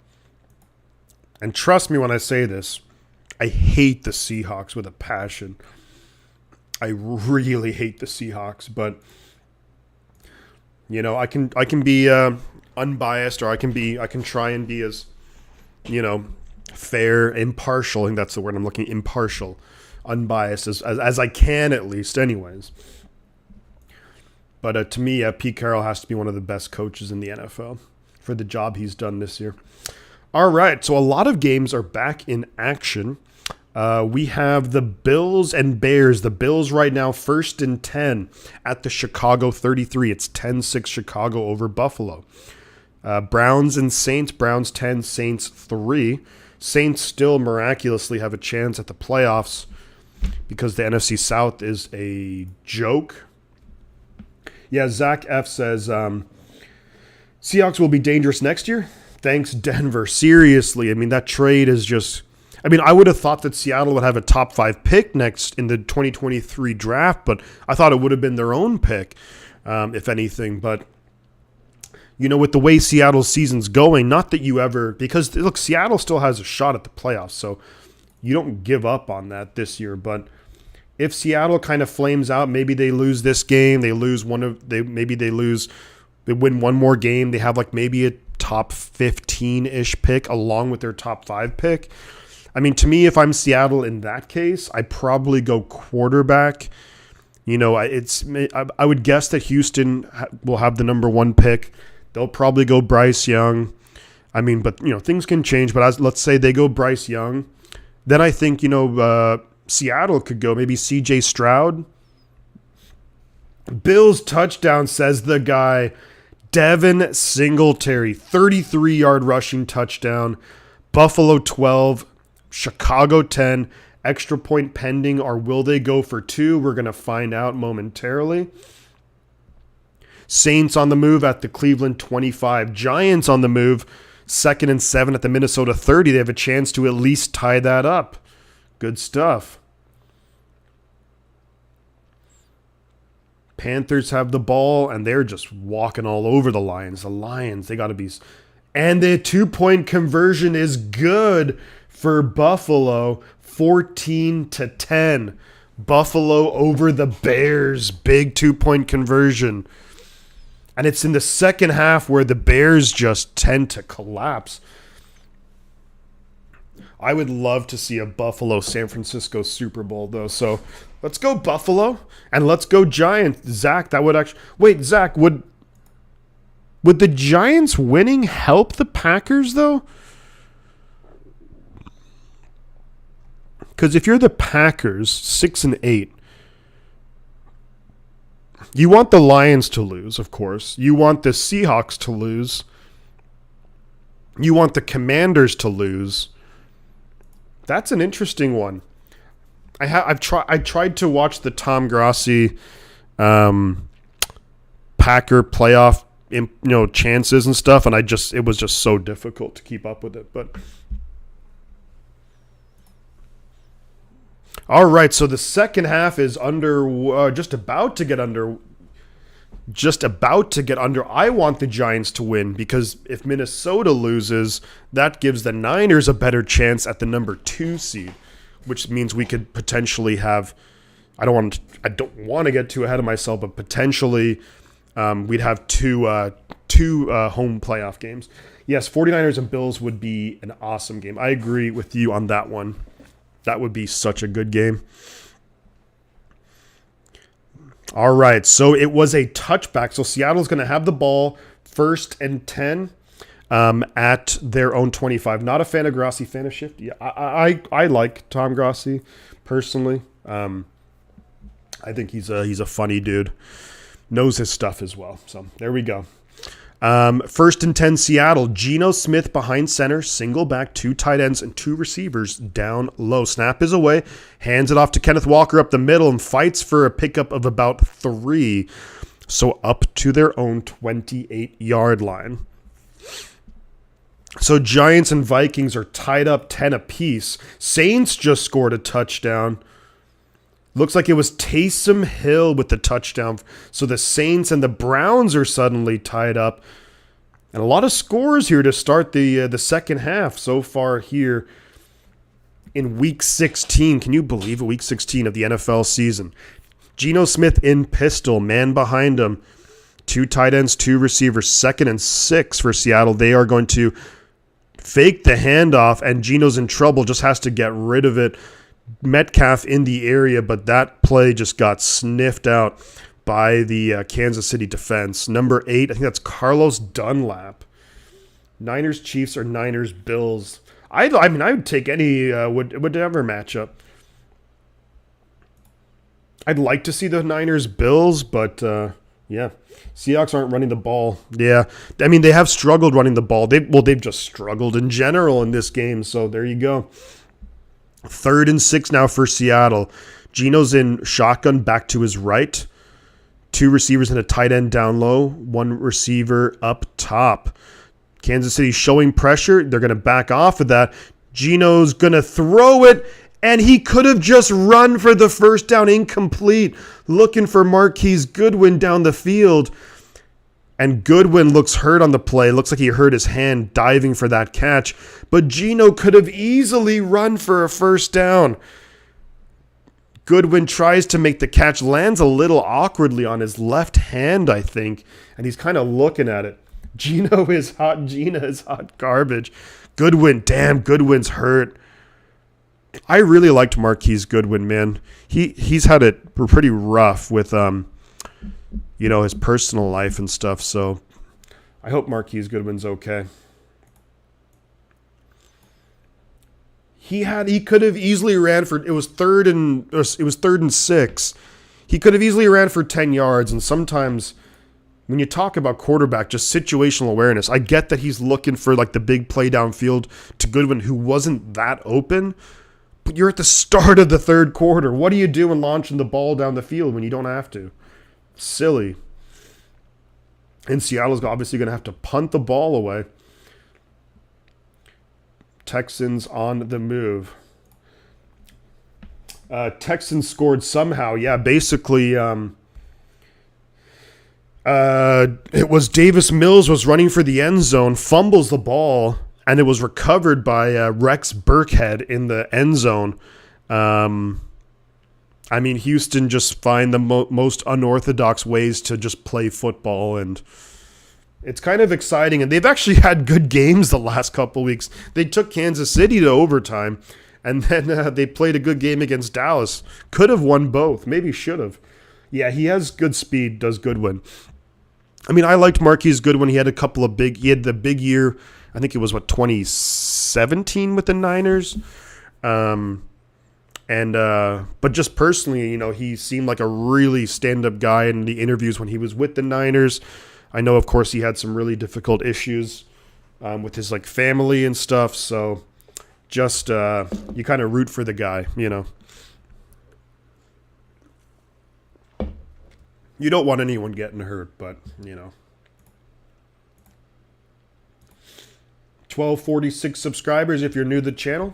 And trust me when I say this, I hate the Seahawks with a passion. I really hate the Seahawks, but I can be unbiased, or I can try and be as fair, impartial. I think that's the word I'm looking. Impartial, unbiased as I can, at least, anyways. But to me, Pete Carroll has to be one of the best coaches in the NFL for the job he's done this year. All right, so a lot of games are back in action. We have the Bills and Bears. The Bills right now 1st and 10 at the Chicago 33. It's 10-6 Chicago over Buffalo. Browns and Saints. Browns 10, Saints 3. Saints still miraculously have a chance at the playoffs because the NFC South is a joke. Yeah, Zach F says, Seahawks will be dangerous next year. Thanks, Denver. Seriously, I mean, that trade is just... I would have thought that Seattle would have a top 5 pick next in the 2023 draft, but I thought it would have been their own pick, if anything. But, with the way Seattle's season's going, not that you ever... Because, look, Seattle still has a shot at the playoffs, so you don't give up on that this year. But if Seattle kind of flames out, maybe they lose this game, they win one more game, they have maybe a top 15-ish pick along with their top 5 pick. To me, if I'm Seattle in that case, I probably go quarterback. I would guess that Houston will have the number 1 pick. They'll probably go Bryce Young. But things can change. But let's say they go Bryce Young, then I think Seattle could go maybe C.J. Stroud. Bills touchdown, says the guy. Devin Singletary, 33-yard rushing touchdown. Buffalo 12. Chicago 10, extra point pending, or will they go for 2? We're going to find out momentarily. Saints on the move at the Cleveland 25. Giants on the move, 2nd and 7 at the Minnesota 30. They have a chance to at least tie that up. Good stuff. Panthers have the ball, and they're just walking all over the Lions. The Lions, they got to be... And the 2-point conversion is good for Buffalo, 14-10. Buffalo over the Bears, big 2-point conversion. And it's in the second half where the Bears just tend to collapse. I would love to see a Buffalo-San Francisco Super Bowl, though. So let's go Buffalo and let's go Giants. Zach, that would actually... Wait, Zach, would the Giants winning help the Packers, though? Because if you're the Packers, 6-8, you want the Lions to lose, of course. You want the Seahawks to lose. You want the Commanders to lose. That's an interesting one. I tried to watch the Tom Grossi Packer playoff chances and stuff, and it was just so difficult to keep up with it. But all right, so the second half is just about to get under. I want the Giants to win because if Minnesota loses, that gives the Niners a better chance at the number 2 seed, which means we could potentially have. I don't want to get too ahead of myself, but potentially we'd have two home playoff games. Yes, 49ers and Bills would be an awesome game. I agree with you on that one. That would be such a good game. All right, so it was a touchback. So Seattle's going to have the ball 1st and 10 at their own 25. Not a fan of Grossi, fan of Shift. Yeah, I like Tom Grossi personally. I think he's a funny dude. Knows his stuff as well. So there we go. 1st and 10 Seattle. Geno Smith behind center, single back, 2 tight ends, and 2 receivers down low. Snap is away, hands it off to Kenneth Walker up the middle, and fights for a pickup of about 3. So up to their own 28-yard line. So Giants and Vikings are tied up 10 apiece. Saints just scored a touchdown. Looks like it was Taysom Hill with the touchdown. So the Saints and the Browns are suddenly tied up. And a lot of scores here to start the second half so far here in Week 16. Can you believe it? Week 16 of the NFL season. Geno Smith in pistol, man behind him. 2 tight ends, 2 receivers, 2nd and 6 for Seattle. They are going to fake the handoff, and Geno's in trouble, just has to get rid of it. Metcalf in the area, but that play just got sniffed out by the Kansas City defense. Number 8, I think that's Carlos Dunlap. Niners Chiefs or Niners Bills. I would take any whatever matchup. I'd like to see the Niners Bills, but yeah, Seahawks aren't running the ball. Yeah, I mean they have struggled running the ball. They've just struggled in general in this game. So there you go. 3rd and 6 now for Seattle. Geno's in shotgun back to his right. 2 receivers and a tight end down low. 1 receiver up top. Kansas City showing pressure. They're going to back off of that. Geno's going to throw it, and he could have just run for the first down. Incomplete. Looking for Marquise Goodwin down the field. And Goodwin looks hurt on the play. Looks like he hurt his hand diving for that catch. But Geno could have easily run for a first down. Goodwin tries to make the catch. Lands a little awkwardly on his left hand, I think. And he's kind of looking at it. Geno is hot. Gina is hot garbage. Goodwin, damn, Goodwin's hurt. I really liked Marquise Goodwin, man. He's had it pretty rough with his personal life and stuff. So I hope Marquise Goodwin's okay. He could have easily ran for, it was 3rd and 6. He could have easily ran for 10 yards. And sometimes when you talk about quarterback, just situational awareness, I get that he's looking for like the big play downfield to Goodwin, who wasn't that open. But you're at the start of the 3rd quarter. What do you do in launching the ball down the field when you don't have to? Silly. And Seattle's obviously going to have to punt the ball away. Texans on the move. Texans scored somehow. Yeah, basically a It was Davis Mills was running for the end zone, fumbles the ball, and it was recovered by Rex Burkhead in the end zone. I mean, Houston just find the most unorthodox ways to just play football, and it's kind of exciting. And they've actually had good games the last couple weeks. They took Kansas City to overtime, and then they played a good game against Dallas. Could have won both. Maybe should have. Yeah, he has good speed, does Goodwin. I mean, I liked Marquise Goodwin. He had he had the big year, I think it was, 2017 with the Niners. But just personally, he seemed like a really stand-up guy in the interviews when he was with the Niners. I know, of course, he had some really difficult issues with his family and stuff. So just you kind of root for the guy, You don't want anyone getting hurt, but 1246 subscribers if you're new to the channel.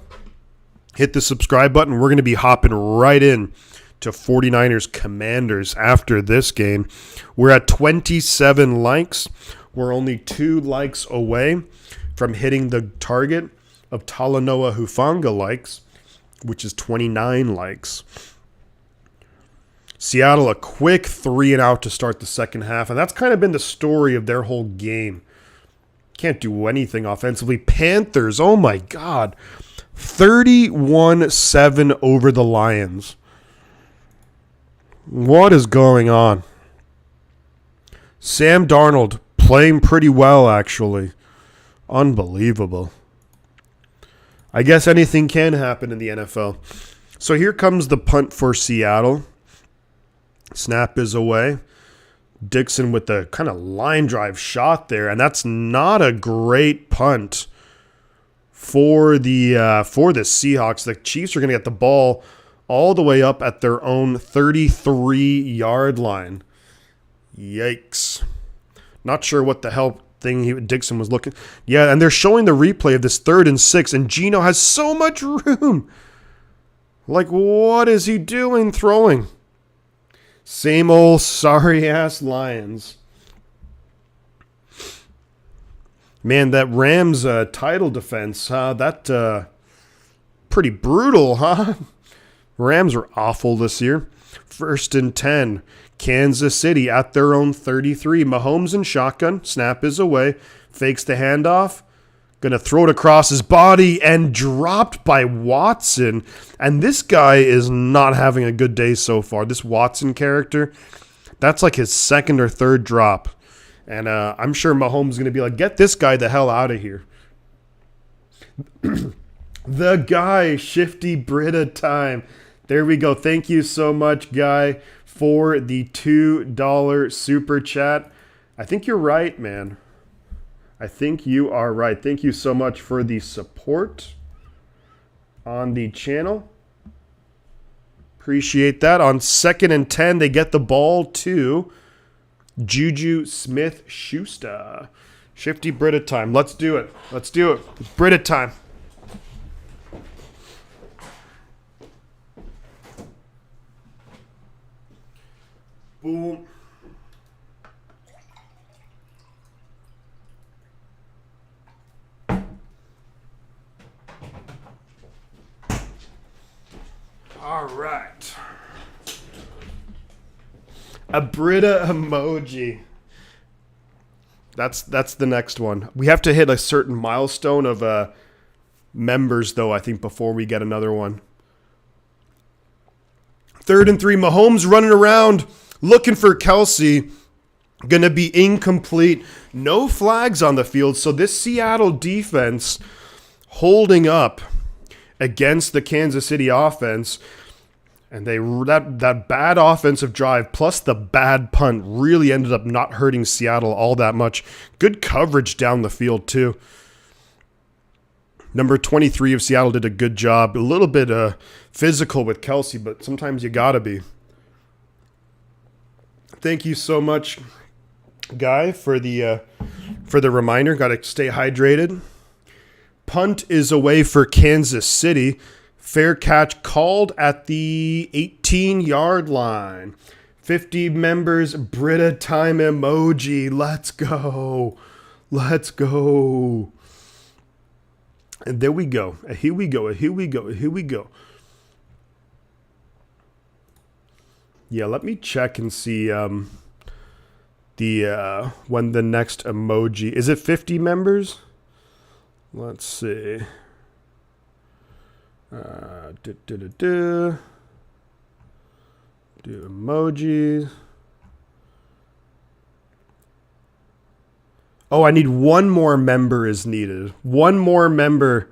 Hit the subscribe button. We're going to be hopping right in to 49ers Commanders after this game. We're at 27 likes. We're only 2 likes away from hitting the target of Talanoa Hufanga likes, which is 29 likes. Seattle, a quick 3-and-out to start the second half, and that's kind of been the story of their whole game. Can't do anything offensively. Panthers, oh my God, 31-7 over the Lions. What is going on? Sam Darnold playing pretty well, actually. Unbelievable. I guess anything can happen in the NFL. So here comes the punt for Seattle. Snap is away. Dixon with the kind of line drive shot there, and that's not a great punt for the Seahawks. The Chiefs are going to get the ball all the way up at their own 33-yard line. Yikes. Not sure what the hell thing Dixon was looking. Yeah, and they're showing the replay of this 3rd and 6, and Geno has so much room. What is he doing throwing? Same old sorry-ass Lions. Man, that Rams title defense, that pretty brutal, huh? Rams were awful this year. 1st and 10. Kansas City at their own 33. Mahomes in shotgun. Snap is away. Fakes the handoff. Going to throw it across his body and dropped by Watson. And this guy is not having a good day so far. This Watson character, that's like his 2nd or 3rd drop. And I'm sure Mahomes is going to be like, get this guy the hell out of here. The guy, Shifty Brita time. There we go. Thank you so much, Guy, for the $2 super chat. I think you're right, man. I think you are right. Thank you so much for the support on the channel. Appreciate that. On 2nd and 10, they get the ball to Juju Smith-Schuster. Shifty Brita time. Let's do it. Let's do it. It's Brita time. Boom. All right. A Brita emoji. That's the next one. We have to hit a certain milestone of members, though, I think, before we get another one. 3rd and 3. Mahomes running around looking for Kelsey. Going to be incomplete. No flags on the field. So this Seattle defense holding up against the Kansas City offense. And that bad offensive drive plus the bad punt really ended up not hurting Seattle all that much. Good coverage down the field, too. Number 23 of Seattle did a good job. A little bit physical with Kelsey, but sometimes you got to be. Thank you so much, Guy, for the reminder. Got to stay hydrated. Punt is away for Kansas City. Fair catch called at the 18-yard line. 50 members, Brita time emoji. Let's go. Let's go. And there we go. Here we go. Here we go. Here we go. Yeah, let me check and see when the next emoji. Is it 50 members? Let's see. Do emojis. Oh, I need one more member is needed. One more member,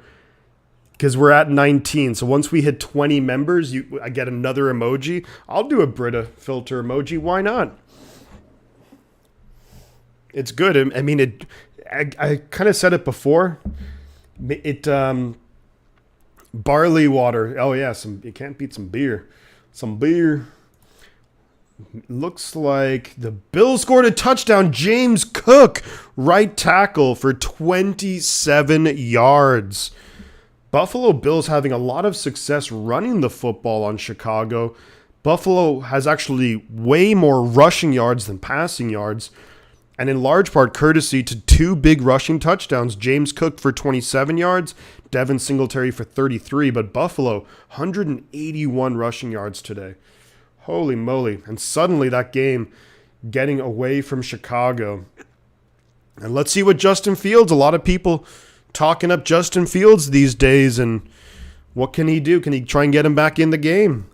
because we're at 19. So once we hit 20 members, I get another emoji. I'll do a Brita filter emoji. Why not? It's good. I mean, I kind of said it before. Barley water. Oh yeah, you can't beat some beer. Some beer. Looks like the Bills scored a touchdown. James Cook, right tackle for 27 yards. Buffalo Bills having a lot of success running the football on Chicago. Buffalo has actually way more rushing yards than passing yards. And in large part, courtesy to two big rushing touchdowns. James Cook for 27 yards, Devin Singletary for 33. But Buffalo, 181 rushing yards today. Holy moly. And suddenly that game getting away from Chicago. And let's see what Justin Fields, a lot of people talking up Justin Fields these days. And what can he do? Can he try and get him back in the game?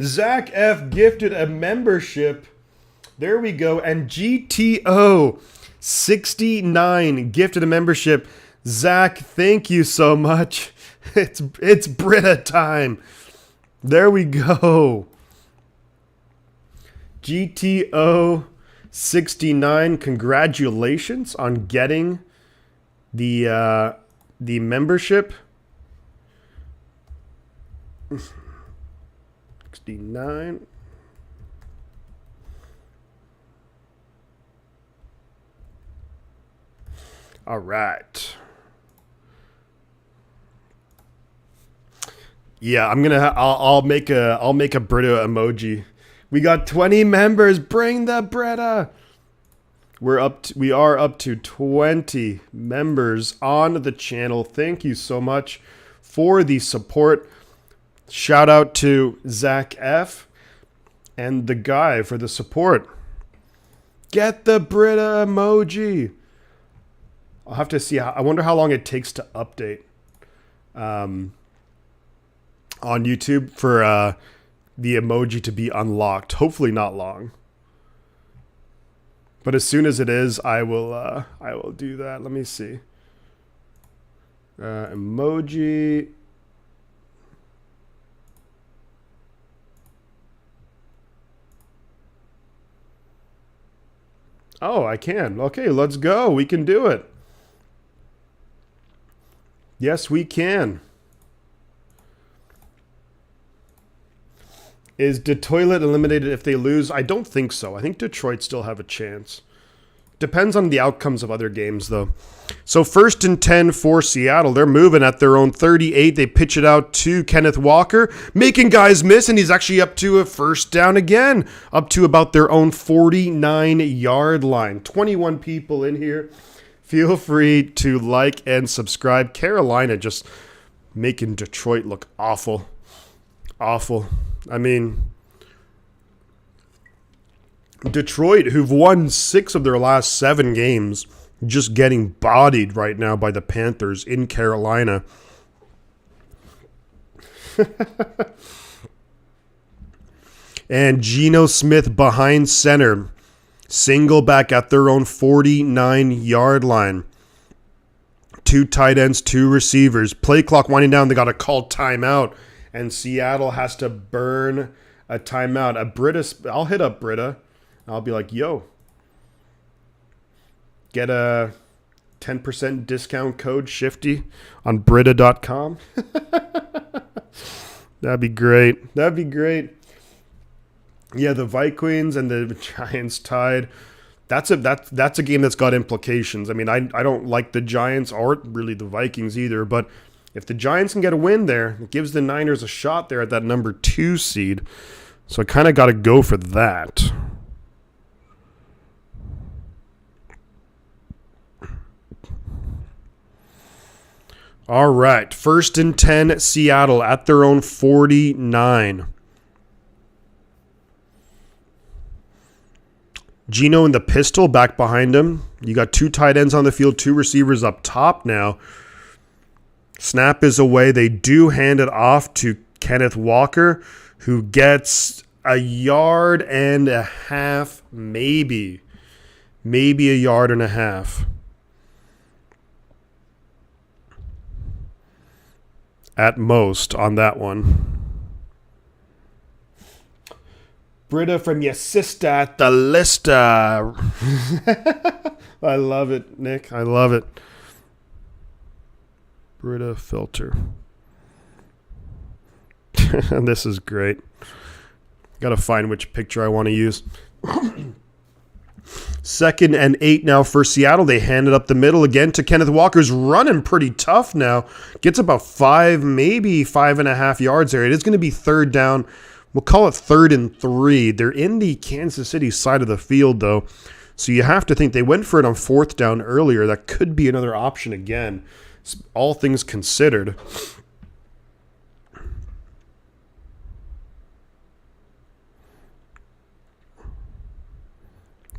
Zach F. gifted a membership. There we go. And GTO 69 gifted a membership. Zach, thank you so much. It's Brita time. There we go. GTO 69, congratulations on getting the membership. 69. All right. Yeah, I'll make a Brita emoji. We got 20 members. Bring the Brita. We are up to 20 members on the channel. Thank you so much for the support. Shout out to Zach F and the guy for the support. Get the Brita emoji. I'll have to see. I wonder how long it takes to update on YouTube for the emoji to be unlocked. Hopefully not long. But as soon as it is, I will do that. Let me see. Emoji. Oh, I can. Okay, let's go. We can do it. Yes, we can. Is Detroit eliminated if they lose? I don't think so. I think Detroit still have a chance. Depends on the outcomes of other games, though. So 1st and 10 for Seattle. They're moving at their own 38. They pitch it out to Kenneth Walker, making guys miss, and he's actually up to a first down again, up to about their own 49-yard line. 21 people in here. Feel free to like and subscribe. Carolina just making Detroit look awful. Awful. I mean, Detroit, who've won 6 of their last 7 games, just getting bodied right now by the Panthers in Carolina. And Geno Smith behind center. Single back at their own 49-yard line. 2 tight ends, 2 receivers. Play clock winding down. They got to call timeout. And Seattle has to burn a timeout. I'll hit up Brita. I'll be like, yo, get a 10% discount code Shifty on Brita.com. That'd be great. That'd be great. Yeah, the Vikings and the Giants tied. That's a game that's got implications. I mean, I don't like the Giants or really the Vikings either, but If the Giants can get a win there, it gives the Niners a shot there at that number 2 seed. So I kind of got to go for that. All right, 1st and 10, Seattle at their own 49. Geno and the pistol back behind him. You got 2 tight ends on the field, 2 receivers up top now. Snap is away. They do hand it off to Kenneth Walker, who gets a yard and a half, maybe a yard and a half. At most on that one. Britta from your sister at the Lister. I love it, Nick. I love it. Britta filter. This is great. Got to find which picture I want to use. 2nd and 8 now for Seattle. They hand it up the middle again to Kenneth Walker's running pretty tough now. Gets about 5, maybe 5.5 yards there. It is going to be 3rd down. We'll call it 3rd and 3. They're in the Kansas City side of the field, though. So you have to think they went for it on 4th down earlier. That could be another option again, all things considered.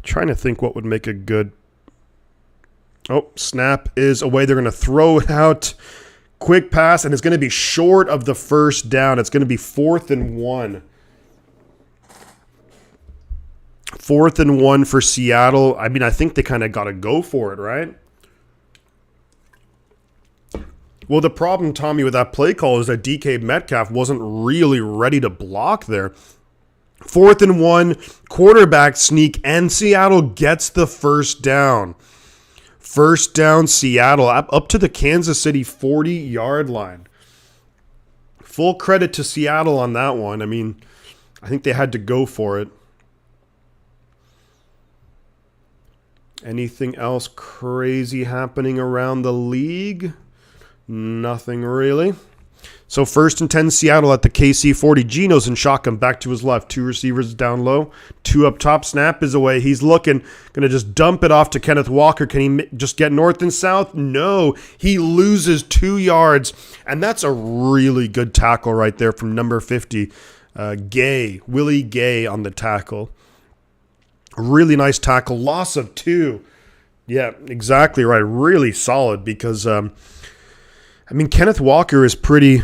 Trying to think what would make a good... Oh, snap is away. They're going to throw it out. Quick pass, and it's going to be short of the 1st down. It's going to be 4th and 1. 4th and 1 for Seattle. I mean, I think they kind of got to go for it, right? Well, the problem, Tommy, with that play call is that DK Metcalf wasn't really ready to block there. 4th and 1, quarterback sneak, and Seattle gets the 1st down. 1st down, Seattle, up to the Kansas City 40-yard line. Full credit to Seattle on that one. I mean, I think they had to go for it. Anything else crazy happening around the league? Nothing really. So 1st and 10, Seattle at the KC 40. Geno's in shotgun, back to his left. 2 receivers down low. 2 up top. Snap is away. He's looking. Going to just dump it off to Kenneth Walker. Can he just get north and south? No. He loses 2 yards. And that's a really good tackle right there from number 50. Willie Gay on the tackle. Really nice tackle. Loss of 2. Yeah, exactly right. Really solid because, Kenneth Walker is pretty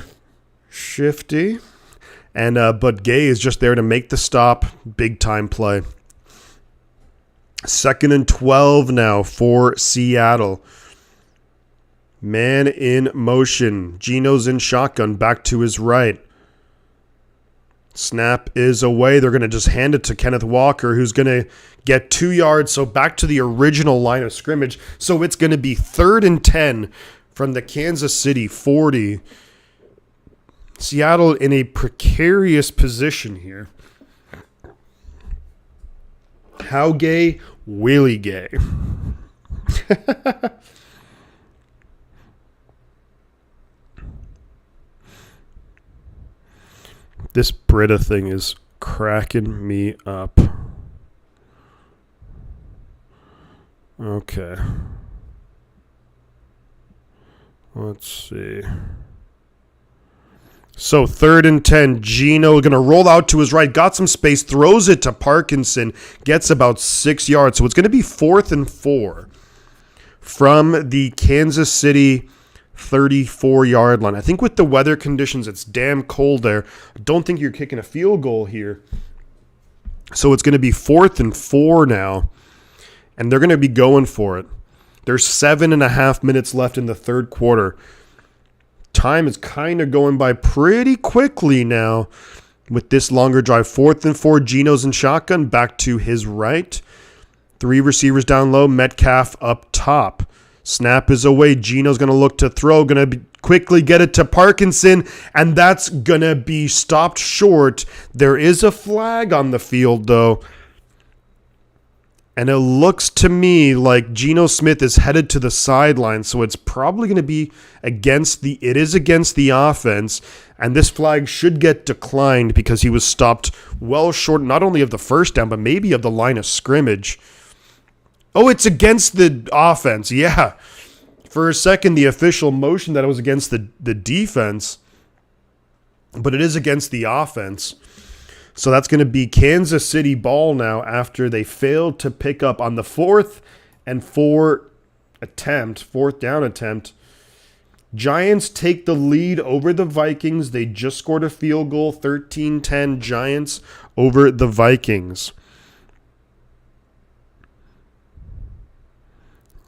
shifty, and but Gay is just there to make the stop. Big time play. 2nd and 12 now for Seattle. Man in motion. Geno's in shotgun, back to his right. Snap is away. They're going to just hand it to Kenneth Walker, who's going to get 2 yards. So back to the original line of scrimmage. So it's going to be 3rd and 10 from the Kansas City 40. Seattle in a precarious position here. How gay? Willie Gay. This Britta thing is cracking me up. Okay. Let's see. So 3rd and 10. Geno going to roll out to his right. Got some space. Throws it to Parkinson. Gets about 6 yards. So it's going to be 4th and 4 from the Kansas City 34-yard line. I think with the weather conditions, it's damn cold there. I don't think you're kicking a field goal here. So it's going to be 4th and 4 now. And they're going to be going for it. There's 7.5 minutes left in the 3rd quarter. Time is kind of going by pretty quickly now with this longer drive. 4th and 4, Geno's in shotgun, back to his right. 3 receivers down low, Metcalf up top. Snap is away. Geno's going to look to throw, going to quickly get it to Parkinson, and that's going to be stopped short. There is a flag on the field, though. And it looks to me like Geno Smith is headed to the sideline, so it's probably going to be against the offense, and this flag should get declined because he was stopped well short not only of the first down, but maybe of the line of scrimmage. Oh, it's against the offense, yeah. For a second, the official motion that it was against the defense, but it is against the offense. So that's going to be Kansas City ball now after they failed to pick up on the fourth down attempt. Giants take the lead over the Vikings. They just scored a field goal, 13-10 Giants over the Vikings.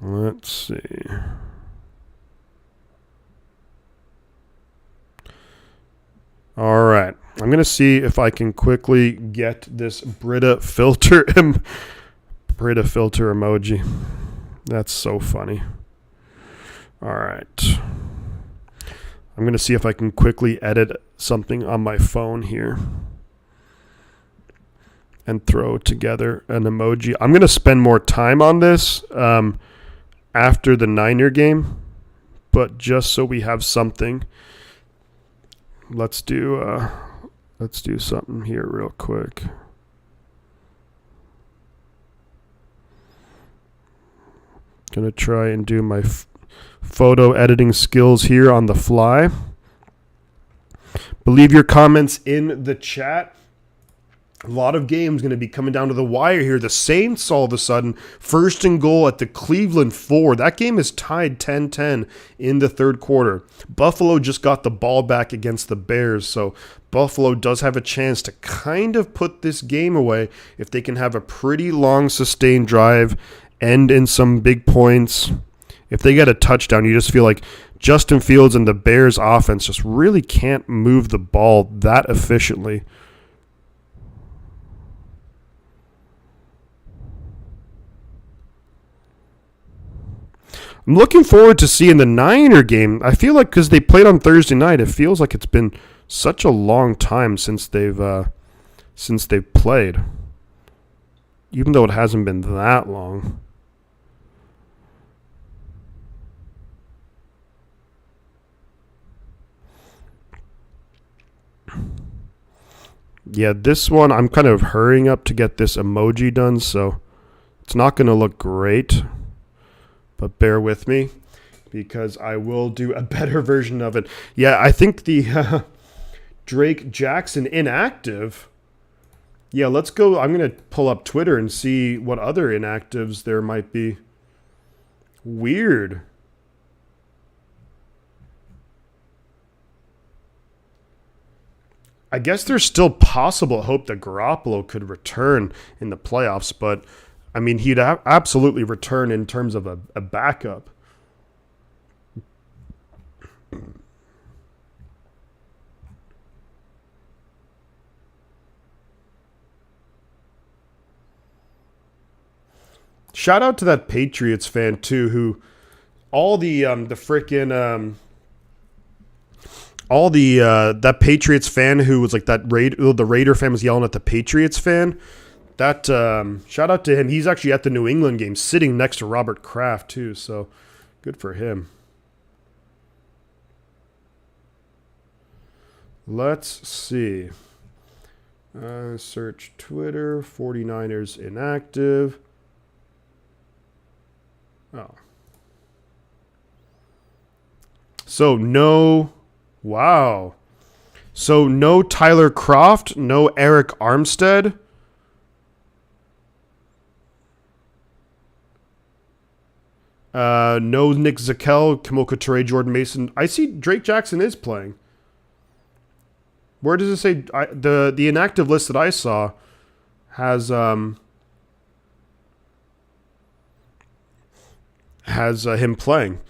Let's see. All right. I'm going to see if I can quickly get this Brita filter emoji. That's so funny. All right. I'm going to see if I can quickly edit something on my phone here and throw together an emoji. I'm going to spend more time on this after the Niner game, but just so we have something, let's do something here real quick. Gonna try and do my photo editing skills here on the fly. Leave your comments in the chat. A lot of games going to be coming down to the wire here. The Saints, all of a sudden, first and goal at the Cleveland 4. That game is tied 10-10 in the third quarter. Buffalo just got the ball back against the Bears, so Buffalo does have a chance to kind of put this game away if they can have a pretty long, sustained drive, end in some big points. If they get a touchdown, you just feel like Justin Fields and the Bears offense just really can't move the ball that efficiently. I'm looking forward to seeing the Niner game. I feel like because they played on Thursday night, it feels like it's been such a long time since they've played, even though it hasn't been that long. Yeah, this one I'm kind of hurrying up to get this emoji done, so it's not going to look great. But bear with me because I will do a better version of it. Yeah, I think the Drake Jackson inactive. Yeah, let's go. I'm going to pull up Twitter and see what other inactives there might be. Weird. I guess there's still possible hope that Garoppolo could return in the playoffs, but I mean, he'd absolutely return in terms of a backup. Shout out to that Patriots fan too, who that Patriots fan who was like the Raider fan was yelling at the Patriots fan. That shout out to him. He's actually at the New England game, sitting next to Robert Kraft too. So good for him. Let's see. Search Twitter. 49ers inactive. Oh. So no. Wow. So no Tyler Kroft. No Eric Armstead. No Nick Zakelj, Kemoko Turay, Jordan Mason. I see Drake Jackson is playing. Where does it say? The inactive list that I saw has him playing.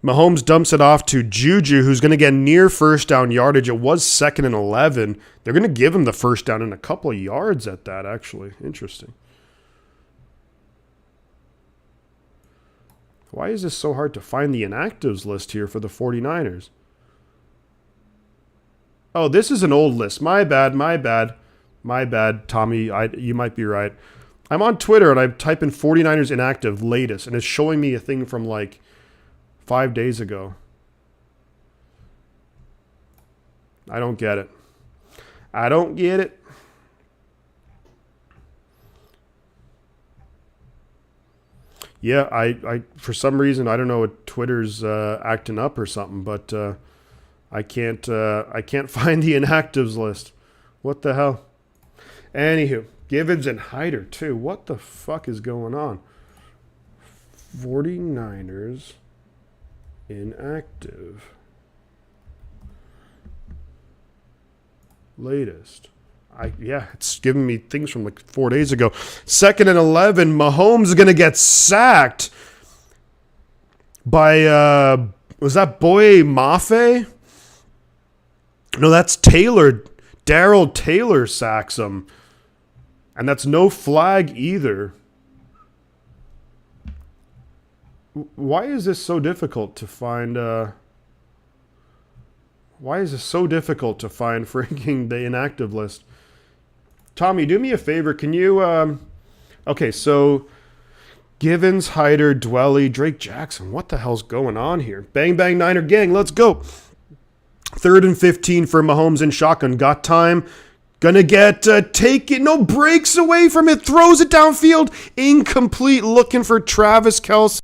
Mahomes dumps it off to Juju, who's going to get near first down yardage. It was 2nd and 11. They're going to give him the first down and a couple of yards at that, actually. Interesting. Why is this so hard to find the inactives list here for the 49ers? Oh, this is an old list. My bad, Tommy. You might be right. I'm on Twitter and I type in 49ers inactive latest, and it's showing me a thing from like 5 days ago. I don't get it. I don't get it. Yeah, I for some reason I don't know what Twitter's acting up or something, but I can't find the inactives list. What the hell? Anywho, Givens and Hyder too. What the fuck is going on? 49ers inactive. Latest. Yeah, it's giving me things from like 4 days ago. 2nd and 11. Mahomes is gonna get sacked by was that Boye Mafe? No, that's Taylor. Darrell Taylor sacks him. And that's no flag either. Why is this so difficult to find? Why is this so difficult to find freaking the inactive list? Tommy, do me a favor. Can you... okay, so... Givens, Hyder, Dwelly, Drake Jackson. What the hell's going on here? Bang, bang, Niner gang. Let's go. 3rd and 15 for Mahomes in shotgun. Got time. Gonna get taken. No, breaks away from it. Throws it downfield. Incomplete. Looking for Travis Kelce.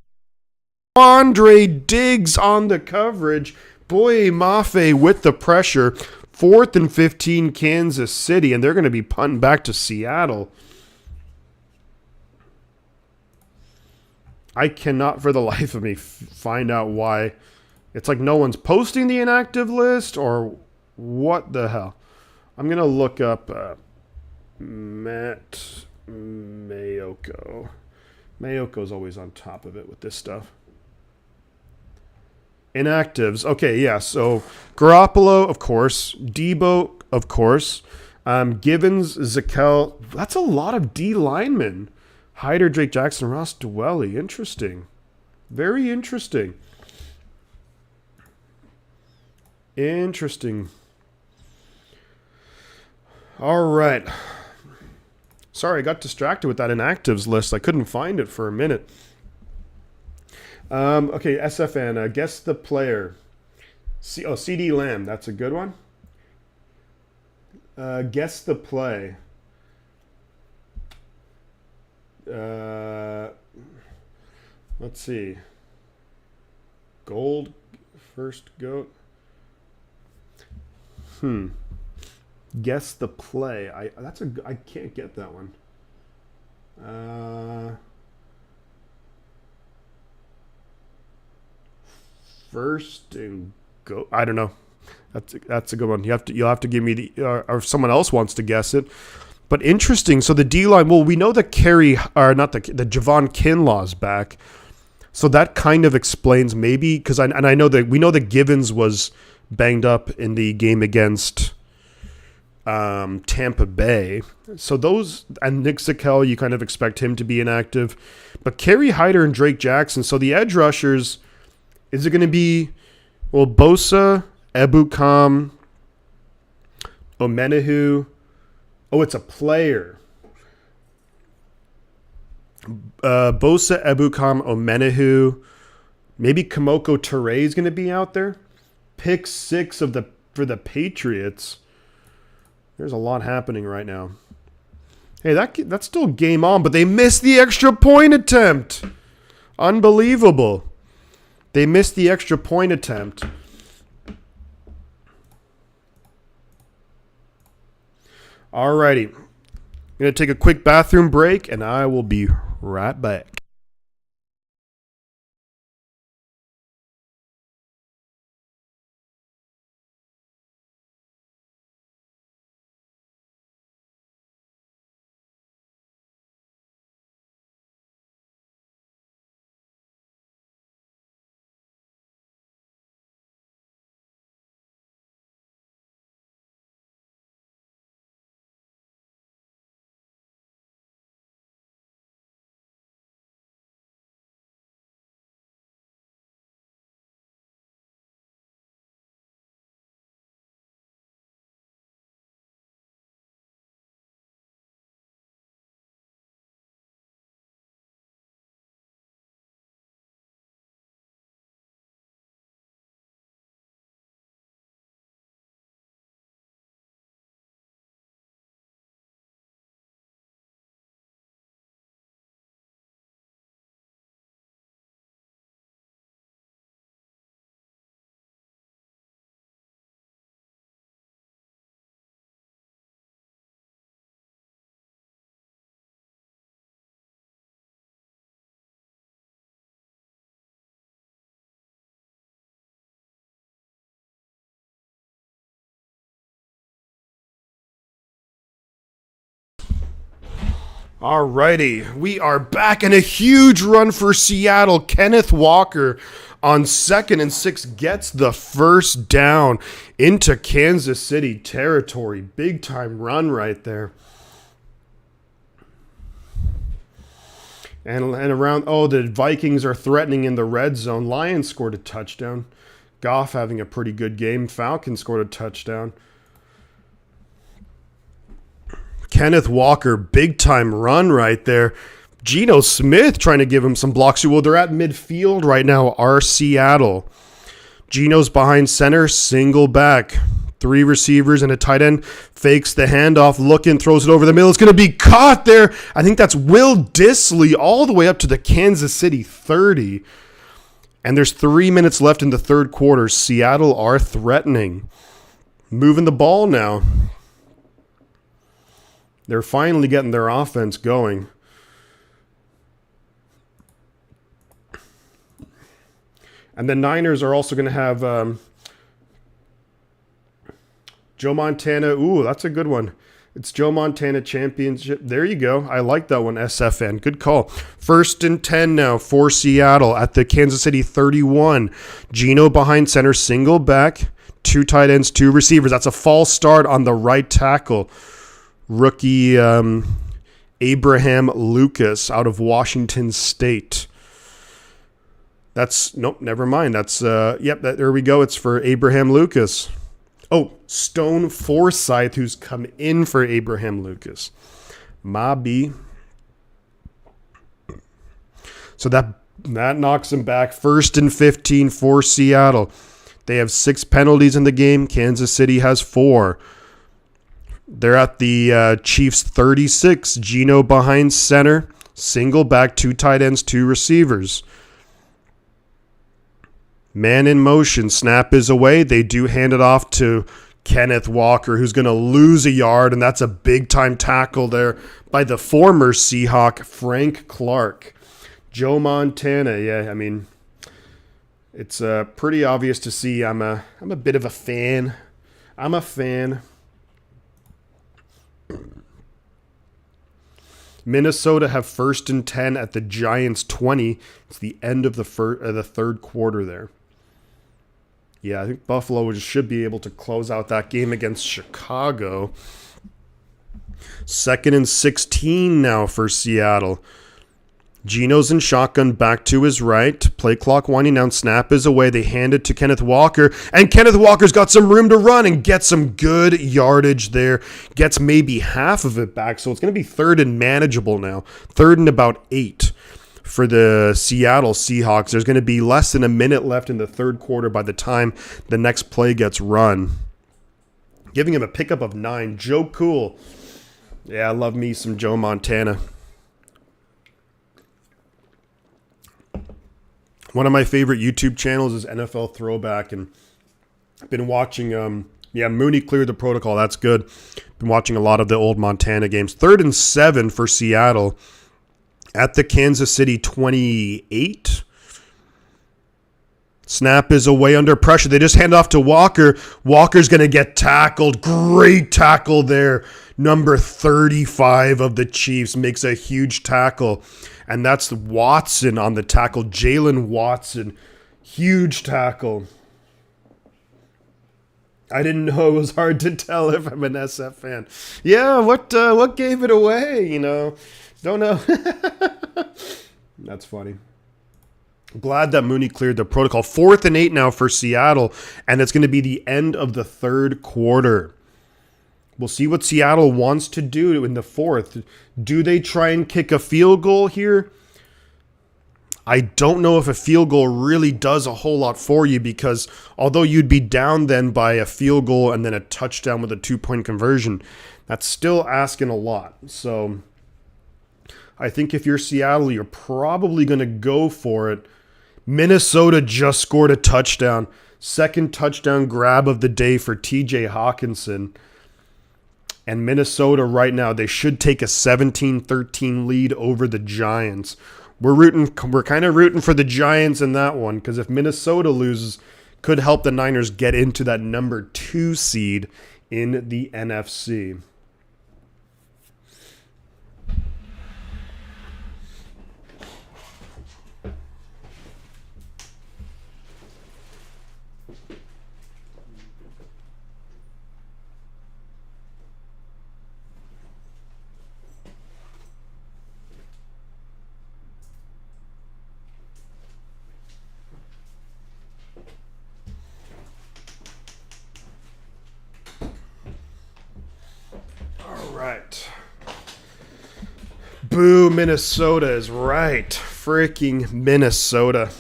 Andre Diggs on the coverage. Boye Mafe with the pressure. 4th and 15 Kansas City, and they're going to be punting back to Seattle. I cannot for the life of me find out why. It's like no one's posting the inactive list, or what the hell. I'm going to look up Matt Mayoko. Mayoko's always on top of it with this stuff. Inactives. Okay, yeah. So Garoppolo, of course. Debo, of course. Givens, Zakel. That's a lot of D linemen. Hyder, Drake Jackson, Ross Dwelly. Interesting. Very interesting. Interesting. All right. Sorry, I got distracted with that inactives list. I couldn't find it for a minute. Okay, SFN, guess the player. CD Lamb, that's a good one. Guess the play. Let's see. Gold, first goat. Guess the play. I can't get that one. First and go. I don't know. That's a good one. You'll have to give me the or if someone else wants to guess it. But interesting. So the D line. Well, we know that the Javon Kinlaw's back. So that kind of explains maybe because I know that we know that Givens was banged up in the game against Tampa Bay. So those and Nick Zakel, you kind of expect him to be inactive. But Kerry Hyder and Drake Jackson. So the edge rushers. Is it going to be, well, Bosa, Ebukam, Omenahu? Oh, it's a player. Bosa, Ebukam, Omenahu. Maybe Kamoko Ture is going to be out there. Pick 6 for the Patriots. There's a lot happening right now. Hey, that's still game on, but they missed the extra point attempt. Unbelievable. They missed the extra point attempt. Alrighty. I'm going to take a quick bathroom break, and I will be right back. Alrighty, we are back in a huge run for Seattle. Kenneth Walker on 2nd and 6 gets the first down into Kansas City territory. Big time run right there. And around, the Vikings are threatening in the red zone. Lions scored a touchdown. Goff having a pretty good game. Falcons scored a touchdown. Kenneth Walker, big time run right there. Geno Smith trying to give him some blocks. Well, they're at midfield right now, our Seattle. Geno's behind center, single back. 3 receivers and a tight end. Fakes the handoff, looking, throws it over the middle. It's going to be caught there. I think that's Will Dissly all the way up to the Kansas City 30. And there's 3 minutes left in the third quarter. Seattle are threatening. Moving the ball now. They're finally getting their offense going. And the Niners are also going to have Joe Montana. Ooh, that's a good one. It's Joe Montana Championship. There you go. I like that one, SFN. Good call. 1st and 10 now for Seattle at the Kansas City 31. Geno behind center, single back. 2 tight ends, 2 receivers. That's a false start on the right tackle. Rookie Abraham Lucas out of Washington State. Nope, never mind. There we go. It's for Abraham Lucas. Oh, Stone Forsythe, who's come in for Abraham Lucas. Mabi. So that knocks him back. 1st and 15 for Seattle. They have 6 penalties in the game. Kansas City has 4. They're at the Chiefs 36. Geno behind center. Single back, 2 tight ends, 2 receivers. Man in motion. Snap is away. They do hand it off to Kenneth Walker, who's going to lose a yard, and that's a big-time tackle there by the former Seahawk, Frank Clark. Joe Montana, it's pretty obvious to see. I'm a bit of a fan. I'm a fan. Minnesota have 1st and 10 at the Giants 20. It's the end of the third quarter there. Yeah, I think Buffalo should be able to close out that game against Chicago. 2nd and 16 now for Seattle. Geno's in shotgun, back to his right. Play clock winding down. Snap is away. They hand it to Kenneth Walker. And Kenneth Walker's got some room to run and get some good yardage there. Gets maybe half of it back. So it's going to be 3rd and manageable now. 3rd and about 8 for the Seattle Seahawks. There's going to be less than a minute left in the third quarter by the time the next play gets run. Giving him a pickup of 9. Joe Cool. Yeah, I love me some Joe Montana. One of my favorite YouTube channels is NFL Throwback, and I've been watching, Mooney cleared the protocol. That's good. Been watching a lot of the old Montana games. 3rd and 7 for Seattle at the Kansas City 28. Snap is away under pressure. They just hand off to Walker. Walker's going to get tackled. Great tackle there. Number 35 of the Chiefs makes a huge tackle. And that's Watson on the tackle. Jalen Watson. Huge tackle. I didn't know it was hard to tell if I'm an SF fan. Yeah, what gave it away? Don't know. That's funny. Glad that Mooney cleared the protocol. 4th and 8 now for Seattle, and it's going to be the end of the third quarter. We'll see what Seattle wants to do in the 4th. Do they try and kick a field goal here? I don't know if a field goal really does a whole lot for you, because although you'd be down then by a field goal and then a touchdown with a 2-point conversion, that's still asking a lot. So I think if you're Seattle, you're probably going to go for it. Minnesota just scored a touchdown. 2nd touchdown grab of the day for TJ Hawkinson. And Minnesota right now, they should take a 17-13 lead over the Giants. We're kind of rooting for the Giants in that one, because if Minnesota loses, could help the Niners get into that number 2 seed in the NFC. right. Boo, Minnesota is right. Freaking Minnesota.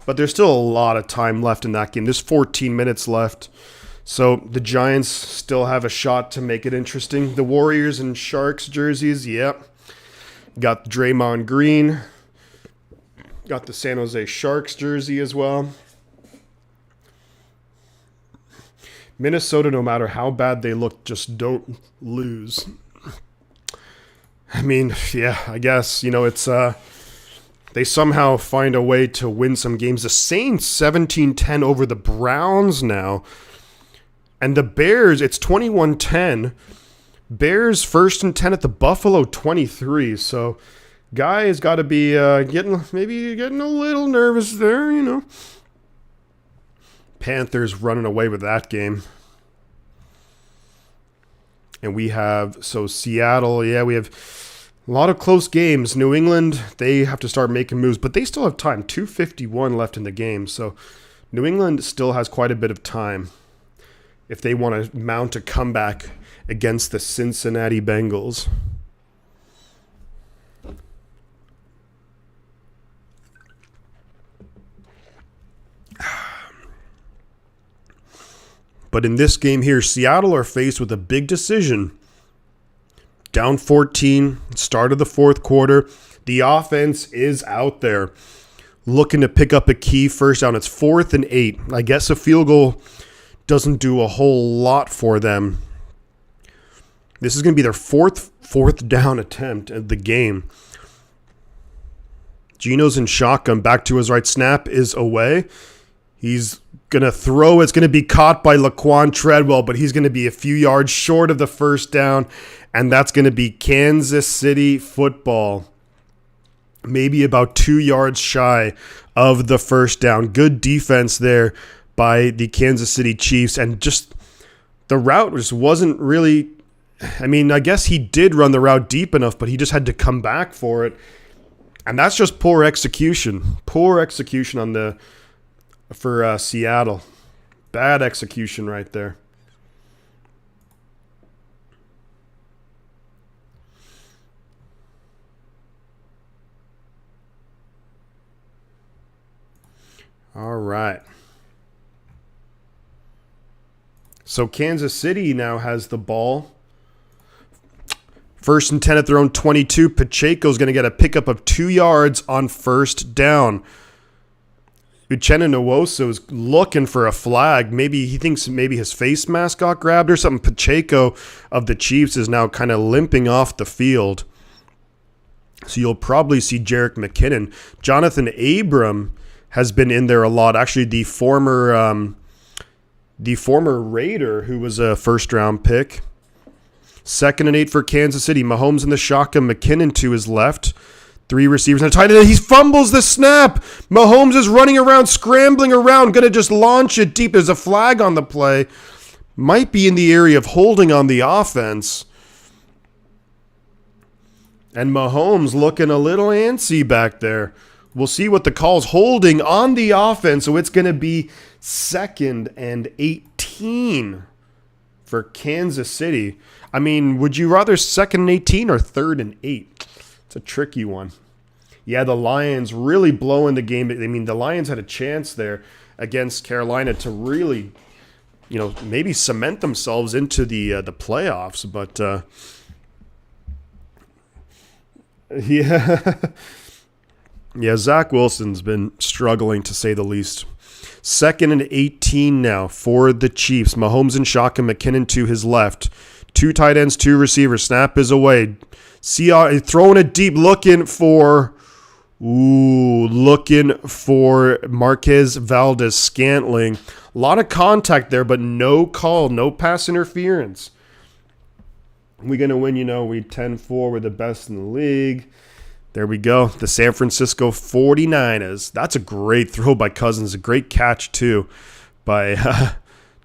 But there's still a lot of time left in that game. There's 14 minutes left. So the Giants still have a shot to make it interesting. The Warriors and Sharks jerseys, yep. Got Draymond Green. Got the San Jose Sharks jersey as well. Minnesota, no matter how bad they look, just don't lose. I mean, yeah, I guess, it's they somehow find a way to win some games. The Saints 17-10 over the Browns now. And the Bears, it's 21-10. Bears 1st and 10 at the Buffalo 23. So guys got to be getting a little nervous there, Panthers running away with that game. And we have, Seattle, we have a lot of close games. New England, they have to start making moves, but they still have time. 2:51 left in the game. So New England still has quite a bit of time if they want to mount a comeback against the Cincinnati Bengals. But in this game here, Seattle are faced with a big decision. Down 14, start of the fourth quarter. The offense is out there looking to pick up a key first down. It's 4th and 8. I guess a field goal doesn't do a whole lot for them. This is going to be their fourth down attempt at the game. Geno's in shotgun. Back to his right. Snap is away. He's going to throw. It's going to be caught by Laquan Treadwell, but he's going to be a few yards short of the first down, and that's going to be Kansas City football. Maybe about 2 yards shy of the first down. Good defense there by the Kansas City Chiefs, and just the route just wasn't really, I guess he did run the route deep enough, but he just had to come back for it. And that's just poor execution. Poor execution for Seattle. Bad execution right there. All right. So Kansas City now has the ball. 1st and 10 at their own 22. Pacheco's going to get a pickup of 2 yards on first down. Uchenna Nwosu is looking for a flag. He thinks his face mask got grabbed or something. Pacheco of the Chiefs is now kind of limping off the field. So you'll probably see Jerick McKinnon. Jonathan Abram has been in there a lot. Actually, the former Raider who was a first-round pick. 2nd and 8 for Kansas City. Mahomes in the shotgun. McKinnon to his left. 3 receivers and a tight end. He fumbles the snap. Mahomes is running around, scrambling around, going to just launch it deep. There's a flag on the play. Might be in the area of holding on the offense. And Mahomes looking a little antsy back there. We'll see what the call's holding on the offense. So it's going to be 2nd and 18 for Kansas City. Would you rather 2nd and 18 or 3rd and 8? It's a tricky one. Yeah, the Lions really blowing the game. The Lions had a chance there against Carolina to really, maybe cement themselves into the playoffs. But yeah, Zach Wilson's been struggling to say the least. 2nd and 18 now for the Chiefs. Mahomes in shotgun, McKinnon to his left. 2 tight ends, 2 receivers. Snap is away. Seahawks throwing it deep, looking for Marquez Valdez-Scantling. A lot of contact there, but no call, no pass interference. We're going to win, we 10-4. We're the best in the league. There we go. The San Francisco 49ers. That's a great throw by Cousins. A great catch, too, by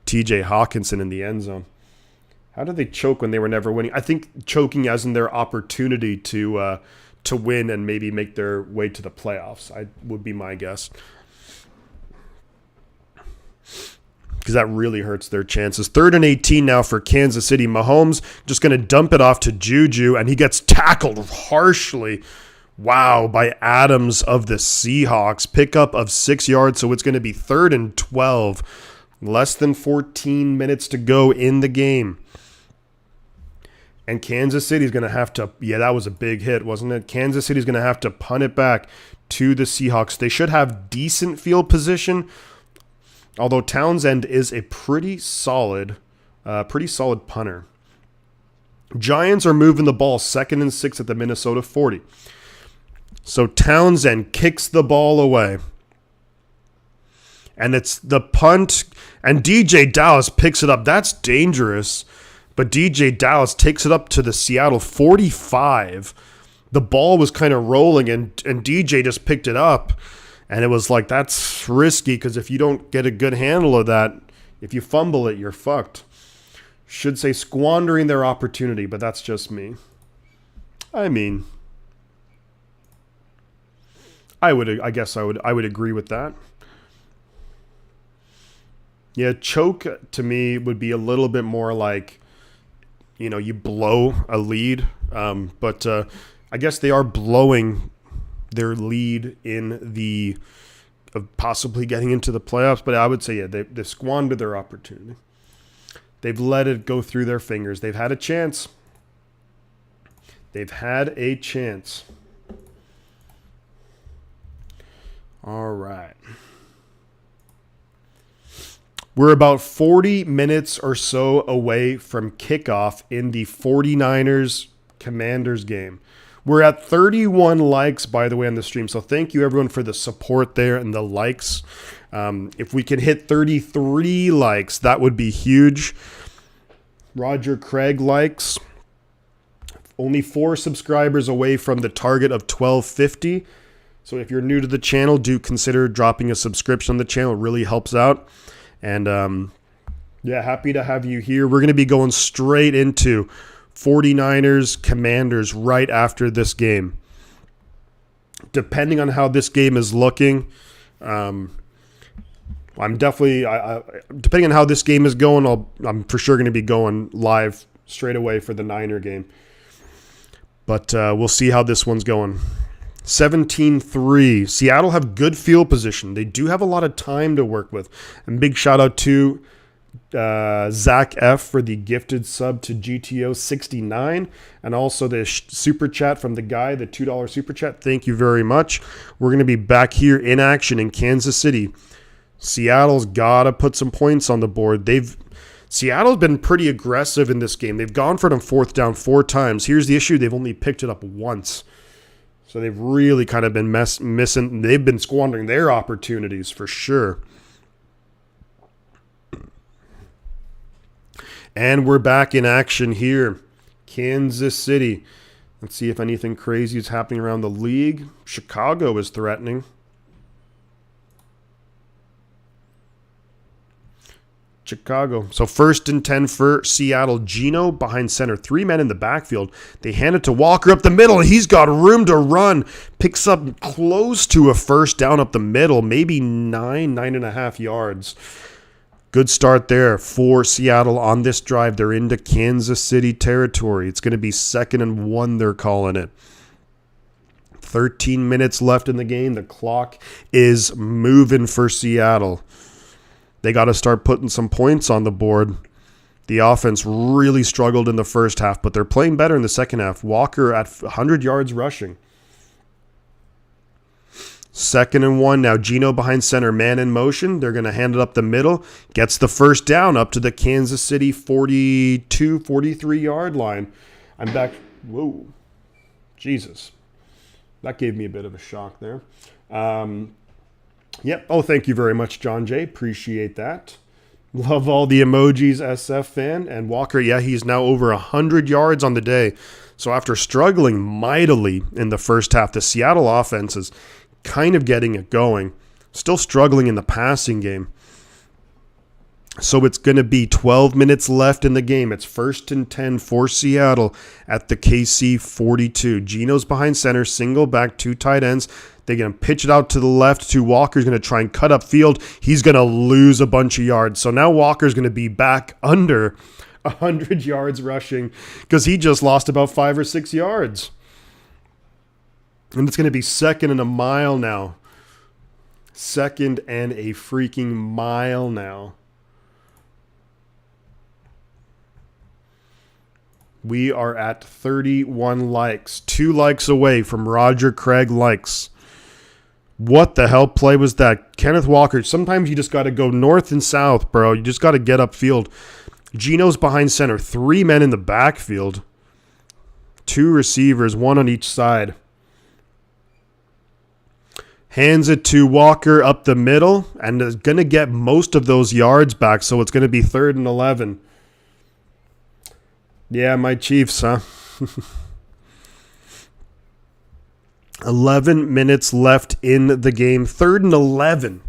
TJ Hawkinson in the end zone. How did they choke when they were never winning? I think choking as in their opportunity to win and maybe make their way to the playoffs. Would be my guess. because that really hurts their chances. 3rd and 18 now for Kansas City. Mahomes just going to dump it off to Juju, and he gets tackled harshly. Wow, by Adams of the Seahawks. Pickup of 6 yards, so it's going to be 3rd and 12. Less than 14 minutes to go in the game. And Kansas City's going to have to, yeah, that was a big hit, wasn't it? Kansas City's going to have to punt it back to the Seahawks. They should have decent field position, although Townsend is a pretty solid punter. Giants are moving the ball 2nd and 6 at the Minnesota 40. So Townsend kicks the ball away. And it's the punt, and DJ Dallas picks it up. That's dangerous. But DJ Dallas takes it up to the Seattle 45. The ball was kind of rolling, and DJ just picked it up. And it was like, that's risky, because if you don't get a good handle of that, if you fumble it, you're fucked. Should say squandering their opportunity, but that's just me. I mean, I guess I would agree with that. Yeah, choke to me would be a little bit more like, you know, you blow a lead. But I guess they are blowing their lead in the of possibly getting into the playoffs. But I would say, yeah, they've squandered their opportunity. They've let it go through their fingers. They've had a chance. They've had a chance. All right. We're about 40 minutes or so away from kickoff in the 49ers-Commanders game. We're at 31 likes, by the way, on the stream. So thank you, everyone, for the support there and the likes. If we can hit 33 likes, that would be huge. Roger Craig likes. Only 4 subscribers away from the target of 1250. So if you're new to the channel, do consider dropping a subscription on the channel. It really helps out. And, yeah, happy to have you here. We're going to be going straight into 49ers, Commanders right after this game. Depending on how this game is looking, I'm definitely, depending on how this game is going, I'm for sure going to be going live straight away for the Niner game. But we'll see how this one's going. 17-3. Seattle have good field position. They do have a lot of time to work with. And big shout out to Zach F for the gifted sub to GTO 69, and also the super chat from the guy, the $2 super chat. Thank you very much. We're going to be back here in action in Kansas City. Seattle's got to put some points on the board. Seattle's been pretty aggressive in this game. They've gone for it on 4th down 4 times. Here's the issue. They've only picked it up once. So they've really kind of been missing. They've been squandering their opportunities for sure. And we're back in action here. Kansas City. Let's see if anything crazy is happening around the league. Chicago is threatening. Chicago. So 1st and 10 for Seattle. Geno behind center. 3 men in the backfield. They hand it to Walker up the middle. He's got room to run. Picks up close to a 1st down up the middle. Maybe 9.5 yards. Good start there for Seattle on this drive. They're into Kansas City territory. It's going to be 2nd and 1, they're calling it. 13 minutes left in the game. The clock is moving for Seattle. They got to start putting some points on the board. The offense really struggled in the first half, but they're playing better in the second half. Walker at 100 yards rushing. 2nd and 1. Now Geno behind center, man in motion. They're going to hand it up the middle. Gets the 1st down up to the Kansas City 42, 43-yard line. I'm back. Whoa. Jesus. That gave me a bit of a shock there. Yep. Oh, thank you very much, John J. Appreciate that. Love all the emojis, SF fan. And Walker, yeah, he's now over 100 yards on the day. So after struggling mightily in the first half, the Seattle offense is kind of getting it going. Still struggling in the passing game. So it's going to be 12 minutes left in the game. It's 1st and 10 for Seattle at the KC 42. Geno's behind center, single back, 2 tight ends. They're going to pitch it out to the left to Walker's going to try and cut up field. He's going to lose a bunch of yards. So now Walker's going to be back under 100 yards rushing because he just lost about 5 or 6 yards. And it's going to be 2nd and a mile now. 2nd and a freaking mile now. We are at 31 likes. 2 likes away from Roger Craig likes. What the hell play was that? Kenneth Walker, sometimes you just got to go north and south, bro. You just got to get upfield. Gino's behind center. 3 men in the backfield. 2 receivers, 1 on each side. Hands it to Walker up the middle, and is going to get most of those yards back, so it's going to be 3rd and 11. Yeah, my Chiefs, huh? 11 minutes left in the game. 3rd and 11.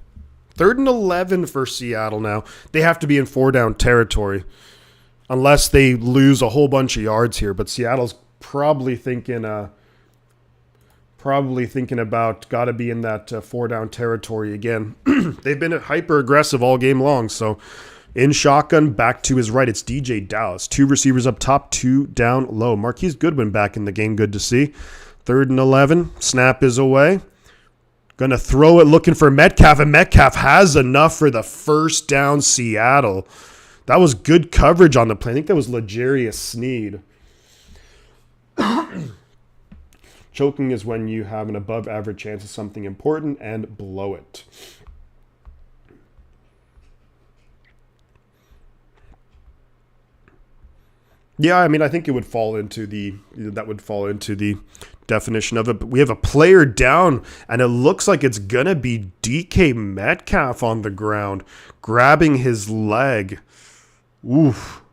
3rd and 11 for Seattle now. They have to be in 4-down territory unless they lose a whole bunch of yards here. But Seattle's probably thinking about got to be in that 4-down territory again. They've been hyper-aggressive all game long, so... In shotgun, back to his right, it's DJ Dallas. 2 receivers up top, 2 down low. Marquise Goodwin back in the game, good to see. 3rd and 11, snap is away. Going to throw it, looking for Metcalf, and Metcalf has enough for the first down, Seattle. That was good coverage on the play. I think that was L'Jarius Sneed. Choking is when you have an above-average chance of something important and blow it. Yeah, I mean, I think it would fall into the definition of it. But we have a player down, and it looks like it's gonna be DK Metcalf on the ground, grabbing his leg. Oof,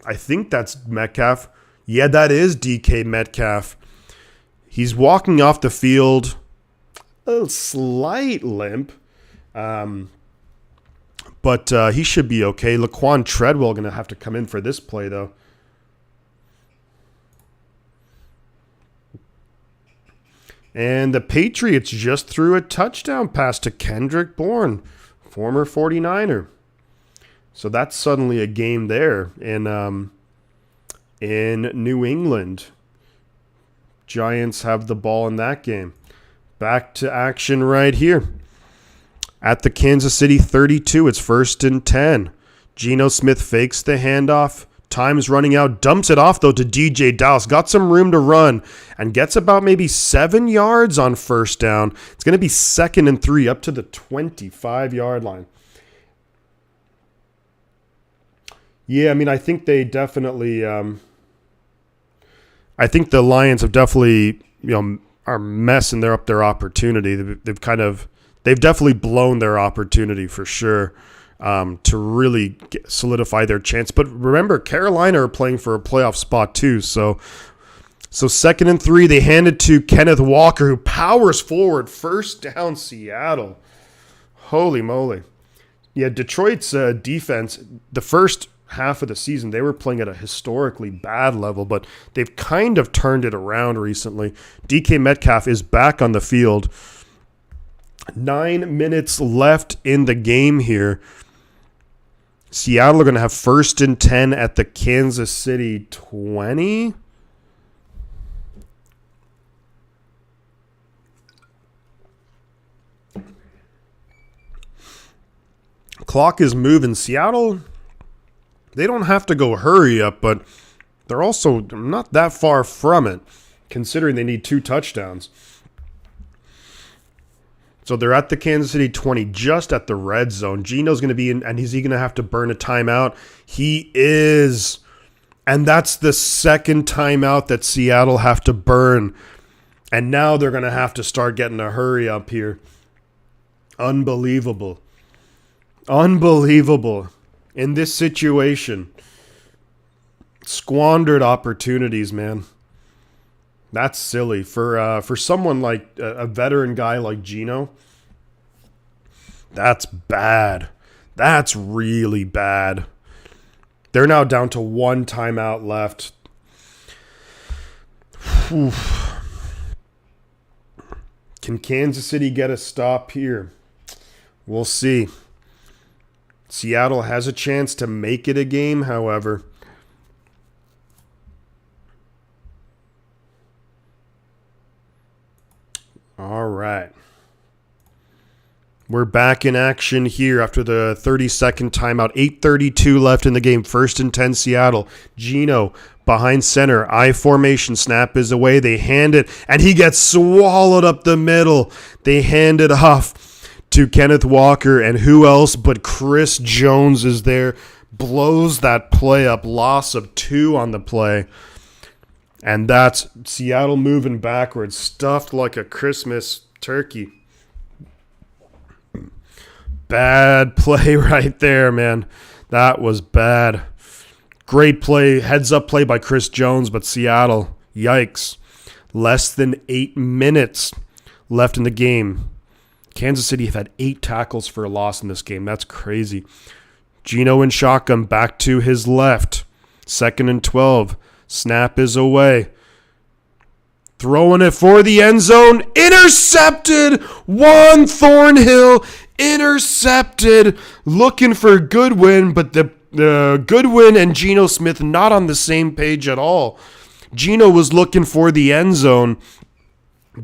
I think that's Metcalf. Yeah, that is DK Metcalf. He's walking off the field, a slight limp, but he should be okay. Laquan Treadwell gonna have to come in for this play though. And the Patriots just threw a touchdown pass to Kendrick Bourne, former 49er. So that's suddenly a game there in New England. Giants have the ball in that game. Back to action right here. At the Kansas City 32, it's 1st and 10. Geno Smith fakes the handoff. Time's running out. Dumps it off, though, to DJ Dallas. Got some room to run and gets about maybe 7 yards on 1st down. It's going to be 2nd and 3 up to the 25-yard line. Yeah, I mean, I think they definitely I think the Lions have definitely, are messing up their opportunity. They've definitely blown their opportunity for sure. To really solidify their chance. But remember, Carolina are playing for a playoff spot too. So 2nd and 3, they hand it to Kenneth Walker, who powers forward. 1st down, Seattle. Holy moly. Yeah, Detroit's defense, the first half of the season, they were playing at a historically bad level, but they've kind of turned it around recently. DK Metcalf is back on the field. 9 minutes left in the game here. Seattle are going to have 1st and 10 at the Kansas City 20. Clock is moving. Seattle, they don't have to go hurry up, but they're also not that far from it, considering they need 2 touchdowns. So they're at the Kansas City 20, just at the red zone. Geno's going to be in, and is he going to have to burn a timeout? He is. And that's the 2nd timeout that Seattle have to burn. And now they're going to have to start getting a hurry up here. Unbelievable. Unbelievable. In this situation, squandered opportunities, man. That's silly for someone like a veteran guy like Geno. That's bad. That's really bad. They're now down to 1 timeout left. Can Kansas City get a stop here? We'll see. Seattle has a chance to make it a game, however. All right. We're back in action here after the 30-second timeout. 8:32 left in the game. 1st and 10 Seattle. Geno behind center. I formation. Snap is away. They hand it, and he gets swallowed up the middle. They hand it off to Kenneth Walker, and who else but Chris Jones is there. Blows that play up. Loss of 2 on the play. And that's Seattle moving backwards. Stuffed like a Christmas turkey. Bad play right there, man. That was bad. Great play, heads-up play by Chris Jones, but Seattle, yikes. Less than 8 minutes left in the game. Kansas City have had 8 tackles for a loss in this game. That's crazy. Geno in shotgun, back to his left. 2nd and 12. Snap is away. Throwing it for the end zone. Intercepted. Juan Thornhill intercepted. Looking for Goodwin, but the Goodwin and Geno Smith not on the same page at all. Geno was looking for the end zone.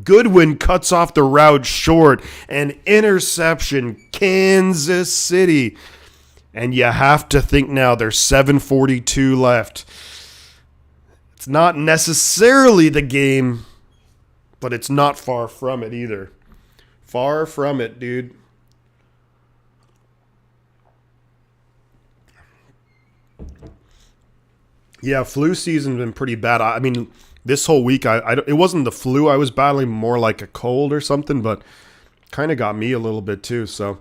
Goodwin cuts off the route short. An interception. Kansas City. And you have to think now there's 7:42 left. It's not necessarily the game, but it's not far from it either. Far from it, dude. Yeah, flu season's been pretty bad. I mean, this whole week, it wasn't the flu I was battling, more like a cold or something, but kind of got me a little bit too, so.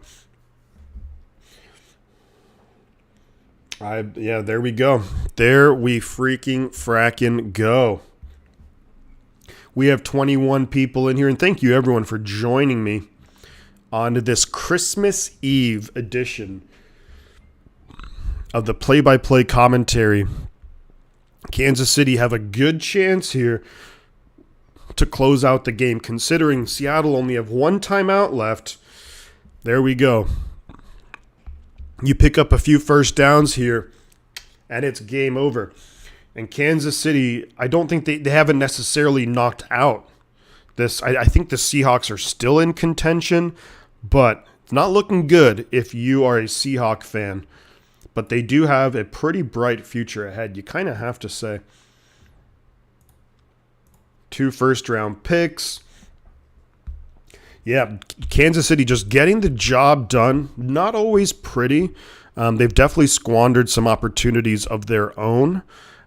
Yeah, there we go. There we fracking go. We have 21 people in here, and thank you everyone for joining me on this Christmas Eve edition of the play-by-play commentary. Kansas City have a good chance here to close out the game, considering Seattle only have 1 timeout left. There we go. You pick up a few first downs here, and it's game over. And Kansas City, I don't think they haven't necessarily knocked out this. I think the Seahawks are still in contention, but it's not looking good if you are a Seahawk fan. But they do have a pretty bright future ahead, you kind of have to say. 2 first-round picks. Yeah, Kansas City just getting the job done. Not always pretty. They've definitely squandered some opportunities of their own.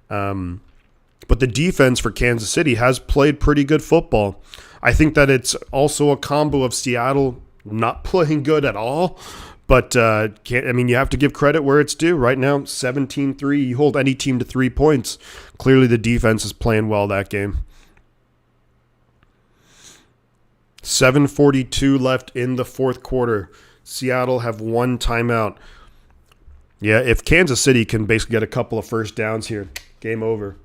But the defense for Kansas City has played pretty good football. I think that it's also a combo of Seattle not playing good at all. But, you have to give credit where it's due. Right now, 17-3. You hold any team to 3 points. Clearly the defense is playing well that game. 7:42 left in the 4th quarter. Seattle have 1 timeout. Yeah, if Kansas City can basically get a couple of first downs here, game over.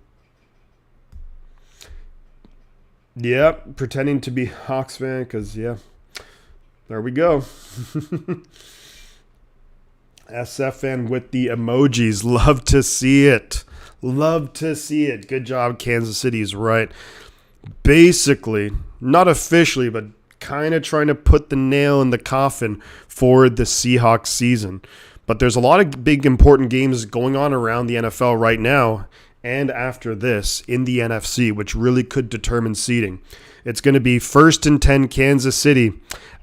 Yeah, pretending to be Hawks fan because, yeah, there we go. SF fan with the emojis. Love to see it. Love to see it. Good job, Kansas City is right. Basically, not officially, but kind of trying to put the nail in the coffin for the Seahawks season. But there's a lot of big, important games going on around the NFL right now and after this in the NFC, which really could determine seeding. It's going to be 1st and 10 Kansas City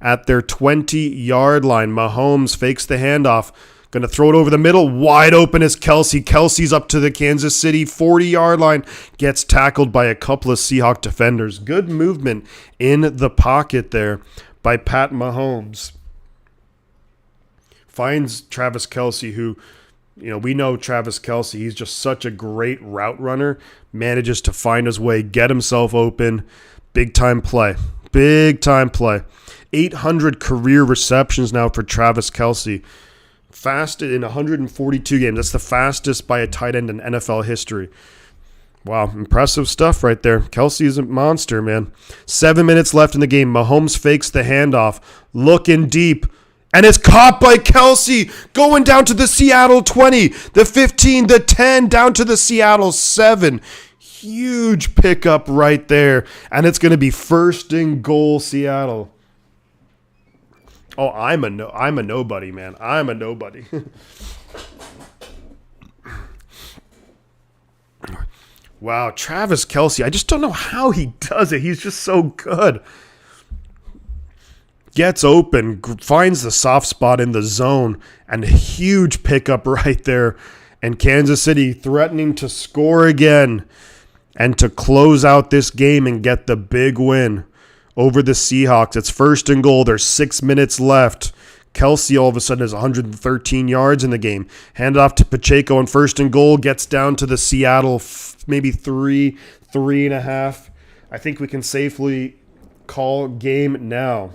at their 20-yard line. Mahomes fakes the handoff. Going to throw it over the middle. Wide open is Kelsey. Kelsey's up to the Kansas City 40-yard line. Gets tackled by a couple of Seahawk defenders. Good movement in the pocket there by Pat Mahomes. Finds Travis Kelsey, who, we know Travis Kelsey. He's just such a great route runner. Manages to find his way, get himself open. Big-time play. Big-time play. 800 career receptions now for Travis Kelsey. Fast in 142 games. That's the fastest by a tight end in NFL history. Wow, impressive stuff right there. Kelsey's a monster, man. 7 minutes left in the game. Mahomes fakes the handoff, looking deep, and it's caught by Kelsey, going down to the Seattle 20, the 15, the 10, down to the Seattle 7. Huge pickup right there, and it's going to be first and goal, Seattle. Oh, I'm a nobody, man. I'm a nobody. Wow, Travis Kelce. I just don't know how he does it. He's just so good. Gets open, finds the soft spot in the zone, and a huge pickup right there. And Kansas City threatening to score again and to close out this game and get the big win over the Seahawks. It's first and goal. There's 6 minutes left. Kelsey all of a sudden has 113 yards in the game. Hand off to Pacheco on first and goal. Gets down to the Seattle maybe 3.5. I think we can safely call game now.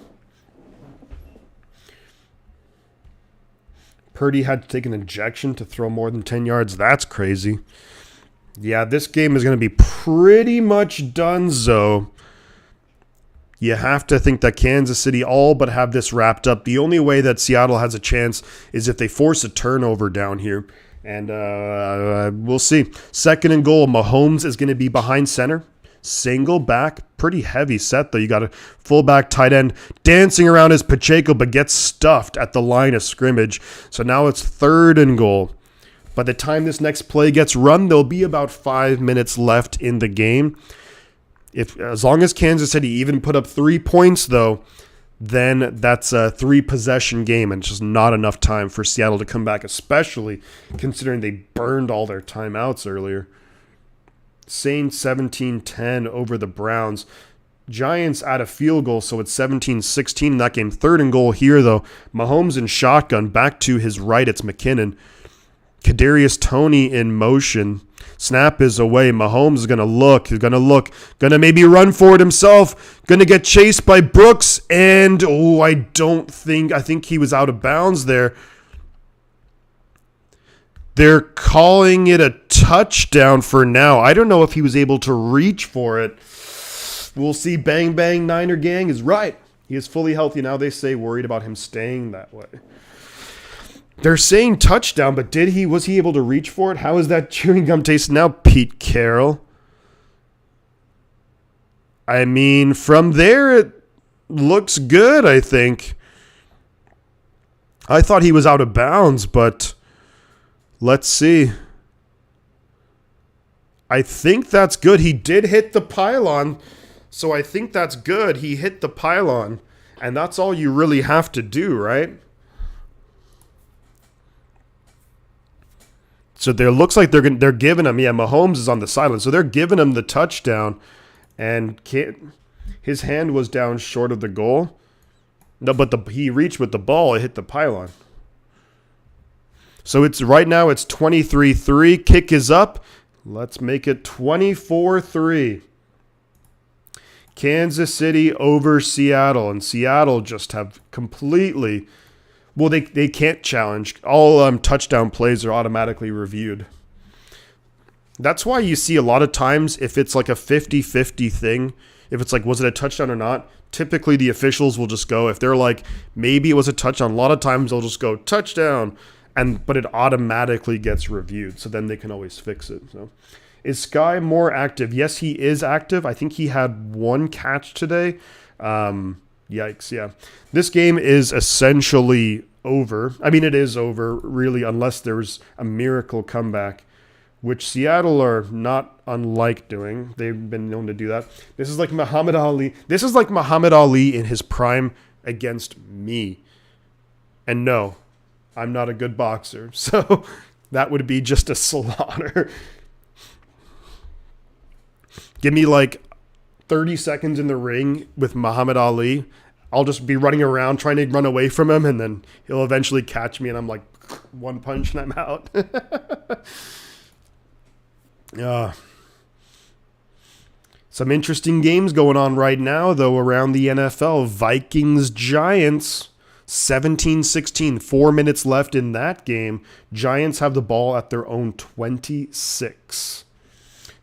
Purdy had to take an injection to throw more than 10 yards. That's crazy. Yeah, this game is going to be pretty much donezo. You have to think that Kansas City all but have this wrapped up. The only way that Seattle has a chance is if they force a turnover down here. And we'll see. Second and goal. Mahomes is going to be behind center. Single back. Pretty heavy set, though. You got a fullback tight end dancing around as Pacheco, but gets stuffed at the line of scrimmage. So now it's third and goal. By the time this next play gets run, there'll be about 5 minutes left in the game. As long as Kansas City even put up 3 points, though, then that's a 3-possession game, and it's just not enough time for Seattle to come back, especially considering they burned all their timeouts earlier. Saints 17-10 over the Browns. Giants add a field goal, so it's 17-16 in that game. Third and goal here, though. Mahomes in shotgun. Back to his right, it's McKinnon. Kadarius Toney in motion. Snap is away. Mahomes is going to look. He's going to look. Going to maybe run for it himself. Going to get chased by Brooks. And, I think he was out of bounds there. They're calling it a touchdown for now. I don't know if he was able to reach for it. We'll see. Bang, bang, Niner gang is right. He is fully healthy now. They say worried about him staying that way. They're saying touchdown, but was he able to reach for it? How is that chewing gum tasting now, Pete Carroll? I mean, from there, it looks good, I think. I thought he was out of bounds, but let's see. I think that's good. He did hit the pylon, so I think that's good. He hit the pylon, and that's all you really have to do, right? So there looks like they're giving him. Yeah, Mahomes is on the sideline, so they're giving him the touchdown, and his hand was down short of the goal. No, but he reached with the ball. It hit the pylon. So right now it's 23-3. Kick is up. Let's make it 24-3. Kansas City over Seattle, and Seattle just have completely. Well, they can't challenge. All touchdown plays are automatically reviewed. That's why you see a lot of times if it's like a 50-50 thing, if it's like, was it a touchdown or not, typically the officials will just go, if they're like, maybe it was a touchdown, a lot of times they'll just go, touchdown, but it automatically gets reviewed, so then they can always fix it. So, is Sky more active? Yes, he is active. I think he had 1 catch today. Yikes, yeah. This game is essentially over. I mean, it is over, really, unless there's a miracle comeback, which Seattle are not unlike doing. They've been known to do that. This is like Muhammad Ali. This is like Muhammad Ali in his prime against me. And no, I'm not a good boxer, so that would be just a slaughter. Give me like 30 seconds in the ring with Muhammad Ali. I'll just be running around trying to run away from him, and then he'll eventually catch me, and I'm like, 1 punch and I'm out. Some interesting games going on right now, though, around the NFL. Vikings-Giants, 17-16. 4 minutes left in that game. Giants have the ball at their own 26.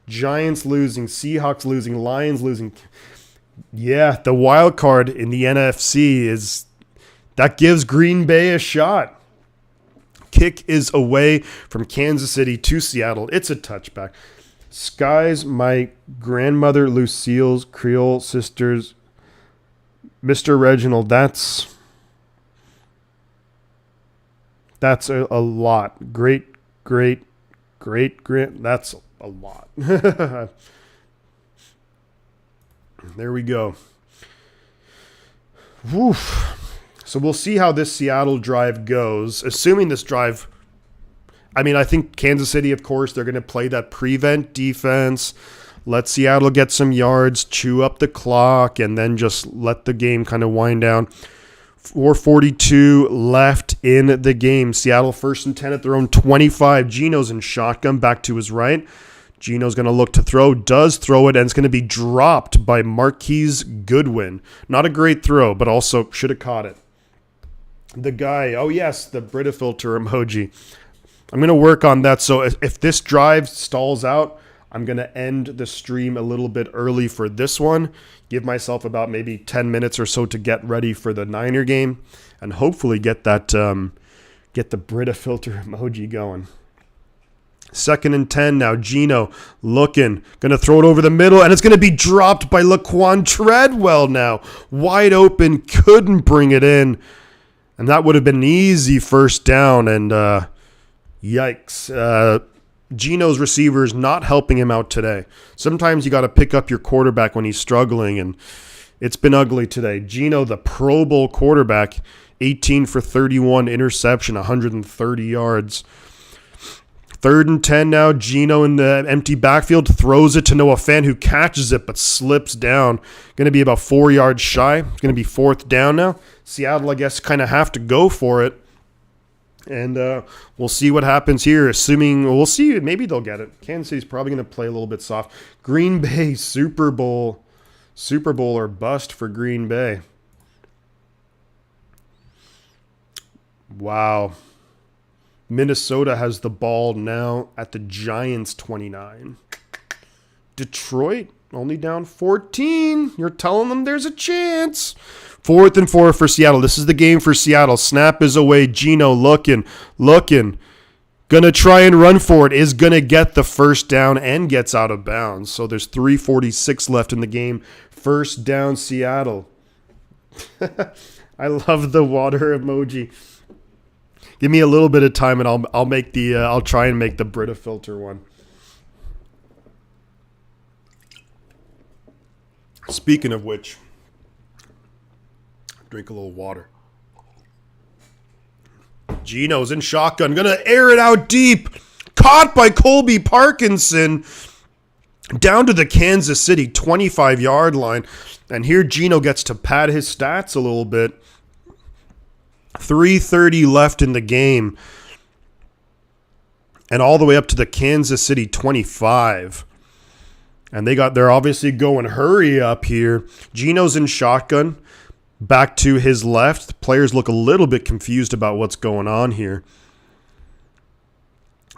Giants losing, Seahawks losing, Lions losing. Yeah, the wild card in the NFC that gives Green Bay a shot. Kick is away from Kansas City to Seattle. It's a touchback. Skies, my grandmother Lucille's Creole sisters, Mr. Reginald. That's a lot. Great. That's a lot. There we go. Woof. So we'll see how this Seattle drive goes. Assuming this drive, I think Kansas City, of course, they're going to play that prevent defense. Let Seattle get some yards, chew up the clock, and then just let the game kind of wind down. 4:42 left in the game. Seattle 1st and 10 at their own 25. Geno's in shotgun, back to his right. Geno's going to look to throw, does throw it, and it's going to be dropped by Marquise Goodwin. Not a great throw, but also should have caught it. The guy, oh yes, the Brita filter emoji. I'm going to work on that. So if this drive stalls out, I'm going to end the stream a little bit early for this one. Give myself about maybe 10 minutes or so to get ready for the Niner game and hopefully get that get the Brita filter emoji going. 2nd and 10 now. Geno looking. Going to throw it over the middle, and it's going to be dropped by Laquan Treadwell now. Wide open. Couldn't bring it in. And that would have been an easy first down. And yikes. Geno's receivers not helping him out today. Sometimes you got to pick up your quarterback when he's struggling, and it's been ugly today. Geno, the Pro Bowl quarterback, 18 for 31, interception, 130 yards. 3rd and 10 now. Geno in the empty backfield throws it to Noah Fant, who catches it but slips down. Going to be about 4 yards shy. It's going to be 4th down now. Seattle, I guess, kind of have to go for it. And we'll see what happens here. We'll see. Maybe they'll get it. Kansas City's probably going to play a little bit soft. Green Bay, Super Bowl or bust for Green Bay. Wow. Minnesota has the ball now at the Giants 29. Detroit only down 14. You're telling them there's a chance. 4th and 4 for Seattle. This is the game for Seattle. Snap is away. Geno looking. Gonna try and run for it. Is gonna get the first down and gets out of bounds. So there's 3:46 left in the game. First down, Seattle. I love the water emoji. Give me a little bit of time, and I'll try and make the Brita filter one. Speaking of which, drink a little water. Geno's in shotgun, gonna air it out deep. Caught by Colby Parkinson down to the Kansas City 25-yard line. And here Geno gets to pad his stats a little bit. 3:30 left in the game. And all the way up to the Kansas City 25. And they're obviously going hurry up here. Geno's in shotgun. Back to his left. The players look a little bit confused about what's going on here.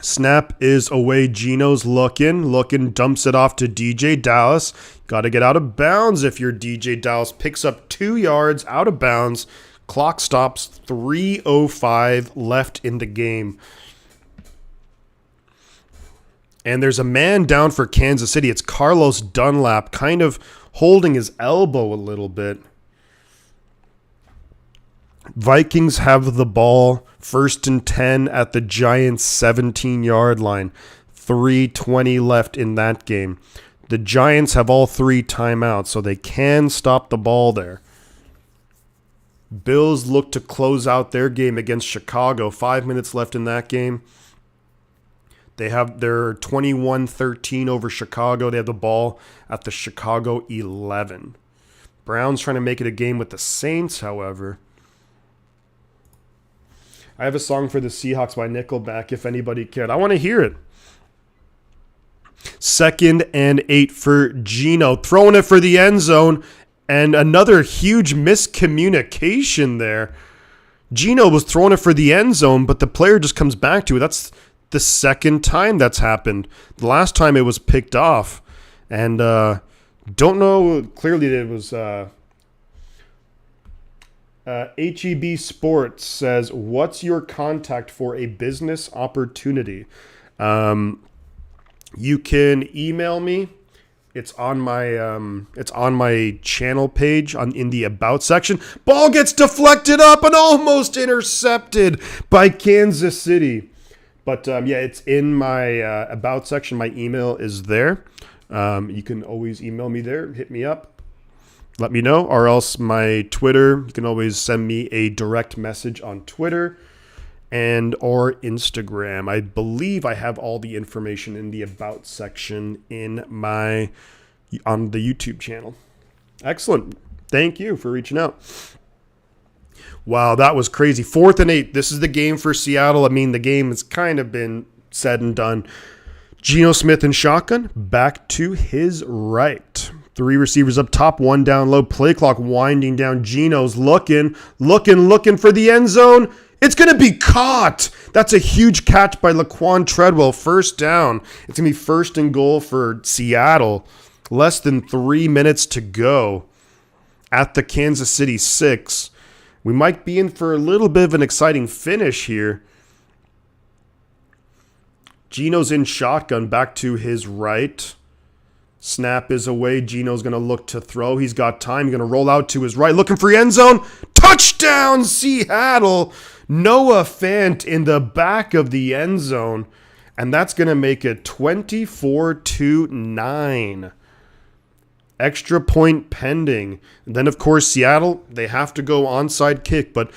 Snap is away. Geno's looking, dumps it off to DJ Dallas. Got to get out of bounds if you're DJ Dallas. Picks up 2 yards out of bounds. Clock stops. 3:05 left in the game. And there's a man down for Kansas City. It's Carlos Dunlap, kind of holding his elbow a little bit. Vikings have the ball, 1st and 10 at the Giants' 17-yard line. 3:20 left in that game. The Giants have all 3 timeouts, so they can stop the ball there. Bills look to close out their game against Chicago. 5 minutes left in that game. They're 21-13 over Chicago. They have the ball at the Chicago 11. Browns trying to make it a game with the Saints, however. I have a song for the Seahawks by Nickelback, if anybody cared. I want to hear it. 2nd and 8 for Geno. Throwing it for the end zone. And another huge miscommunication there. Geno was throwing it for the end zone, but the player just comes back to it. the second time that's happened. The last time it was picked off. And don't know clearly that it was... HEB Sports says, what's your contact for a business opportunity? You can email me. It's on my channel page in the About section. Ball gets deflected up and almost intercepted by Kansas City. But it's in my About section. My email is there. You can always email me there. Hit me up. Let me know. Or else my Twitter. You can always send me a direct message on Twitter and or Instagram. I believe I have all the information in the About section on the YouTube channel. Excellent. Thank you for reaching out. Wow, that was crazy. 4th and 8. This is the game for Seattle. I mean, the game has kind of been said and done. Geno Smith in shotgun, back to his right. 3 receivers up top, 1 down low. Play clock winding down. Geno's looking for the end zone. It's going to be caught. That's a huge catch by Laquan Treadwell. First down. It's going to be 1st and goal for Seattle. Less than 3 minutes to go at the Kansas City 6. We might be in for a little bit of an exciting finish here. Geno's in shotgun, back to his right. Snap is away. Geno's going to look to throw. He's got time. He's going to roll out to his right. Looking for the end zone. Touchdown, Seattle. Noah Fant in the back of the end zone. And that's going to make it 24-9. Extra point pending. And then, of course, Seattle, they have to go onside kick. But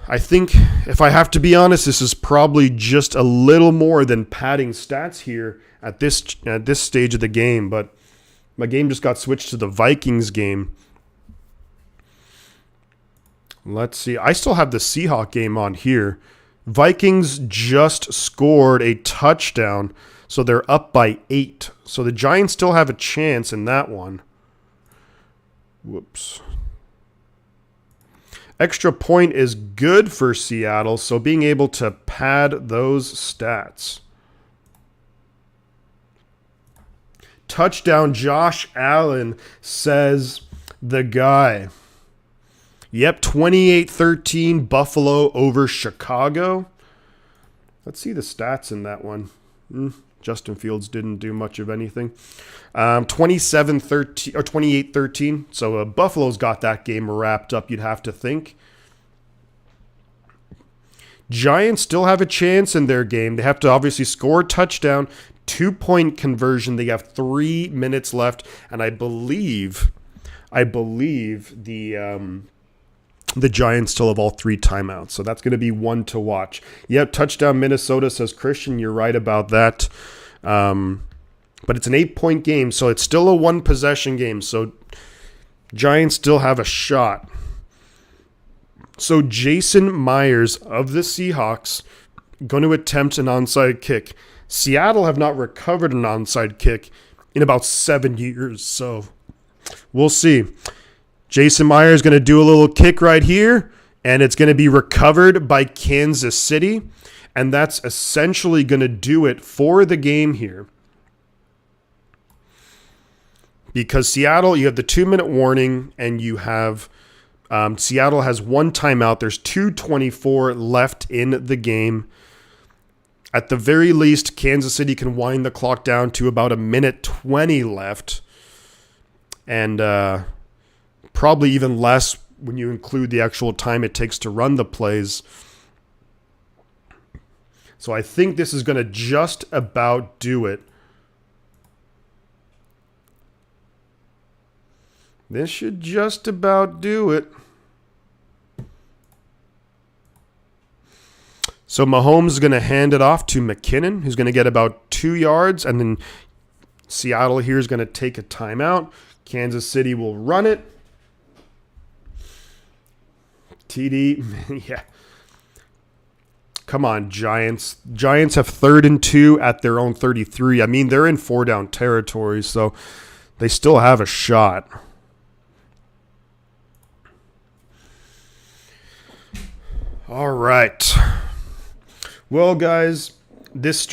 I think, if I have to be honest, this is probably just a little more than padding stats here at this stage of the game. But my game just got switched to the Vikings game. Let's see. I still have the Seahawks game on here. Vikings just scored a touchdown, so they're up by 8. So the Giants still have a chance in that one. Whoops. Extra point is good for Seattle, so being able to pad those stats. Touchdown, Josh Allen, says the guy. Yep, 28-13, Buffalo over Chicago. Let's see the stats in that one. Justin Fields didn't do much of anything. 27-13 or 28-13. So Buffalo's got that game wrapped up, you'd have to think. Giants still have a chance in their game. They have to obviously score a touchdown, 2-point conversion. They have 3 minutes left, and I believe the Giants still have all 3 timeouts. So that's going to be one to watch. Yep, touchdown Minnesota, says Christian. You're right about that. But it's an 8-point game, so it's still a 1-possession game. So Giants still have a shot. So Jason Myers of the Seahawks going to attempt an onside kick. Seattle have not recovered an onside kick in about 7 years. So we'll see. Jason Myers is going to do a little kick right here, and it's going to be recovered by Kansas City, and that's essentially going to do it for the game here. Because Seattle, you have the 2-minute warning, and you have Seattle has 1 timeout. There's 2:24 left in the game. At the very least, Kansas City can wind the clock down to about 1:20 left, and probably even less when you include the actual time it takes to run the plays. So I think this is going to just about do it. This should just about do it. So Mahomes is going to hand it off to McKinnon, who's going to get about 2 yards, and then Seattle here is going to take a timeout. Kansas City will run it. TD, yeah. Come on, Giants. Giants have 3rd and 2 at their own 33. I mean, they're in 4-down territory, so they still have a shot. All right. Well, guys, this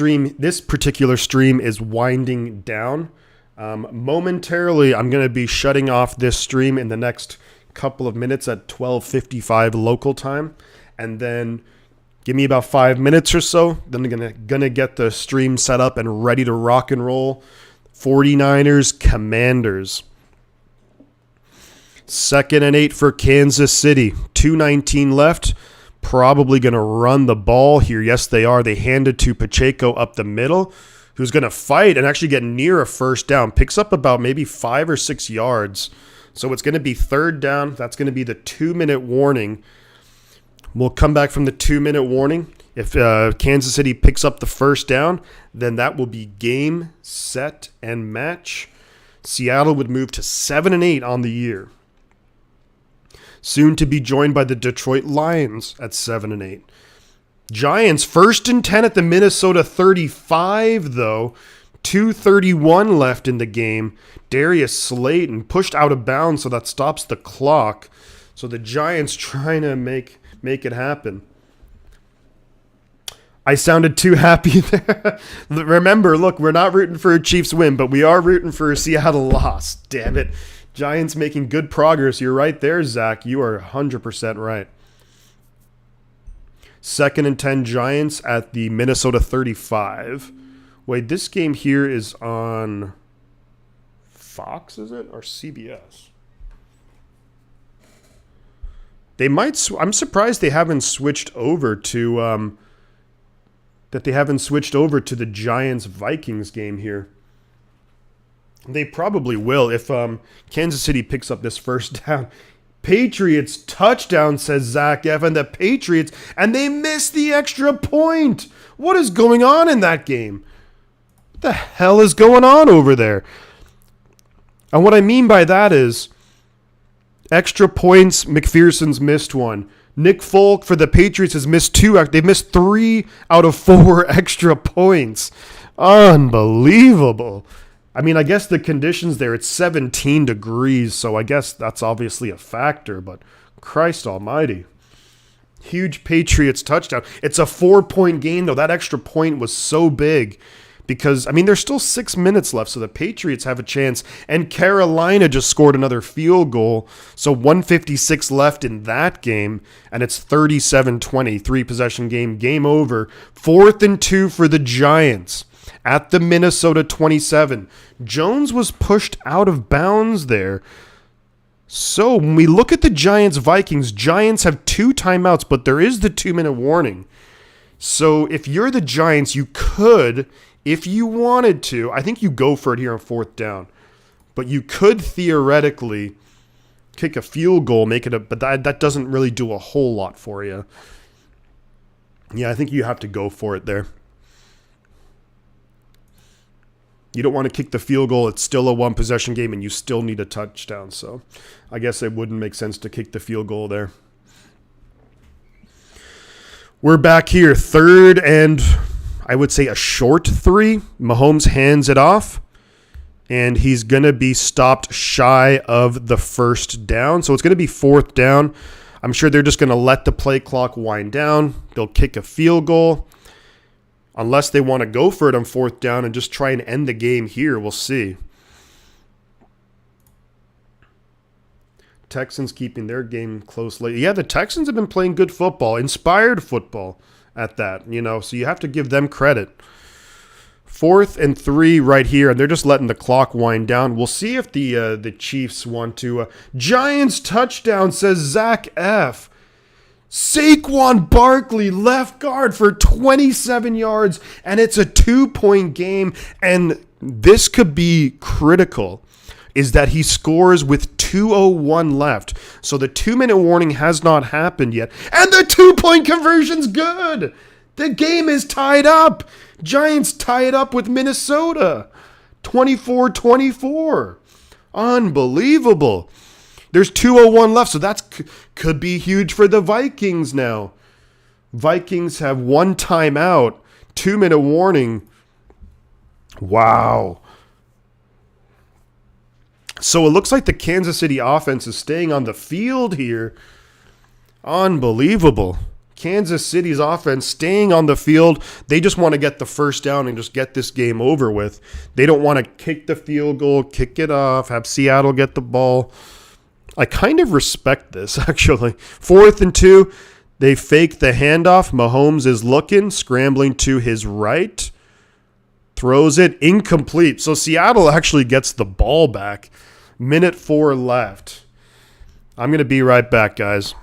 particular stream is winding down. Momentarily, I'm going to be shutting off this stream in the next couple of minutes at 12:55 local time, and then give me about 5 minutes or so. Then I'm gonna get the stream set up and ready to rock and roll. 49ers Commanders. 2nd and 8 for Kansas City. 2:19 left. Probably going to run the ball here. Yes, they are. They hand it to Pacheco up the middle, who's going to fight and actually get near a first down. Picks up about maybe 5 or 6 yards. So it's going to be 3rd down. That's going to be the 2-minute warning. We'll come back from the 2-minute warning. If Kansas City picks up the first down, then that will be game, set, and match. Seattle would move to 7 and 8 on the year. Soon to be joined by the Detroit Lions at 7 and 8. Giants 1st and 10 at the Minnesota 35, though. 2:31 left in the game. Darius Slayton pushed out of bounds, so that stops the clock. So the Giants trying to make it happen. I sounded too happy there. Remember, look, we're not rooting for a Chiefs win, but we are rooting for a Seattle loss. Damn it. Giants making good progress. You're right there, Zach. You are 100% right. 2nd and 10 Giants at the Minnesota 35. Wait, this game here is on Fox, is it? Or CBS? They might. I'm surprised they haven't switched over to the Giants-Vikings game here. They probably will if Kansas City picks up this first down. Patriots touchdown, says Zach Evan. The Patriots, and they missed the extra point. What is going on in that game? What the hell is going on over there? And what I mean by that is extra points, McPherson's missed one. Nick Folk for the Patriots has missed 2. They've missed 3 out of 4 extra points. Unbelievable. I mean, I guess the conditions there, it's 17 degrees, so I guess that's obviously a factor, but Christ almighty. Huge Patriots touchdown. It's a 4-point game, though. That extra point was so big because, I mean, there's still 6 minutes left, so the Patriots have a chance, and Carolina just scored another field goal, so 1:56 left in that game, and it's 37-20, 3-possession game, game over. 4th and 2 for the Giants. At the Minnesota 27. Jones was pushed out of bounds there. So when we look at the Giants-Vikings, Giants have 2 timeouts, but there is the 2-minute warning. So if you're the Giants, you could, if you wanted to, I think you go for it here on 4th down. But you could theoretically kick a field goal, make it but that doesn't really do a whole lot for you. Yeah, I think you have to go for it there. You don't want to kick the field goal. It's still a 1-possession game, and you still need a touchdown. So I guess it wouldn't make sense to kick the field goal there. We're back here. 3rd and I would say a short 3. Mahomes hands it off, and he's going to be stopped shy of the first down. So it's going to be 4th down. I'm sure they're just going to let the play clock wind down. They'll kick a field goal. Unless they want to go for it on 4th down and just try and end the game here. We'll see. Texans keeping their game close lately. Yeah, the Texans have been playing good football. Inspired football at that, so you have to give them credit. 4th and 3 right here, and they're just letting the clock wind down. We'll see if the Chiefs want to. Giants touchdown, says Zach F. Saquon Barkley, left guard for 27 yards, and it's a 2-point game, and this could be critical, is that he scores with 2:01 left. So the 2-minute warning has not happened yet, and the 2-point conversion's good. The game is tied up. Giants tie it up with Minnesota, 24-24. Unbelievable. There's 2:01 left, so that could be huge for the Vikings now. Vikings have 1 timeout, 2-minute warning. Wow. So it looks like the Kansas City offense is staying on the field here. Unbelievable. Kansas City's offense staying on the field. They just want to get the first down and just get this game over with. They don't want to kick the field goal, kick it off, have Seattle get the ball. I kind of respect this, actually. 4th and 2. They fake the handoff. Mahomes is looking, scrambling to his right. Throws it incomplete. So Seattle actually gets the ball back. Minute 4 left. I'm going to be right back, guys.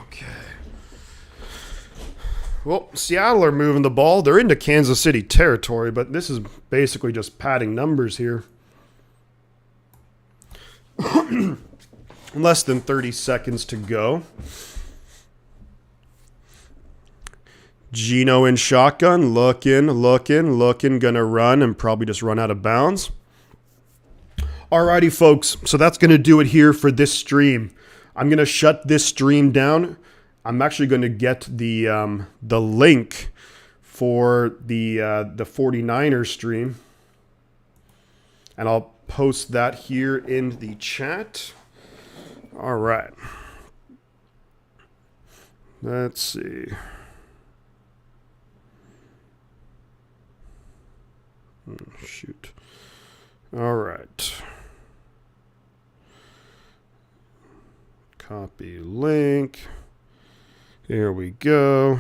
Okay. Well, Seattle are moving the ball. They're into Kansas City territory, but this is basically just padding numbers here. Less than 30 seconds to go. Geno in shotgun, looking, gonna run and probably just run out of bounds. Alrighty, folks, so that's gonna do it here for this stream. I'm gonna shut this stream down. I'm actually gonna get the link for the 49ers stream, and I'll post that here in the chat. All right. Let's see. Shoot. All right. Copy link. Here we go.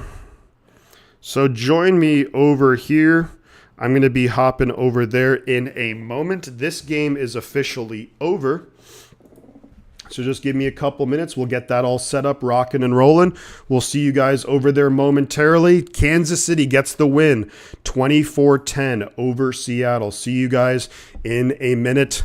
So join me over here. I'm going to be hopping over there in a moment. This game is officially over. So just give me a couple minutes. We'll get that all set up, rocking and rolling. We'll see you guys over there momentarily. Kansas City gets the win, 24-10 over Seattle. See you guys in a minute.